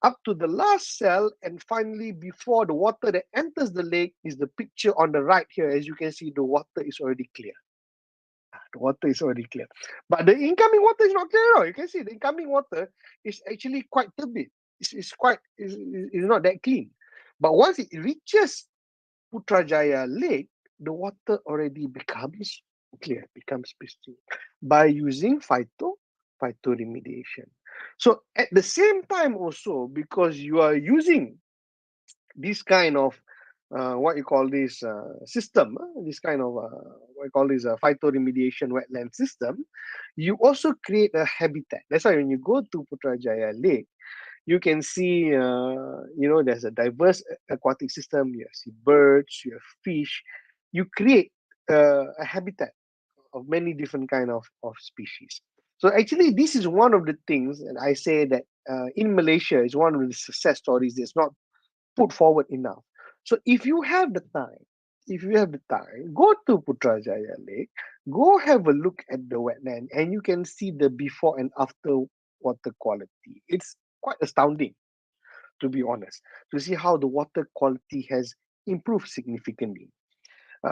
Speaker 7: up to the last cell, and finally, before the water that enters the lake, is the picture on the right here. As you can see, the water is already clear. The water is already clear. But the incoming water is not clear at all. You can see the incoming water is actually quite turbid. It's not that clean. But once it reaches Putrajaya Lake, the water already becomes clear, becomes pristine by using phytoremediation. So at the same time also, because you are using this kind of system, this kind of phytoremediation wetland system, you also create a habitat. That's why when you go to Putrajaya Lake, you can see, there's a diverse aquatic system. You see birds, you have fish. You create a habitat of many different kind of species. So actually, this is one of the things, and I say that in Malaysia is one of the success stories that's not put forward enough. So if you have the time, go to Putrajaya Lake, go have a look at the wetland, and you can see the before and after water quality. It's quite astounding, to be honest, to see how the water quality has improved significantly.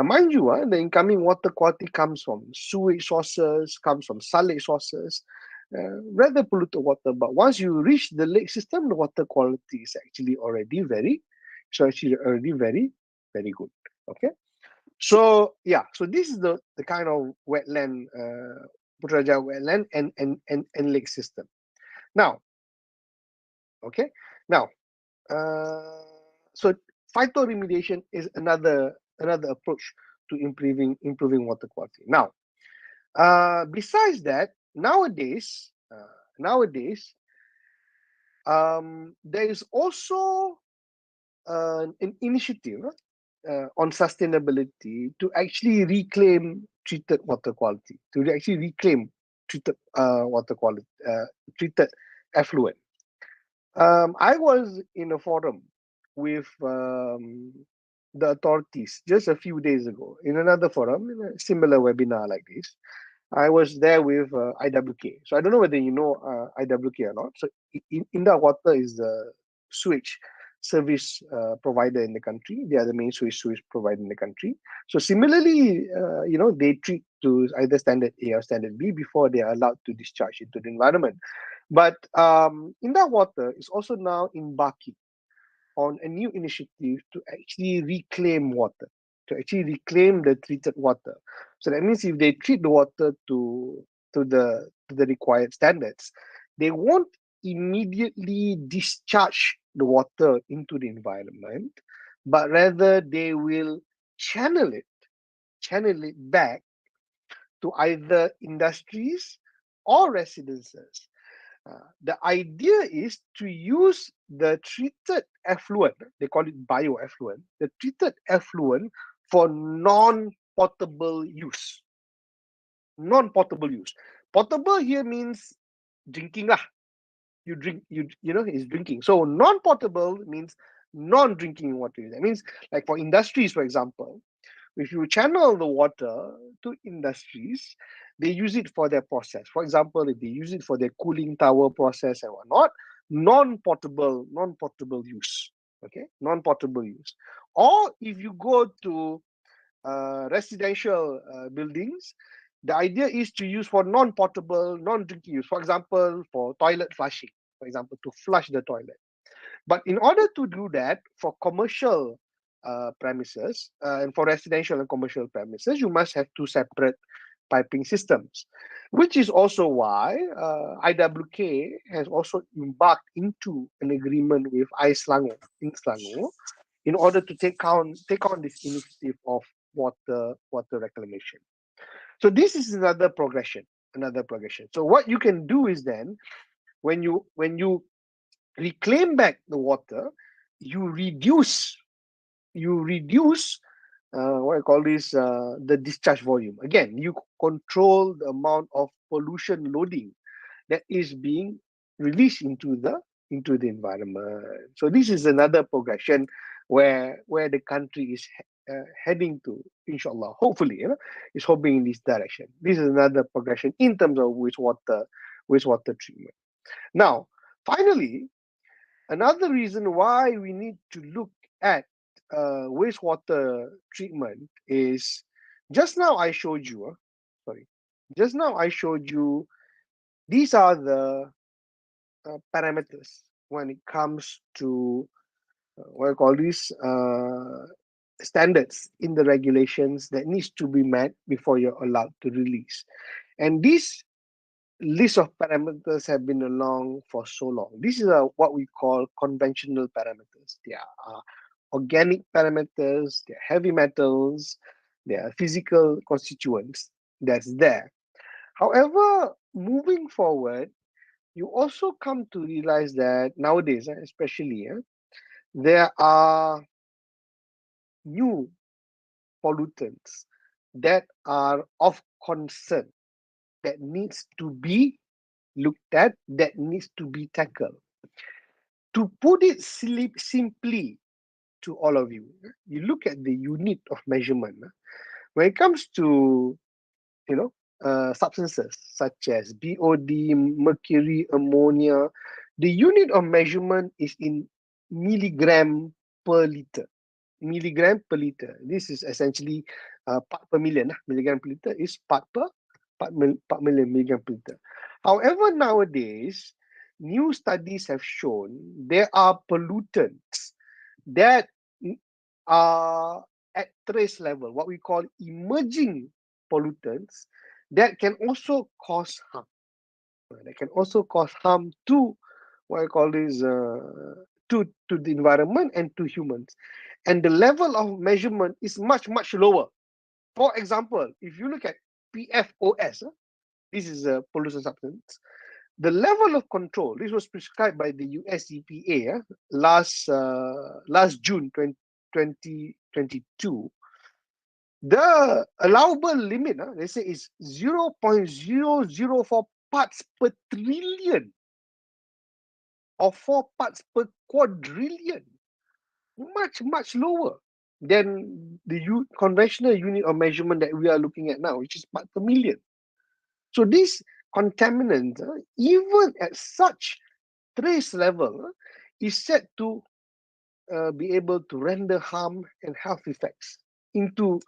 Speaker 7: Mind you, the incoming water quality comes from sewage sources, comes from solid sources, rather polluted water. But once you reach the lake system, the water quality is actually already very good. Okay, so so this is the kind of wetland, Putrajaya wetland and lake system. Now, so phytoremediation is another approach to improving water quality. Now, besides that, nowadays, there is also an initiative on sustainability to actually reclaim treated water quality, treated water quality, treated effluent. I was in a forum with the authorities just a few days ago in another forum, in a similar webinar like this. I was there with IWK. So I don't know whether you know IWK or not. So Indah Water is the sewage service provider in the country. They are the main sewage provider in the country. So similarly, they treat to either standard A or standard B before they are allowed to discharge into the environment. But Indah Water is also now embarking on a new initiative to actually reclaim water, to actually reclaim the treated water. So that means if they treat the water to the required standards, they won't immediately discharge the water into the environment, but rather they will channel it, channel it back to either industries or residences. The idea is to use the treated effluent, they call it bioeffluent, the treated effluent for non-potable use. Non-potable use. Potable here means drinking lah. You drink, is drinking. So non-potable means non-drinking water. That means like for industries, for example, if you channel the water to industries, they use it for their process. For example, if they use it for their cooling tower process and whatnot, non-potable use. Okay, non-potable use. Or if you go to residential buildings, the idea is to use for non-potable, non-drinking use. For example, for toilet flushing, for example, to flush the toilet. But in order to do that for commercial premises and for residential and commercial premises, you must have two separate piping systems, which is also why IWK has also embarked into an agreement with Selangor in order to take on this initiative of water reclamation. So this is another progression. So what you can do is then when you reclaim back the water, you reduce what I call this the discharge volume. Again, you control the amount of pollution loading that is being released into the environment. So this is another progression where the country is heading to, inshallah, hopefully, is hoping in this direction. This is another progression in terms of wastewater treatment. Now, finally, another reason why we need to look at wastewater treatment is just now I showed you. Just now I showed you. These are the parameters when it comes to what I call these standards in the regulations that needs to be met before you're allowed to release. And these list of parameters have been along for so long. This is what we call conventional parameters. They are organic parameters, they are heavy metals, they are physical constituents that's there. However, moving forward, you also come to realize that nowadays, especially, there are new pollutants that are of concern that needs to be looked at, that needs to be tackled. To put it simply to all of you, you look at the unit of measurement. When it comes to, substances such as BOD, mercury, ammonia, the unit of measurement is in milligram per liter. Milligram per liter. This is essentially part per million. Milligram per liter is part million milligram per liter. However, nowadays, new studies have shown there are pollutants that are at trace level, what we call emerging pollutants, that can also cause harm. That can also cause harm to what I call this to the environment and to humans. And the level of measurement is much, much lower. For example, if you look at PFOS, this is a pollution substance. The level of control, this was prescribed by the US EPA last June 2022. The allowable limit, they say, is 0.004 parts per trillion or 4 parts per quadrillion. Much, much lower. than the conventional unit of measurement that we are looking at now, which is part per million. So these contaminants, even at such trace level, is said to be able to render harm and health effects into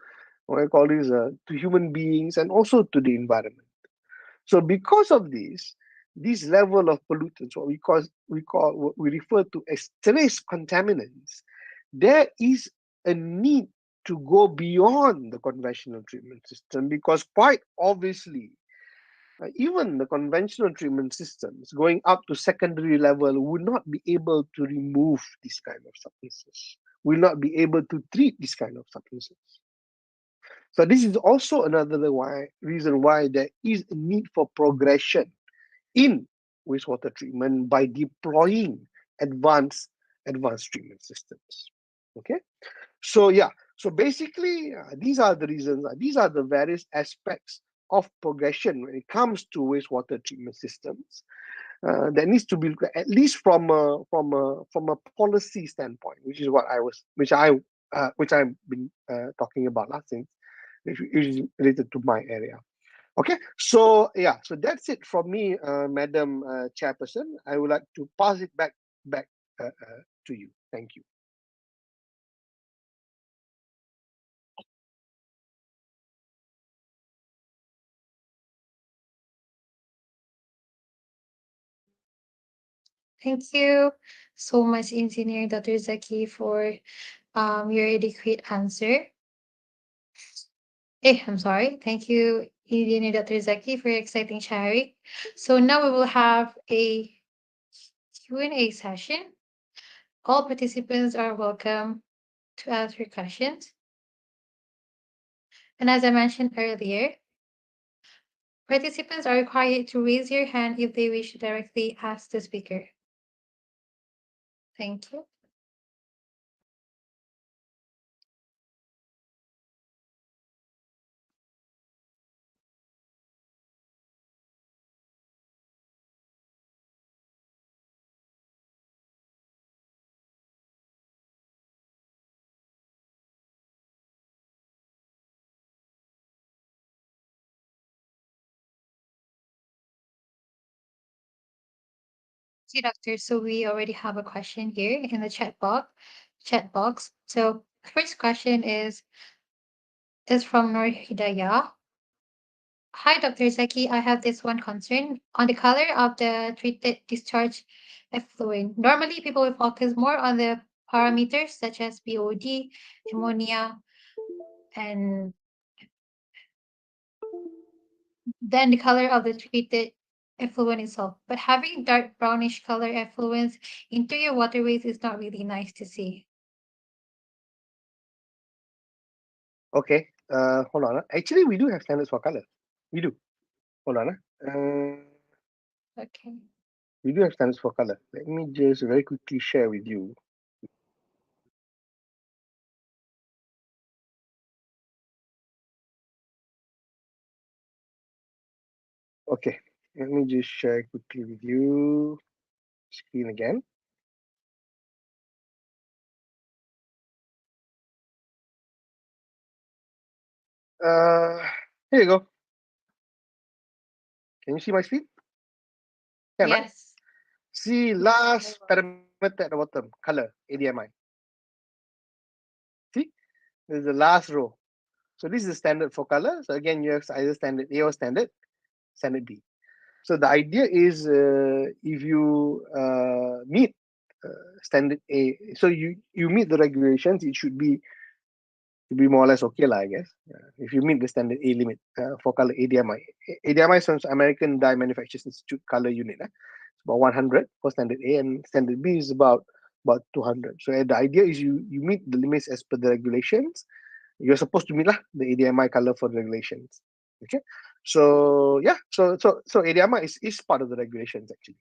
Speaker 7: what I call this to human beings and also to the environment. So because of this level of pollutants, what we refer to as trace contaminants, there is a need to go beyond the conventional treatment system because quite obviously even the conventional treatment systems going up to secondary level will not be able to remove this kind of substances, will not be able to treat this kind of substances. So this is also another reason why there is a need for progression in wastewater treatment by deploying advanced treatment systems. Okay, so yeah, so basically these are the reasons, these are the various aspects of progression when it comes to wastewater treatment systems that needs to be looked at least from a policy standpoint, which is what which I've been talking about last thing, which is related to my area. Okay, so yeah, so that's it from me, Madam Chairperson. I would like to pass it back to you. Thank you.
Speaker 1: Thank you so much, Engineer Dr. Zaki, for your adequate answer. I'm sorry. Thank you, Engineer Dr. Zaki, for your exciting sharing. So now we will have a Q&A session. All participants are welcome to ask your questions. And as I mentioned earlier, participants are required to raise your hand if they wish to directly ask the speaker. Thank you. See, doctor, so we already have a question here in the chat box. So first question is from Nur Hidayah. Hi, Dr. Zaki. I have this one concern on the color of the treated discharge effluent. Normally, people will focus more on the parameters such as BOD, ammonia, and then the color of the treated effluent itself. But having dark brownish color effluents into your waterways is not really nice to see.
Speaker 7: Okay, hold on. Actually, we do have standards for color. We do. Hold on.
Speaker 1: Okay.
Speaker 7: We do have standards for color. Let me just very quickly share with you. Okay, let me just share quickly with you. Screen again. Uh, Here you go. Can you see my screen? Can, right?
Speaker 1: Yes.
Speaker 7: See last parameter at the bottom, color, ADMI. See, this is the last row. So this is the standard for color. So again, you have either standard A or standard B. So the idea is if you meet standard A, so you meet the regulations, it should be more or less okay, I guess. If you meet the standard A limit for color ADMI. ADMI is American Dye Manufacturers Institute color unit. It's about 100 for standard A, and standard B is about 200. So the idea is you meet the limits as per the regulations. You're supposed to meet the ADMI color for the regulations. Okay, so yeah, so ADMI is part of the regulations actually.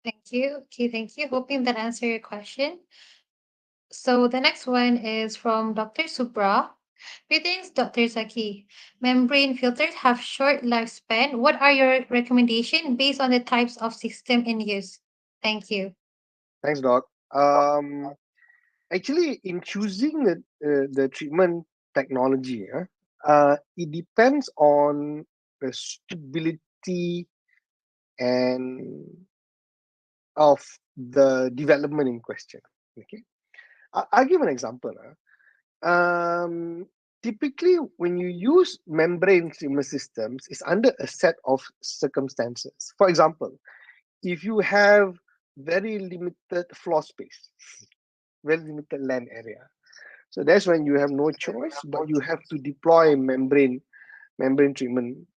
Speaker 1: Thank you. Okay, thank you. Hoping that answered your question. So the next one is from Dr. Subra. Greetings, Dr. Zaki. Membrane filters have short lifespan. What are your recommendations based on the types of system in use? Thank you.
Speaker 7: Thanks, Doc. Actually, in choosing the treatment technology, it depends on the suitability and of the development in question. Okay, I'll give an example. Typically, when you use membrane treatment systems, it's under a set of circumstances. For example, if you have very limited floor space, very limited land area, so that's when you have no choice, but you have to deploy membrane treatment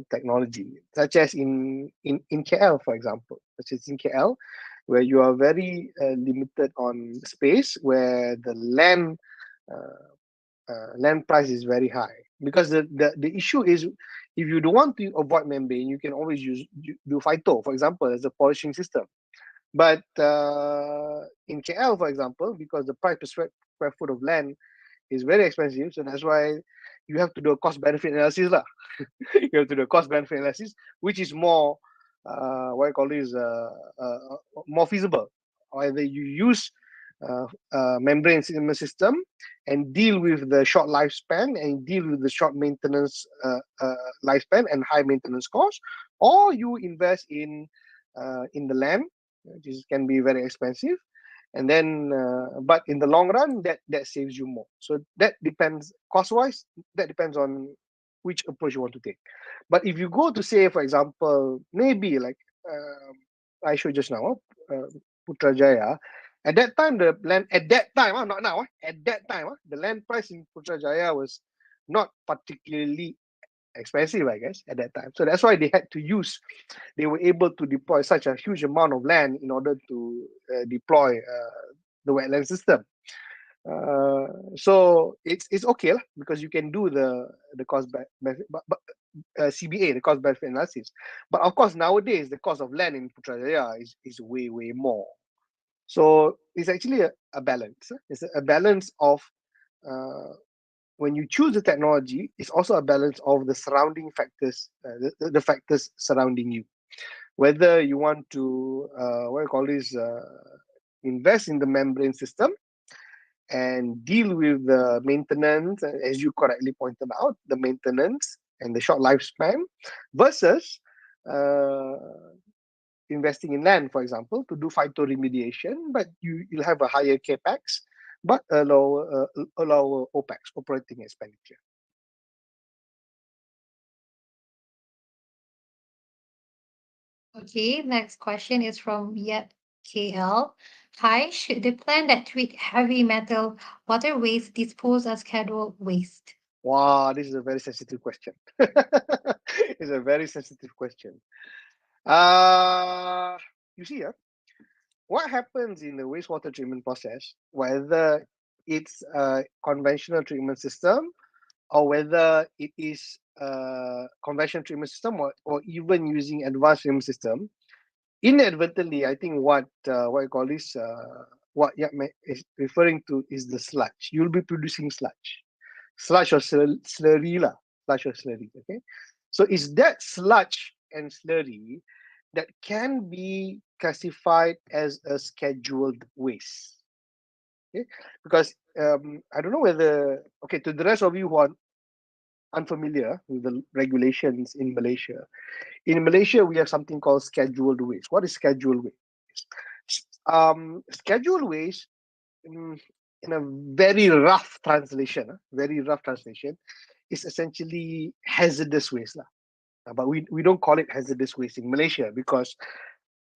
Speaker 7: technology, such as in KL, for example, such as in KL, where you are very limited on space, where the land price is very high. Because the issue is, if you don't want to avoid membrane, you can always do phyto, for example, as a polishing system. But in KL, for example, because the price per square foot of land is very expensive, so that's why you have to do a cost benefit analysis lah. You have to do a cost benefit analysis, which is more what I call this more feasible. Either you use membrane cinema system and deal with the short lifespan and deal with the short maintenance lifespan and high maintenance cost, or you invest in the land, which can be very expensive, and then but in the long run that saves you more. So that depends, cost wise, that depends on which approach you want to take. But if you go to, say, for example, maybe like I showed just now, Putrajaya, at that time the land, at that time, not now, at that time, the land price in Putrajaya was not particularly expensive, I guess, at that time. So that's why they were able to deploy such a huge amount of land in order to deploy the wetland system. So it's okay lah, because you can do the cost benefit, but CBA, the cost benefit analysis. But of course, nowadays the cost of land in Putrajaya is way more. So it's actually a balance. It's a balance of when you choose the technology, it's also a balance of the surrounding factors, the factors surrounding you. Whether you want to what I call this invest in the membrane system and deal with the maintenance, as you correctly pointed out, the maintenance and the short lifespan, versus investing in land, for example, to do phytoremediation, but you'll have a higher capex, but a lower OPEX, operating expenditure.
Speaker 1: Okay, next question is from Yet KL. Hi, should the plan that treat heavy metal water waste dispose as scheduled waste?
Speaker 7: Wow, this is a very sensitive question. It's a very sensitive question. You see, what happens in the wastewater treatment process, whether it's a conventional treatment system or whether it is a conventional treatment system or even using advanced treatment system, inadvertently, I think what I call this, what Yatme is referring to is the sludge. You'll be producing sludge or slurry lah, sludge or slurry. Okay, so it's that sludge and slurry that can be classified as a scheduled waste. Okay, because I don't know whether, okay, to the rest of you who are unfamiliar with the regulations in Malaysia. In Malaysia, we have something called scheduled waste. What is scheduled waste? Scheduled waste, in a very rough translation, is essentially hazardous waste. But we don't call it hazardous waste in Malaysia because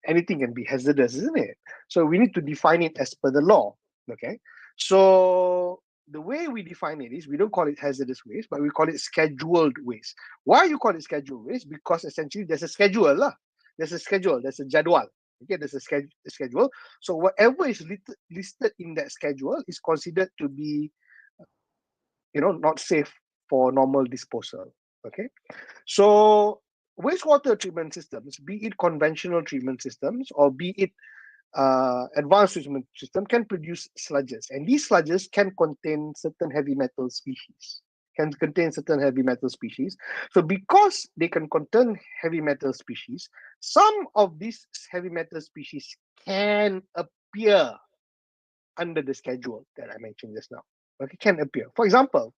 Speaker 7: anything can be hazardous, isn't it? So we need to define it as per the law. Okay. So the way we define it is we don't call it hazardous waste, but we call it scheduled waste. Why you call it scheduled waste? Because essentially there's a schedule lah. There's a schedule. There's a jadwal. Okay, there's a schedule. So whatever is listed in that schedule is considered to be, not safe for normal disposal. Okay, so wastewater treatment systems, be it conventional treatment systems or be it advanced treatment system, can produce sludges, and these sludges can contain certain heavy metal species. So because they can contain heavy metal species, some of these heavy metal species can appear under the schedule that I mentioned just now. Okay, can appear. For example,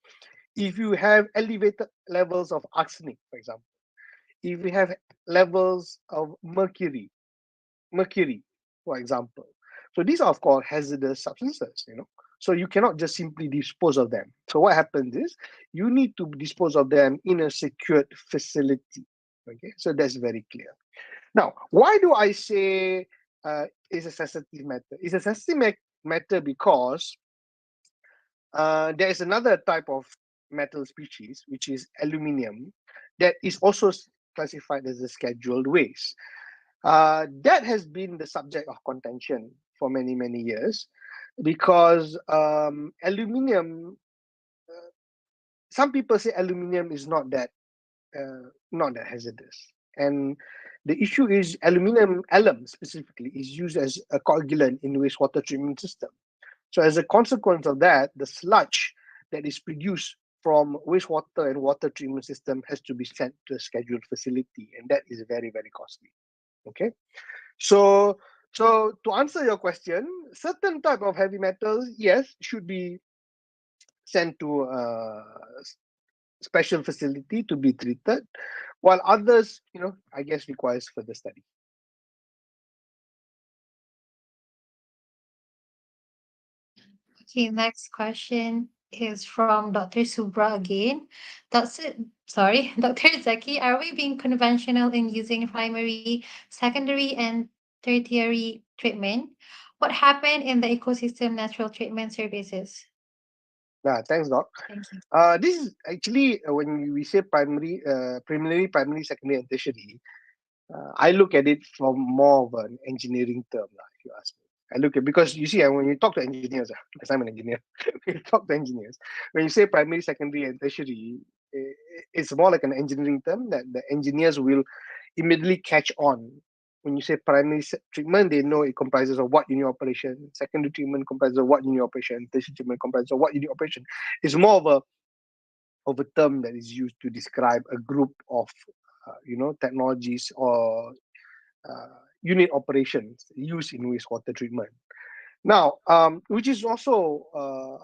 Speaker 7: if you have elevated levels of arsenic, for example, if you have levels of mercury, for example. So these are of course hazardous substances, So you cannot just simply dispose of them. So what happens is you need to dispose of them in a secured facility. Okay, so that's very clear. Now, why do I say it's a sensitive matter? It's a sensitive matter because there is another type of metal species, which is aluminium, that is also classified as a scheduled waste. That has been the subject of contention for many, many years because aluminium, some people say aluminium is not that hazardous. And the issue is alum specifically is used as a coagulant in wastewater treatment system. So as a consequence of that, the sludge that is produced from wastewater and water treatment system has to be sent to a scheduled facility, and that is very, very costly. Okay, so to answer your question, certain type of heavy metals, yes, should be sent to a special facility to be treated, while others, I guess requires further study.
Speaker 1: Okay, next question is from Dr. Subra again. Sorry, Dr. Zaki, are we being conventional in using primary, secondary, and tertiary treatment? What happened in the ecosystem natural treatment services?
Speaker 7: Thanks, Doc.
Speaker 1: Thank you.
Speaker 7: This is actually when we say preliminary, primary, secondary, and tertiary. I look at it from more of an engineering term, if you ask me. I look at because you see, when you talk to engineers, because I'm an engineer, when you talk to engineers, when you say primary, secondary, and tertiary, it's more like an engineering term that the engineers will immediately catch on. When you say primary treatment, they know it comprises of what unit operation. Secondary treatment comprises of what unit operation. Tertiary treatment comprises of what unit operation. It's more of a term that is used to describe a group of technologies or unit operations used in wastewater treatment. Now, which is also,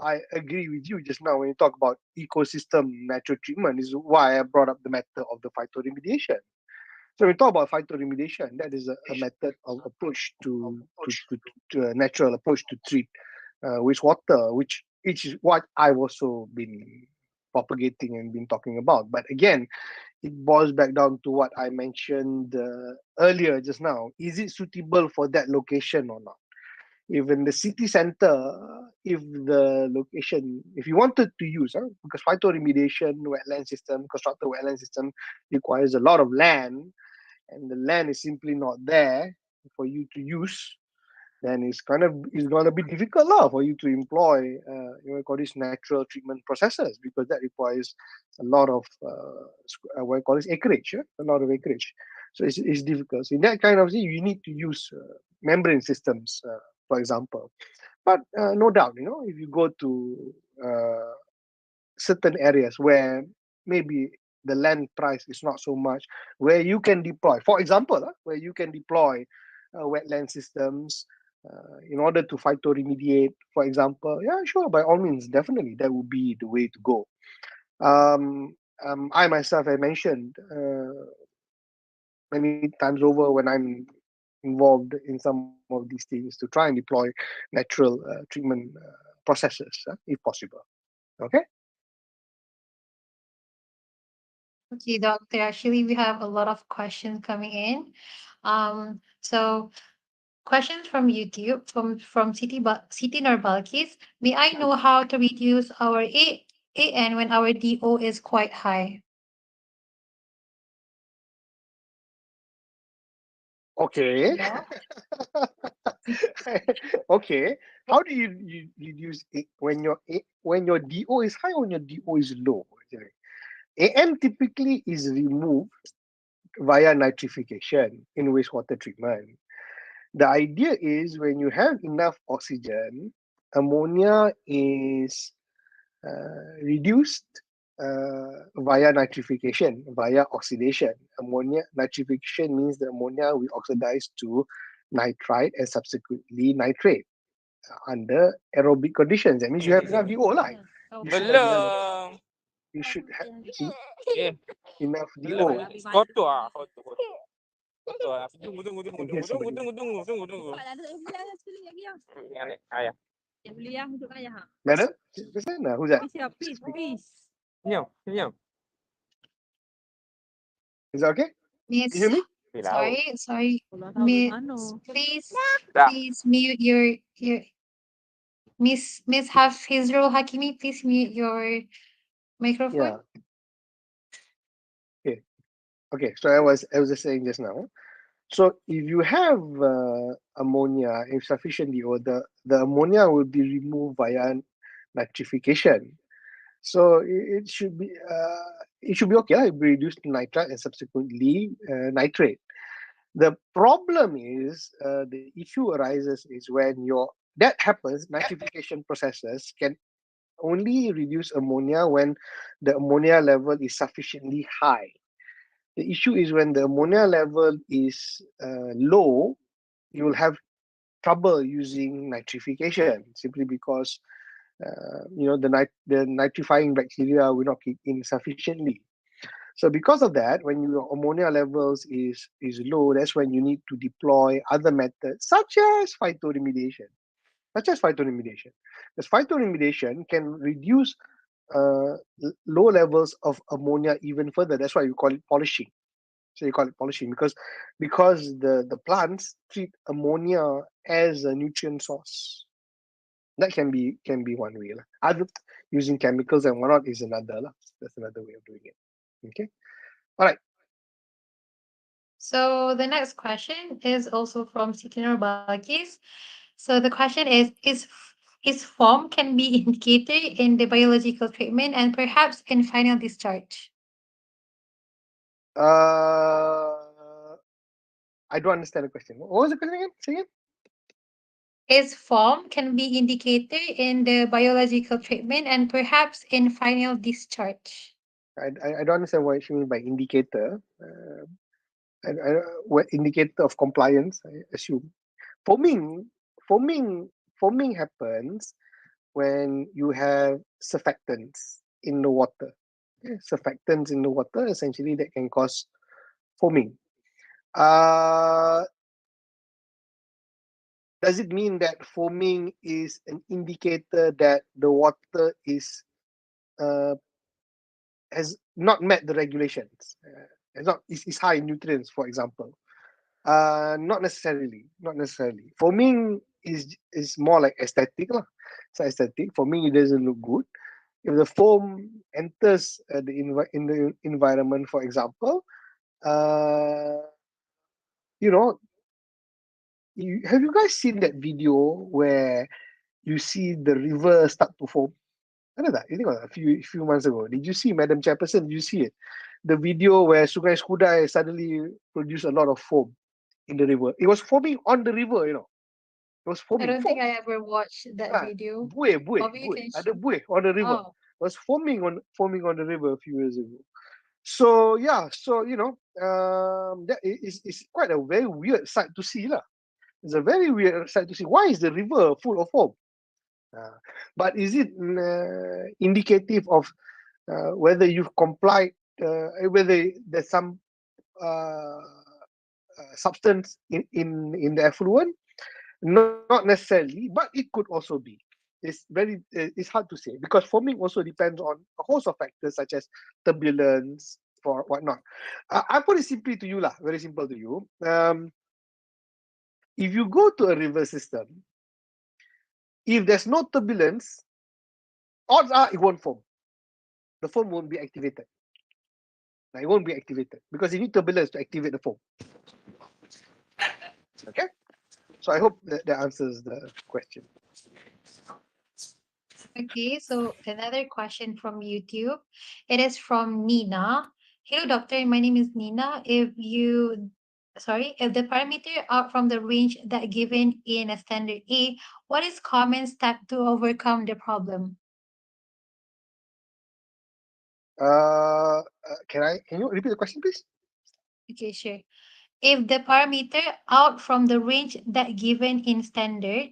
Speaker 7: I agree with you just now when you talk about ecosystem natural treatment, is why I brought up the matter of the phytoremediation. So when we talk about phytoremediation, that is a method of approach to a natural approach to treat wastewater, which is what I've also been propagating and been talking about. But again, it boils back down to what I mentioned earlier just now. Is it suitable for that location or not? If in the city center, if the location, if you wanted to use, because phytoremediation, wetland system, constructed wetland system requires a lot of land, and the land is simply not there for you to use, then it's gonna be difficult for you to employ call this natural treatment processes, because that requires a lot of acreage, a lot of acreage. So it's difficult. So in that kind of thing, you need to use membrane systems, for example. But no doubt, if you go to certain areas where maybe the land price is not so much, where you can deploy, for example, where you can deploy wetland systems in order to phytoremediate, for example, yeah, sure, by all means, definitely, that would be the way to go. I myself, I mentioned many times over when I'm involved in some of these things to try and deploy natural treatment processes, if possible. Okay.
Speaker 1: Okay, Doctor. Actually, we have a lot of questions coming in. So questions from YouTube from Siti Norbalkis. May I know how to reduce our AN when our DO is quite high?
Speaker 7: Okay.
Speaker 1: Yeah.
Speaker 7: Okay. How do you reduce it when your DO is high or when your DO is low? AN typically is removed via nitrification in wastewater treatment. The idea is when you have enough oxygen, ammonia is reduced via nitrification, via oxidation. Ammonia nitrification means the ammonia will oxidize to nitrite and subsequently nitrate. under aerobic conditions. That means you have enough DO lah. You should have enough.
Speaker 8: Belum.
Speaker 7: You should have
Speaker 8: Eh,
Speaker 7: enough DO.
Speaker 8: belum. Kotor ah, kotor. Kotor ah. Tunggu, tunggu, tunggu,
Speaker 7: And
Speaker 8: tunggu,
Speaker 7: here's
Speaker 8: tunggu,
Speaker 7: somebody.
Speaker 8: tunggu, tunggu, tunggu, tunggu. Yang ni, ayah.
Speaker 7: Madam, listen, who's that?
Speaker 8: Senyum, senyum.
Speaker 7: Is that okay?
Speaker 1: Miss,
Speaker 7: You hear me?
Speaker 1: sorry. Miss,
Speaker 8: Dah.
Speaker 1: please mute your Miss Hafizrul Hakimi, please mute your microphone.
Speaker 7: Yeah. Okay. So I was just saying just now. So if you have ammonia, if sufficient DO, the ammonia will be removed via nitrification. So it should be okay. It will be reduced to nitrate and subsequently nitrate. The problem is the issue arises is when that happens. Nitrification processes can only reduce ammonia when the ammonia level is sufficiently high. The issue is when the ammonia level is low, you will have trouble using nitrification simply because the nitrifying bacteria will not kick in sufficiently. So because of that, when your ammonia levels is low, that's when you need to deploy other methods such as phytoremediation. Because phytoremediation can reduce low levels of ammonia even further. That's why you call it polishing. So you call it polishing because the plants treat ammonia as a nutrient source. That can be one way. Other using chemicals and whatnot is another. That's another way of doing it. Okay. All right.
Speaker 1: So the next question is also from Sekitar Balkis. So the question is form can be indicated in the biological treatment and perhaps in final discharge?
Speaker 7: I don't understand the question. What was the question again? Say again.
Speaker 1: Is form can be indicated in the biological treatment and perhaps in final discharge?
Speaker 7: I don't understand what you mean by indicator. What indicator of compliance? I assume foaming happens when you have surfactants in the water. Okay? Surfactants in the water essentially that can cause foaming. Does it mean that foaming is an indicator that the water has not met the regulations? Is high in nutrients, for example. Not necessarily. Foaming is more like aesthetic lah. It's aesthetic. For me, it doesn't look good. If the foam enters in the environment, for example, have you guys seen that video where you see the river start to foam? Ada tak? Ini a few months ago. Did you see, Madam Chairperson? Did you see it? The video where Sungai Skudai suddenly produced a lot of foam in the river. It was foaming on the river, It was foaming.
Speaker 1: I don't think I ever watched that video.
Speaker 7: Buih.
Speaker 1: Maybe you can
Speaker 7: Ada buih on the river.
Speaker 1: Oh,
Speaker 7: It was foaming on the river a few years ago. So yeah, that is quite a very weird sight to see lah. It's a very weird sight to see. Why is the river full of foam? But is it indicative of whether you've complied, whether there's some substance in the effluent? Not necessarily, but it could also be. It's hard to say because foaming also depends on a host of factors such as turbulence or whatnot. I put it simply to you lah, very simple to you. If you go to a river system, if there's no turbulence, odds are it won't foam. The foam won't be activated. It won't be activated because you need turbulence to activate the foam. Okay? So I hope that answers the question.
Speaker 1: okay. So another question from YouTube. It is from Nina. Hello, doctor. My name is Nina. If the parameter out from the range that given in a standard A, what is common step to overcome the problem?
Speaker 7: Can you repeat the question, please?
Speaker 1: Okay, sure. If the parameter out from the range that given in standard,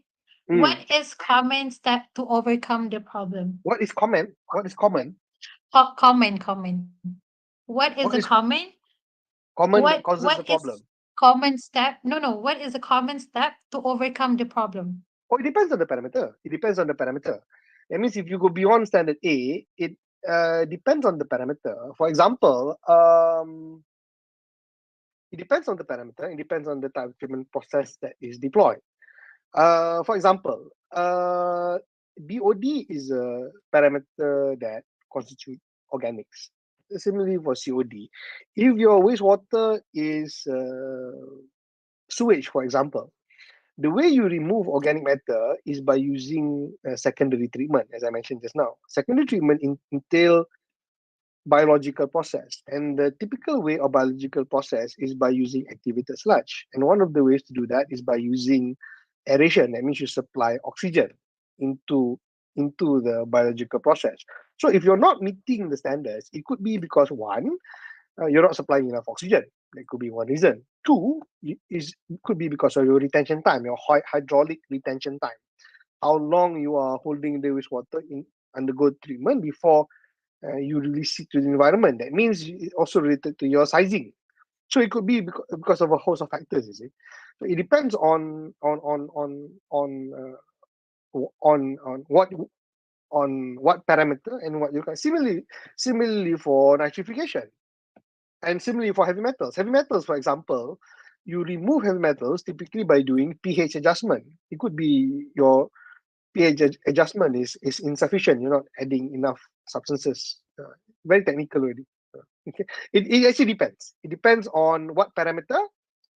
Speaker 1: What is common step to overcome the problem?
Speaker 7: What is common? What is common?
Speaker 1: Common. What is a
Speaker 7: What is
Speaker 1: common?
Speaker 7: common that causes
Speaker 1: What
Speaker 7: the
Speaker 1: is
Speaker 7: problem?
Speaker 1: common step? No. What is a common step to overcome the problem?
Speaker 7: Oh, it depends on the parameter. It depends on the parameter. That means if you go beyond standard A, it depends on the parameter. For example, it depends on the parameter. It depends on the type of treatment process that is deployed. For example, BOD is a parameter that constitutes organics. Similarly for COD, if your wastewater is sewage, for example, the way you remove organic matter is by using secondary treatment, as I mentioned just now. Secondary treatment entail biological process, and the typical way of biological process is by using activated sludge. And one of the ways to do that is by using aeration. That means you supply oxygen into the biological process. So if you're not meeting the standards, it could be because one, you're not supplying enough oxygen. That could be one reason. Two is could be because of your retention time, your hydraulic retention time. How long you are holding the wastewater in undergo treatment before you release it to the environment. That means it's also related to your sizing. So it could be because of a host of factors. You see, so it depends on what parameter and what you can. Similarly for nitrification. And similarly for heavy metals. Heavy metals, for example, you remove heavy metals typically by doing pH adjustment. It could be your pH adjustment is insufficient. You're not adding enough substances. Very technical already. Okay. It actually depends. It depends on what parameter,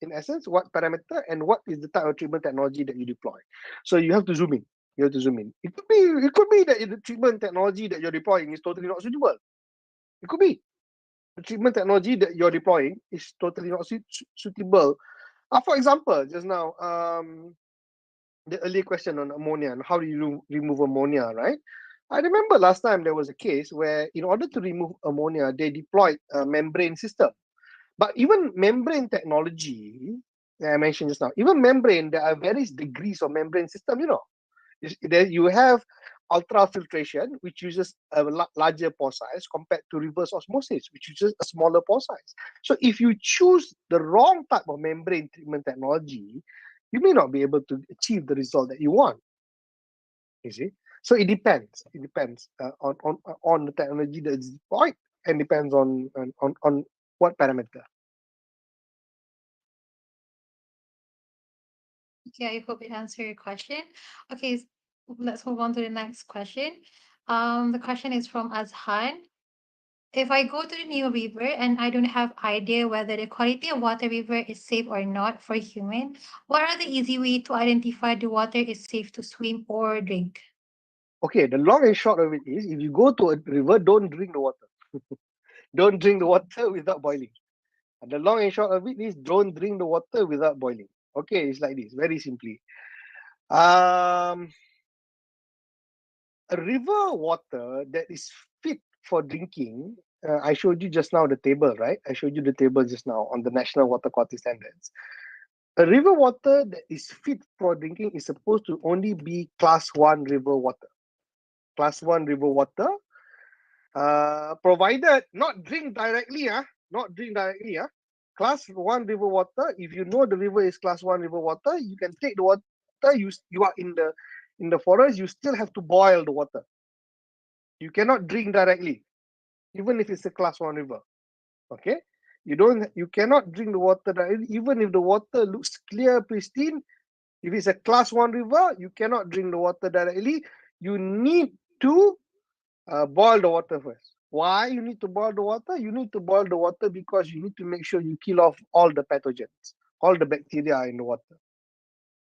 Speaker 7: in essence, what parameter and what is the type of treatment technology that you deploy. So you have to zoom in. You have to zoom in. It could be that the treatment technology that you're deploying is totally not suitable. It could be the treatment technology that you're deploying is totally not suitable. For example, just now, the earlier question on ammonia and how do you remove ammonia, right? I remember last time there was a case where in order to remove ammonia, they deployed a membrane system. But even membrane technology, I mentioned just now, even membrane, there are various degrees of membrane system, you have ultrafiltration, which uses a larger pore size compared to reverse osmosis, which uses a smaller pore size. So if you choose the wrong type of membrane treatment technology, you may not be able to achieve the result that you want. You see, so it depends. It depends on the technology that is deployed, and depends on what parameter.
Speaker 1: Okay, I hope it answered your question. Okay, let's move on to the next question. The question is from Azhan. If I go to the Nile River and I don't have idea whether the quality of water river is safe or not for human, what are the easy way to identify the water is safe to swim or drink?
Speaker 7: Okay, the long and short of it is, if you go to a river, don't drink the water. Don't drink the water without boiling. And the long and short of it is, don't drink the water without boiling. Okay, it's like this, very simply. A river water that is fit for drinking, I showed you just now the table, right? I showed you the table just now on the National Water Quality Standards. A river water that is fit for drinking is supposed to only be class 1 river water. Class 1 river water, provided not drink directly, not drink directly. Class 1 river water, if you know the river is class 1 river water, you can take the water, you are in the forest, you still have to boil the water. You cannot drink directly, even if it's a class 1 river. Okay, you cannot drink the water directly, even if the water looks clear, pristine. If it's a class 1 river, you cannot drink the water directly. You need to boil the water first. Why you need to boil the water? You need to boil the water because you need to make sure you kill off all the pathogens, all the bacteria in the water.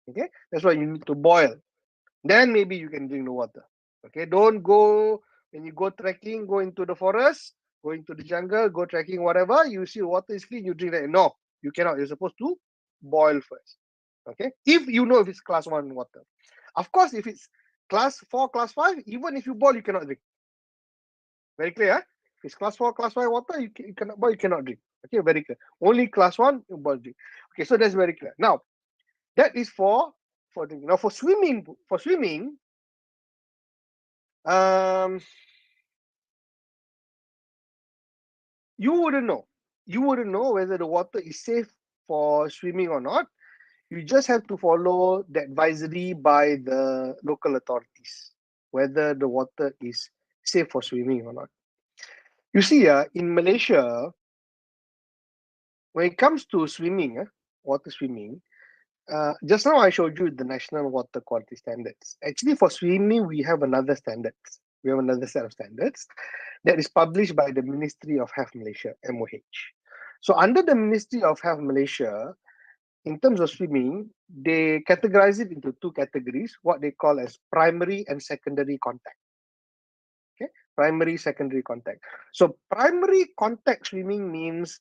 Speaker 7: Okay, that's why you need to boil. Then maybe you can drink the water. Okay, don't go when you go trekking, go into the forest, go into the jungle, go trekking, whatever. You see water is clean, you drink that. No, you cannot. You're supposed to boil first. Okay, if you know if it's class 1 water. Of course, if it's class 4, class 5, even if you boil, you cannot drink. Very clear. If it's class 4, class 5 water, you cannot boil, you cannot drink. Okay, very clear. Only class 1, you boil, drink. Okay, so that's very clear. Now, that is for for drinking. Now for swimming, um, you wouldn't know. You wouldn't know whether the water is safe for swimming or not. You just have to follow the advisory by the local authorities, whether the water is safe for swimming or not. You see, in Malaysia, when it comes to swimming, water swimming, just now I showed you the national water quality standards. Actually, for swimming, we have another standards. We have another set of standards that is published by the Ministry of Health Malaysia, MOH. So under the Ministry of Health Malaysia, in terms of swimming, they categorize it into two categories, what they call as primary and secondary contact. Okay, primary, secondary contact. So primary contact swimming means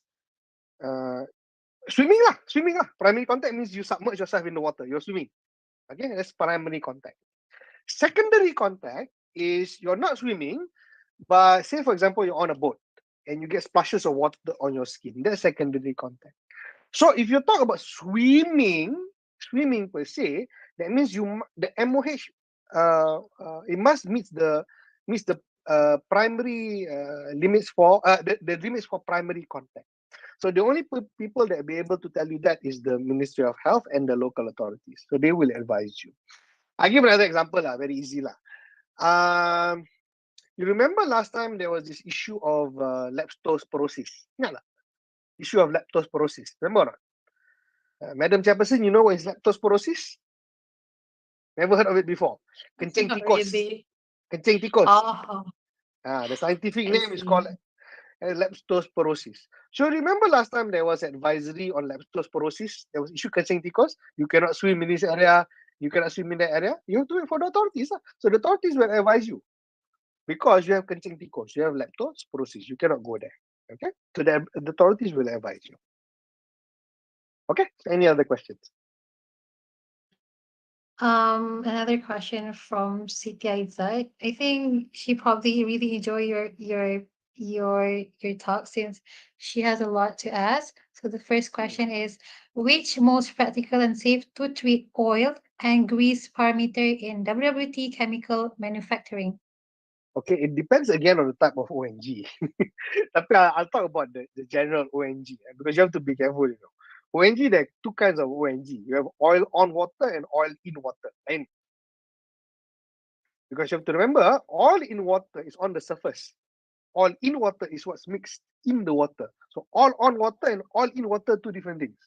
Speaker 7: swimming lah. Primary contact means you submerge yourself in the water, you're swimming. Okay, that's primary contact. Secondary contact is you're not swimming, but say for example you're on a boat and you get splashes of water on your skin. That's secondary contact. So if you talk about swimming per se, that means the MOH it must meet the primary limits for the limits for primary contact. So the only people that will be able to tell you that is the Ministry of Health and the local authorities. So they will advise you. I give another example, very easy lah. You remember last time there was this issue of leptospirosis? Issue of leptospirosis. Remember or not? Madam Chairperson, you know what is leptospirosis? Never heard of it before. Kencing
Speaker 1: Not
Speaker 7: tikus.
Speaker 1: really.
Speaker 7: Kencing tikus.
Speaker 1: Oh,
Speaker 7: The scientific
Speaker 1: I
Speaker 7: name is called
Speaker 1: see.
Speaker 7: leptospirosis. So remember last time there was advisory on leptospirosis. There was issue kencing tikus. You cannot swim in this area. You cannot swim in that area. You have to wait for the authorities. So the authorities will advise you. Because you have kencing tikus, you have leptospirosis, you cannot go there. Okay? So the authorities will advise you. Okay? Any other questions?
Speaker 1: Another question from Siti Aizat. I think she probably really enjoy your talk since she has a lot to ask. So the first question is, which most practical and safe to treat oil and grease parameter in WWT chemical manufacturing?
Speaker 7: Okay, it depends again on the type of ONG. Tapi I'll talk about the general ONG because you have to be careful, you know. ONG, there are two kinds of ONG. You have oil on water and oil in water. And because you have to remember, oil in water is on the surface. Oil in water is what's mixed in the water. So oil on water and oil in water, two different things.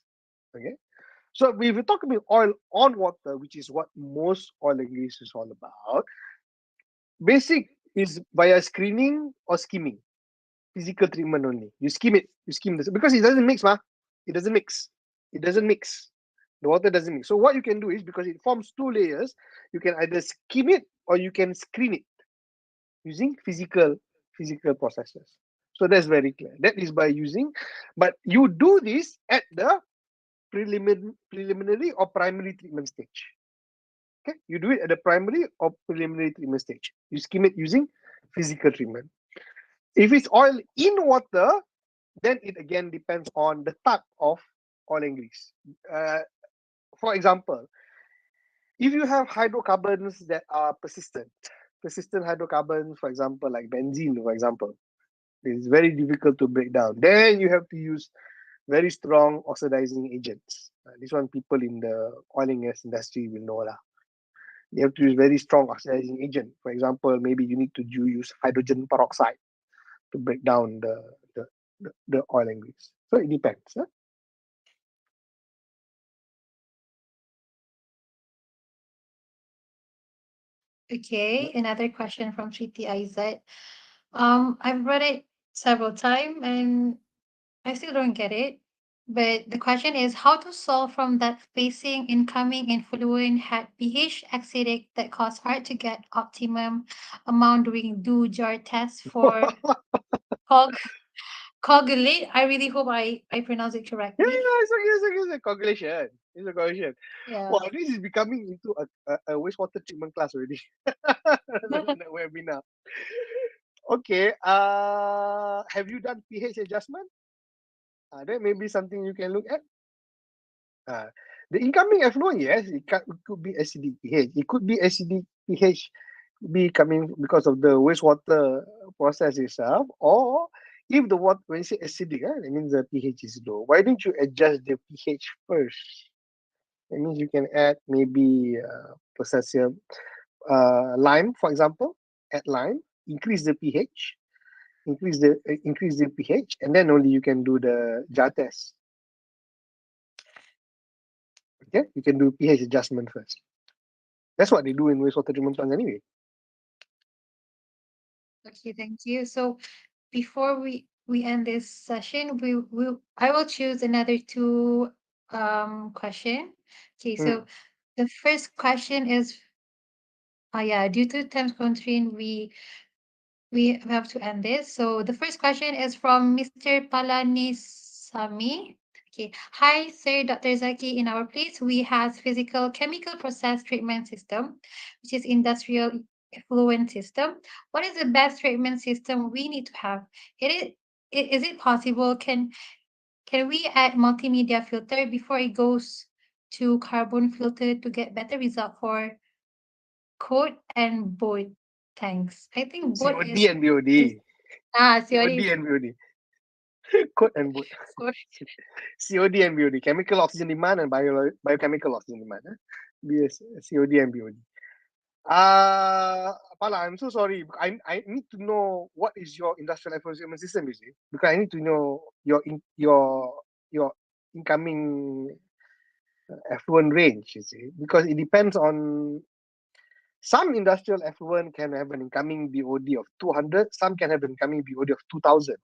Speaker 7: Okay. So if we talk about oil on water, which is what most oil and grease is all about, basic is via screening or skimming. Physical treatment only. You skim it. You skim this because it doesn't mix, It doesn't mix. It doesn't mix. The water doesn't mix. So what you can do is because it forms two layers, you can either skim it or you can screen it using physical processes. So that's very clear. That is by using, but you do this at the preliminary or primary treatment stage. Okay, you do it at the primary or preliminary treatment stage. You skim it using physical treatment. If it's oil in water, then it again depends on the type of oil and grease. For example, if you have hydrocarbons that are persistent hydrocarbons, for example, like benzene, for example, it's very difficult to break down. Then you have to use very strong oxidizing agents. This one people in the oil and gas industry will know lah. You have to use very strong oxidizing agent. For example, maybe you need to use hydrogen peroxide to break down the oil and grease. So it depends.
Speaker 1: Okay, another question from Siti Aizat. I've read it several times and I still don't get it. But the question is how to solve from that facing incoming influent had pH acidic that caused hard to get optimum amount during do jar test for cog coagulate. I really hope I pronounce it
Speaker 7: Yeah,
Speaker 1: correctly.
Speaker 7: it's okay. It's a calculation. It's a calculation.
Speaker 1: Yeah.
Speaker 7: Wow, this is becoming into a wastewater treatment class already. The webinar. Okay. Have you done pH adjustment? That may be something you can look at. The incoming effluent, yes, it could be acidic pH. It could be acidic pH be coming because of the wastewater process itself, or if the water, when you say acidic, that means the pH is low. Why don't you adjust the pH first? That means you can add maybe potassium, lime, for example. Add lime, increase the pH, increase the pH, and then only you can do the jar test. Okay, you can do pH adjustment first. That's what they do in wastewater treatment plants anyway.
Speaker 1: Okay, thank you. So before we end this session, I will choose another two question. Okay, so the first question is, yeah, due to time constraint, we have to end this. So the first question is from Mr. Palanisamy. Okay. Hi, sir, Dr. Zaki. In our place, we have physical chemical process treatment system, which is industrial effluent system. What is the best treatment system we need to have? Is it possible? Can we add multimedia filter before it goes to carbon filter to get better result for code and board tanks? I think board
Speaker 7: COD
Speaker 1: is
Speaker 7: and BOD. COD
Speaker 1: COD.
Speaker 7: and BOD. Code and board.
Speaker 1: Sorry.
Speaker 7: COD and BOD. Chemical oxygen demand and biochemical oxygen demand. BS, COD and BOD. Pala, I'm so sorry. I need to know what is your industrial effluent system, you see, because I need to know your incoming effluent range, you see, because it depends on some industrial effluent can have an incoming BOD of 200, some can have an incoming BOD of 2000.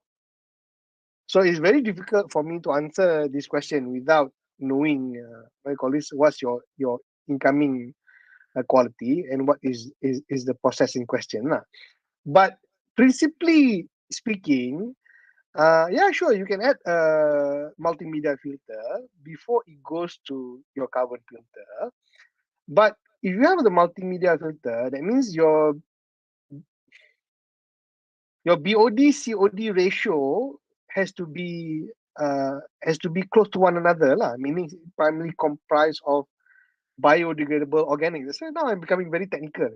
Speaker 7: So it's very difficult for me to answer this question without knowing what you call this, what's your incoming quality and what is the process in question. But principally speaking, yeah, sure, you can add a multimedia filter before it goes to your carbon filter. But if you have the multimedia filter, that means your BOD COD ratio has to be close to one another, meaning primarily comprised of biodegradable organics. So now I'm becoming very technical.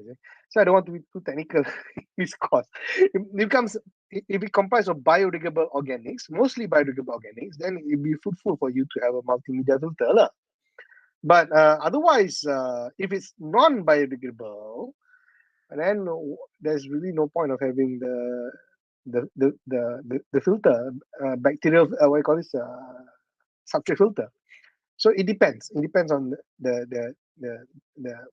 Speaker 7: So I don't want to be too technical in this course. If it comprises of biodegradable organics, mostly biodegradable organics, then it'd be fruitful for you to have a multimedia filter. But otherwise, if it's non-biodegradable, then there's really no point of having the filter, bacterial, what you call this, substrate filter. So it depends. It depends on the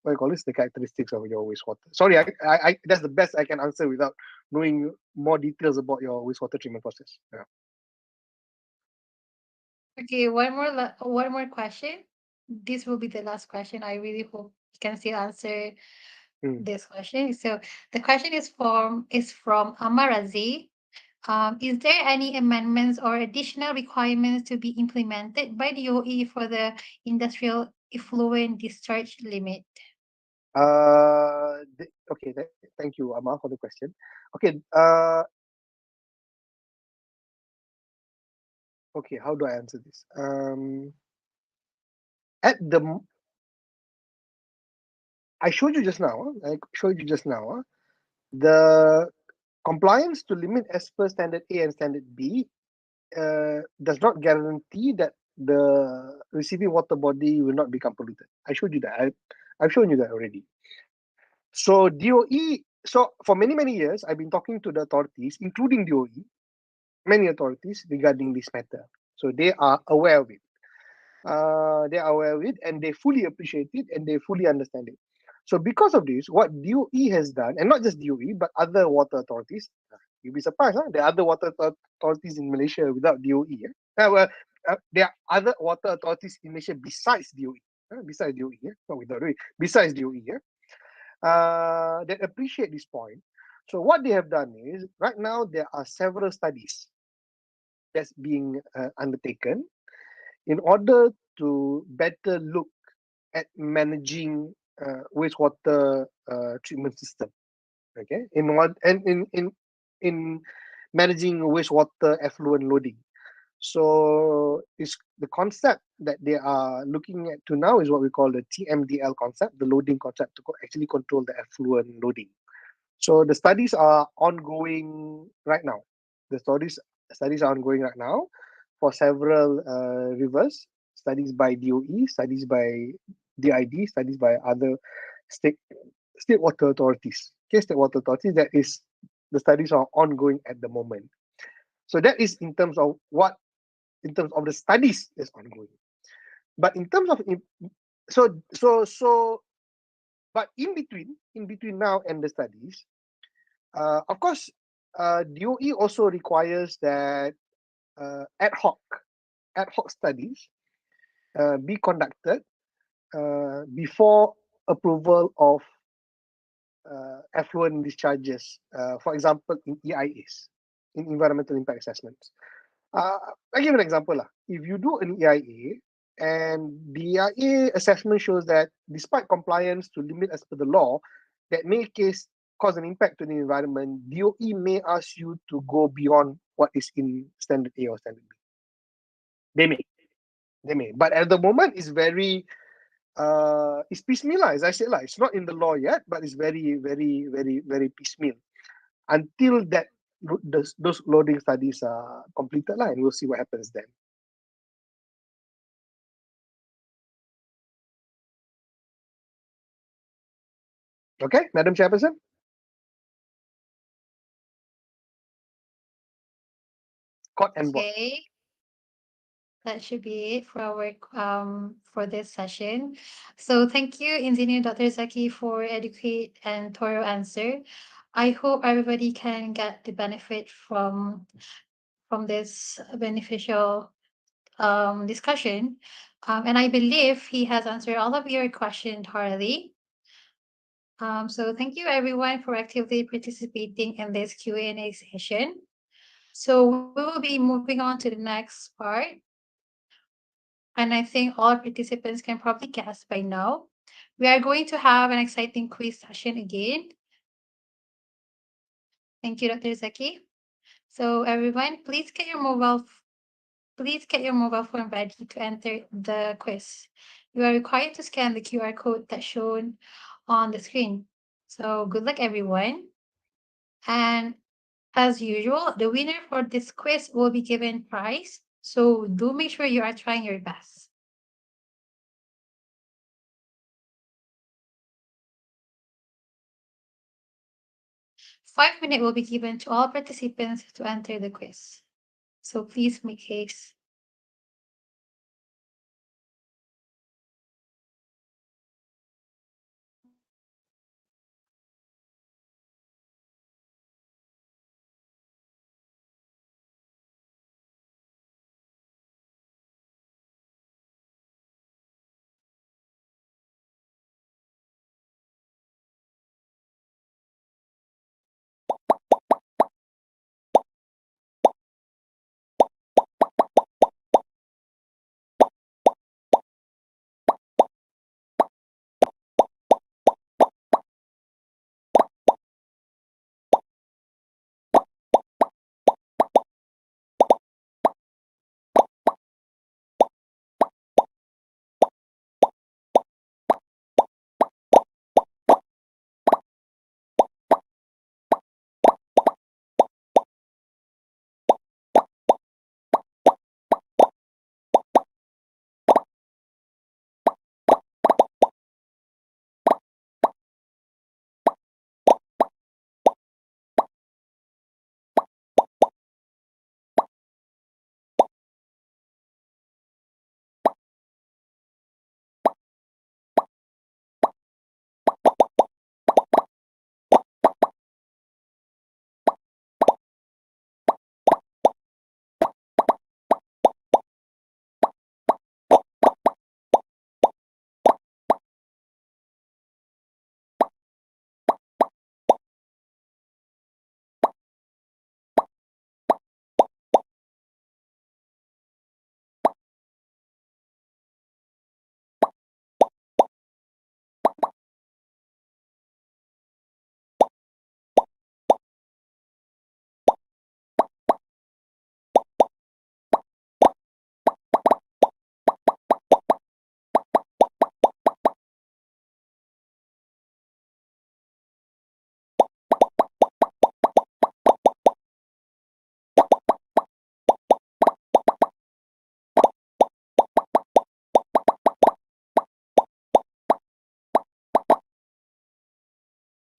Speaker 7: what you call this, the characteristics of your wastewater. Sorry, I that's the best I can answer without knowing more details about your wastewater treatment process. Yeah.
Speaker 1: Okay, one more question. This will be the last question. I really hope you can still answer this question. So the question is from Amarazi. Is there any amendments or additional requirements to be implemented by the OE for the industrial effluent discharge limit?
Speaker 7: Okay. Thank you, Amma, for the question. Okay. Okay. How do I answer this? I showed you just now. The compliance to limit as per standard A and standard B does not guarantee that the receiving water body will not become polluted. I showed you that. I've shown you that already. So DOE, so for many years, I've been talking to the authorities, including DOE, many authorities regarding this matter. So they are aware of it. And they fully appreciate it and they fully understand it. So because of this, what DOE has done, and not just DOE, but other water authorities, you'll be surprised, huh? There are other water authorities in Malaysia without DOE. There are other water authorities in Malaysia besides DOE. Besides DOE, not without DOE, besides DOE, that appreciate this point. So what they have done is, right now there are several studies that's being undertaken in order to better look at managing wastewater treatment system. Okay, in managing wastewater effluent loading. So the concept that they are looking at to now is what we call the TMDL concept, the loading concept, to actually control the effluent loading. So the studies are ongoing right now. The studies are ongoing right now for several rivers. Studies by DOE, studies by DID, studies by other state state water authorities. Okay, state water authorities. That is, the studies are ongoing at the moment. So that is in terms of the studies is ongoing. But in terms of but in between now and the studies, of course, DOE also requires that ad hoc studies be conducted before approval of effluent discharges. For example, in EIAs, in environmental impact assessments. I give an example lah. If you do an EIA and the EIA assessment shows that despite compliance to limit as per the law, that may cause an impact to the environment, DOE may ask you to go beyond what is in standard A or standard B. They may. But at the moment, it's very it's piecemeal, as I said, it's not in the law yet, but it's very, very, very, very piecemeal until that those loading studies are completed, and we'll see what happens then. Okay, Madam Chairperson. Court and board.
Speaker 1: Okay. That should be it for our for this session. So thank you, Engineer Dr. Zaki, for adequate and thorough answer. I hope everybody can get the benefit from this beneficial discussion. And I believe he has answered all of your questions thoroughly. So thank you everyone for actively participating in this Q&A session. So we will be moving on to the next part. And I think all participants can probably guess by now. We are going to have an exciting quiz session again. Thank you, Dr. Zaki. So everyone, please get your mobile phone ready to enter the quiz. You are required to scan the QR code that's shown on the screen. So good luck, everyone. And as usual, the winner for this quiz will be given prize. So do make sure you are trying your best. 5 minutes will be given to all participants to enter the quiz. So please make haste.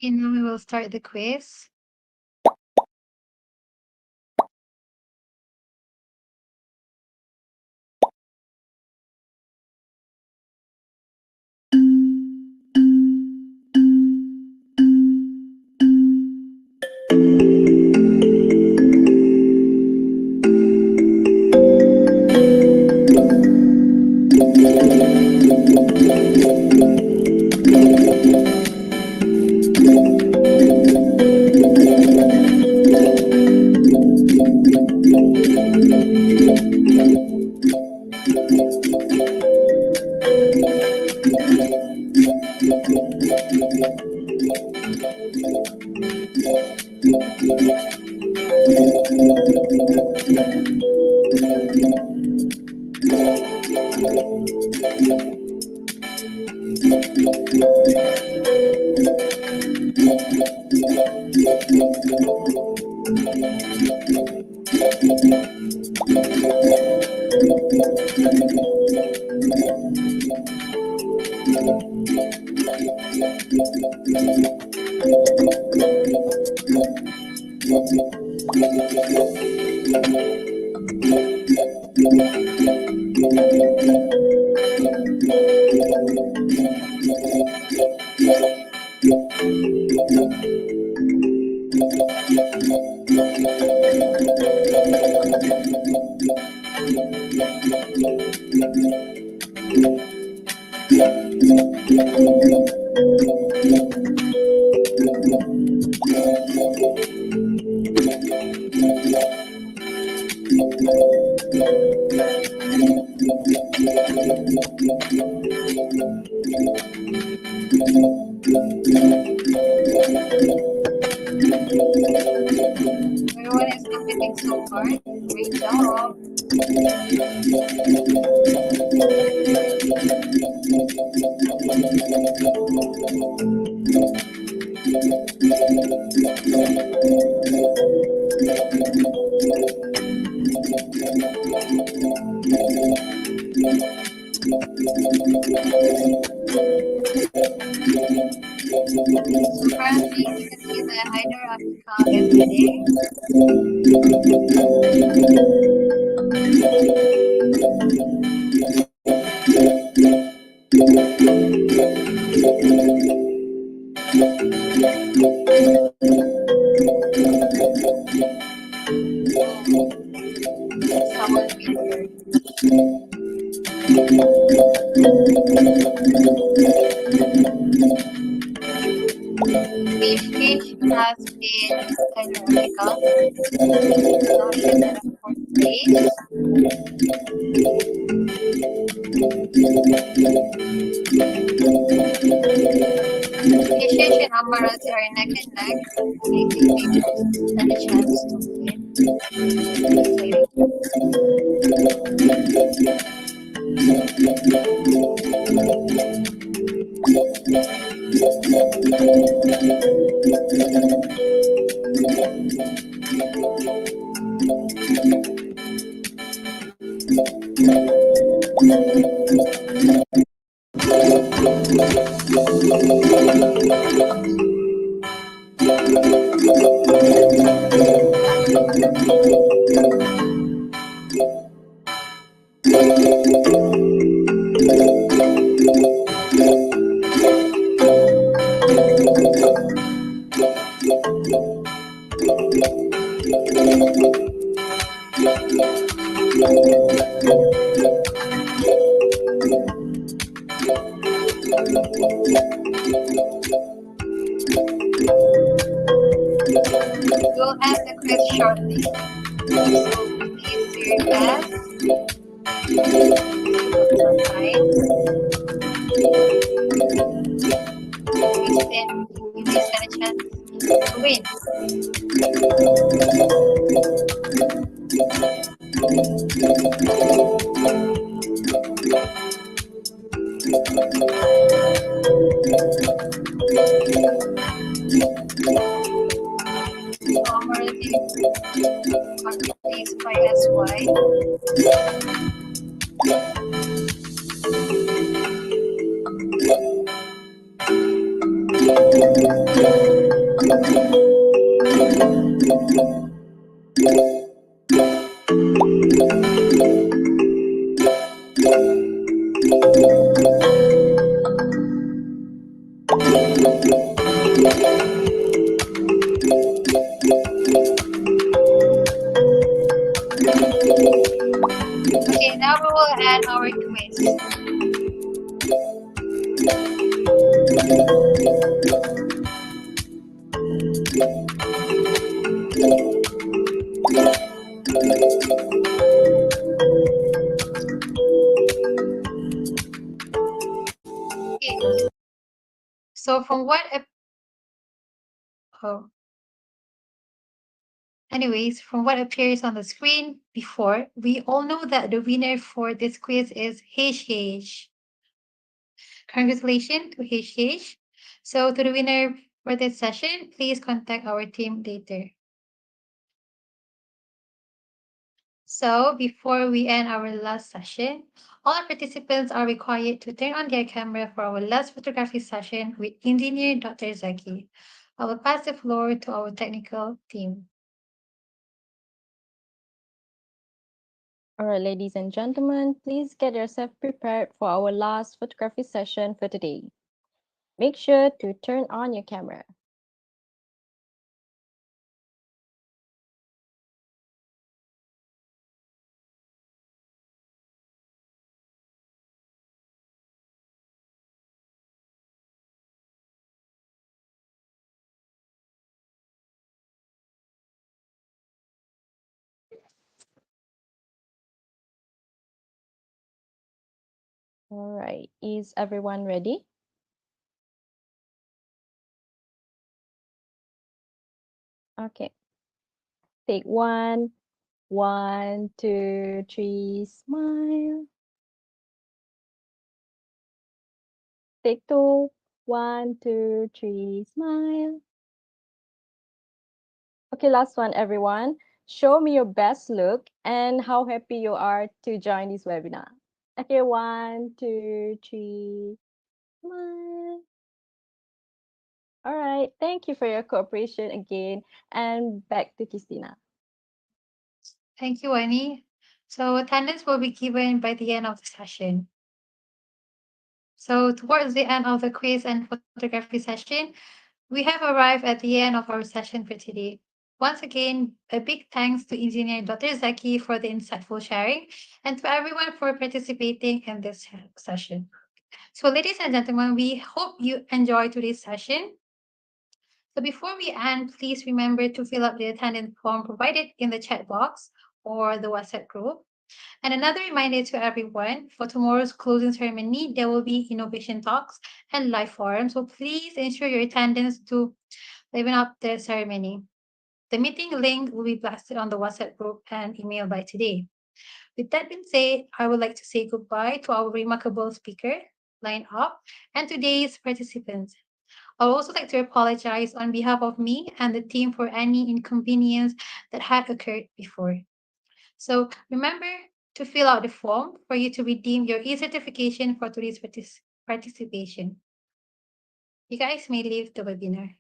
Speaker 1: Okay, now we will start the quiz. Everyone is completing so far. Great job. So currently, you can see the hydrographical is ready. Someone here. Fish has been hydrographical. Now it is at a fourth stage. Fishes and amaranth are neck and neck. Maybe they stand a chance to win. We'll end the quiz shortly. So please do your best. Right. You may stand a chance to win. Quantities minus y. Now we will add our quiz. Okay. So from what oh. Anyways, from what appears on the screen before, we all know that the winner for this quiz is HH. Congratulations to HH. So to the winner for this session, please contact our team later. So before we end our last session, all participants are required to turn on their camera for our last photography session with Engineer Dr. Zaki. I will pass the floor to our technical team.
Speaker 6: All right, ladies and gentlemen, please get yourself prepared for our last photography session for today. Make sure to turn on your camera. All right, is everyone ready? Okay. Take one. 1, 2, 3, smile. Take two. 1, 2, 3, smile. Okay, last one, everyone. Show me your best look and how happy you are to join this webinar. Okay, 1, 2, 3, smile. All right, thank you for your cooperation again. And back to Christina.
Speaker 1: Thank you, Annie. So attendance will be given by the end of the session. So towards the end of the quiz and photography session, we have arrived at the end of our session for today. Once again, a big thanks to Engineer Dr. Zaki for the insightful sharing and to everyone for participating in this session. So ladies and gentlemen, we hope you enjoyed today's session. So before we end, please remember to fill up the attendance form provided in the chat box or the WhatsApp group. And another reminder to everyone, for tomorrow's closing ceremony, there will be innovation talks and live forum. So please ensure your attendance to liven up the ceremony. The meeting link will be blasted on the WhatsApp group and email by today. With that being said, I would like to say goodbye to our remarkable speaker, line up, and today's participants. I would also like to apologize on behalf of me and the team for any inconvenience that had occurred before. So remember to fill out the form for you to redeem your e-certification for today's participation. You guys may leave the webinar.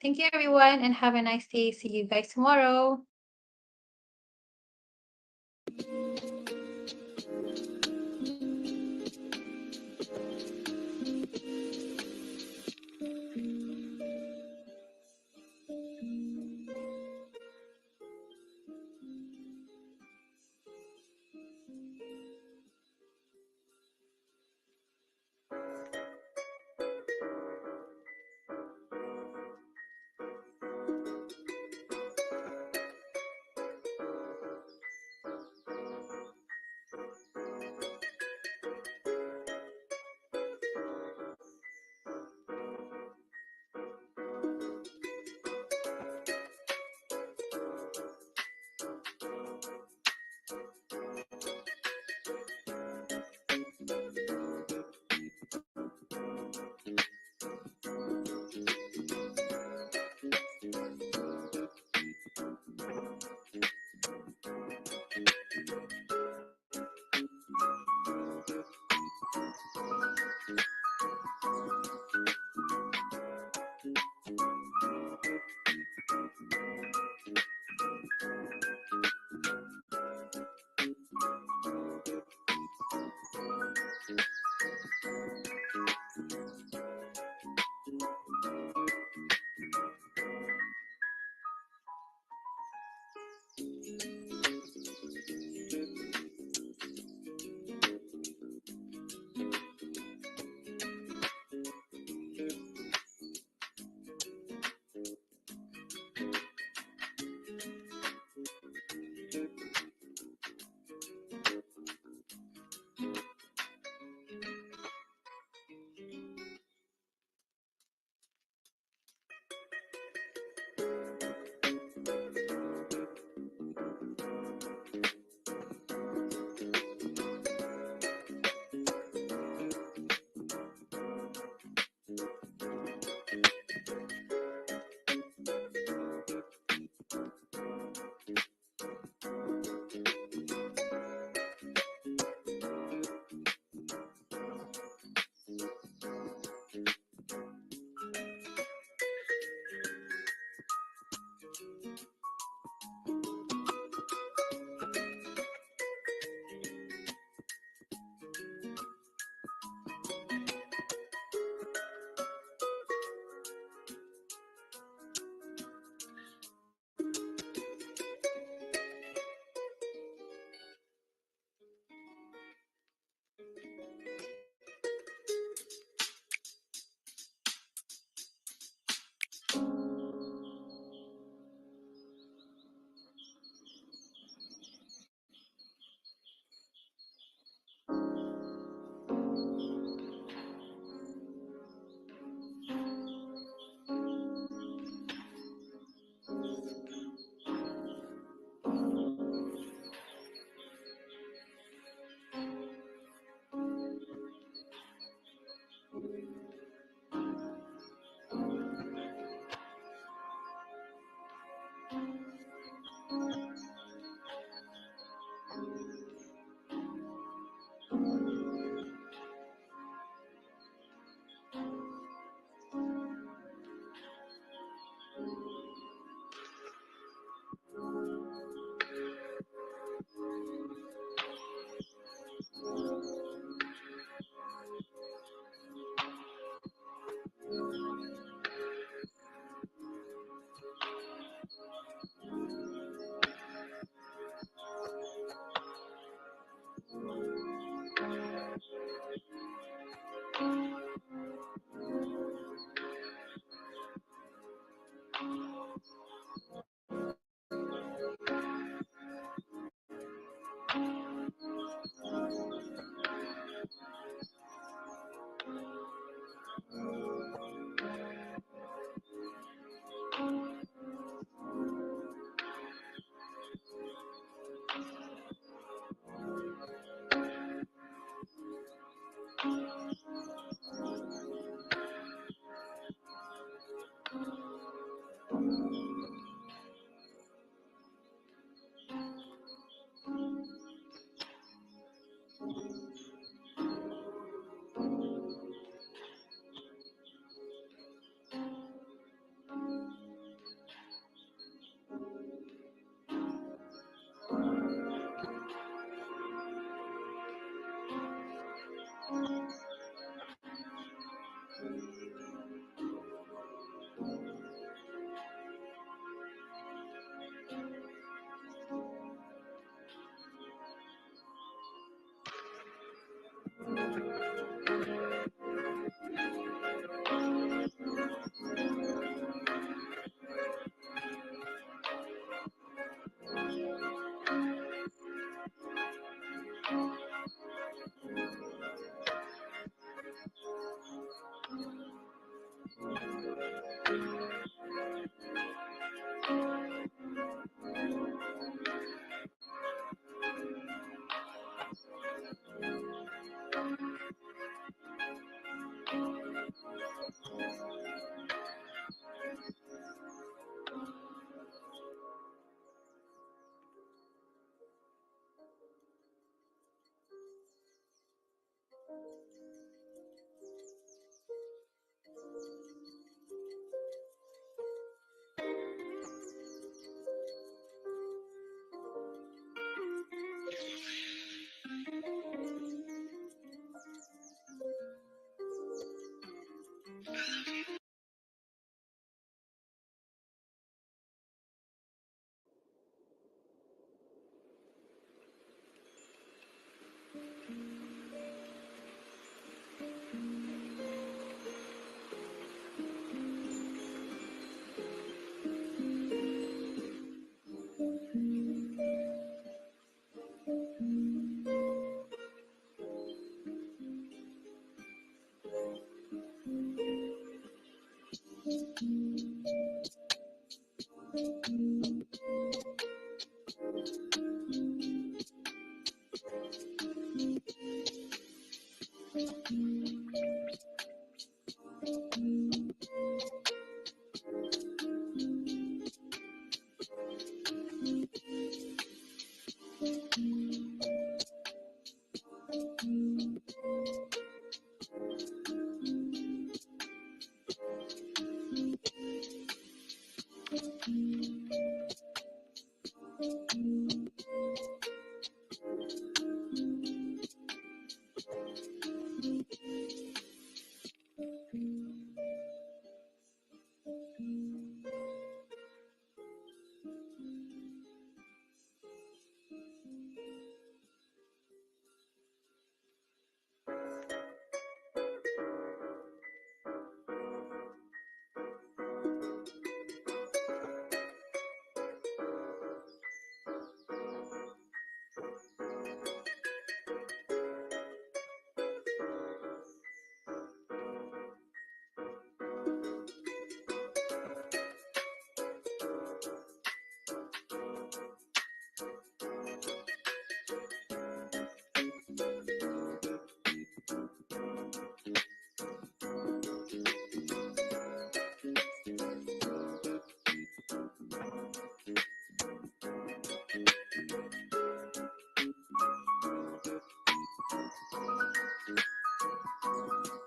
Speaker 1: Thank you, everyone, and have a nice day. See you guys tomorrow.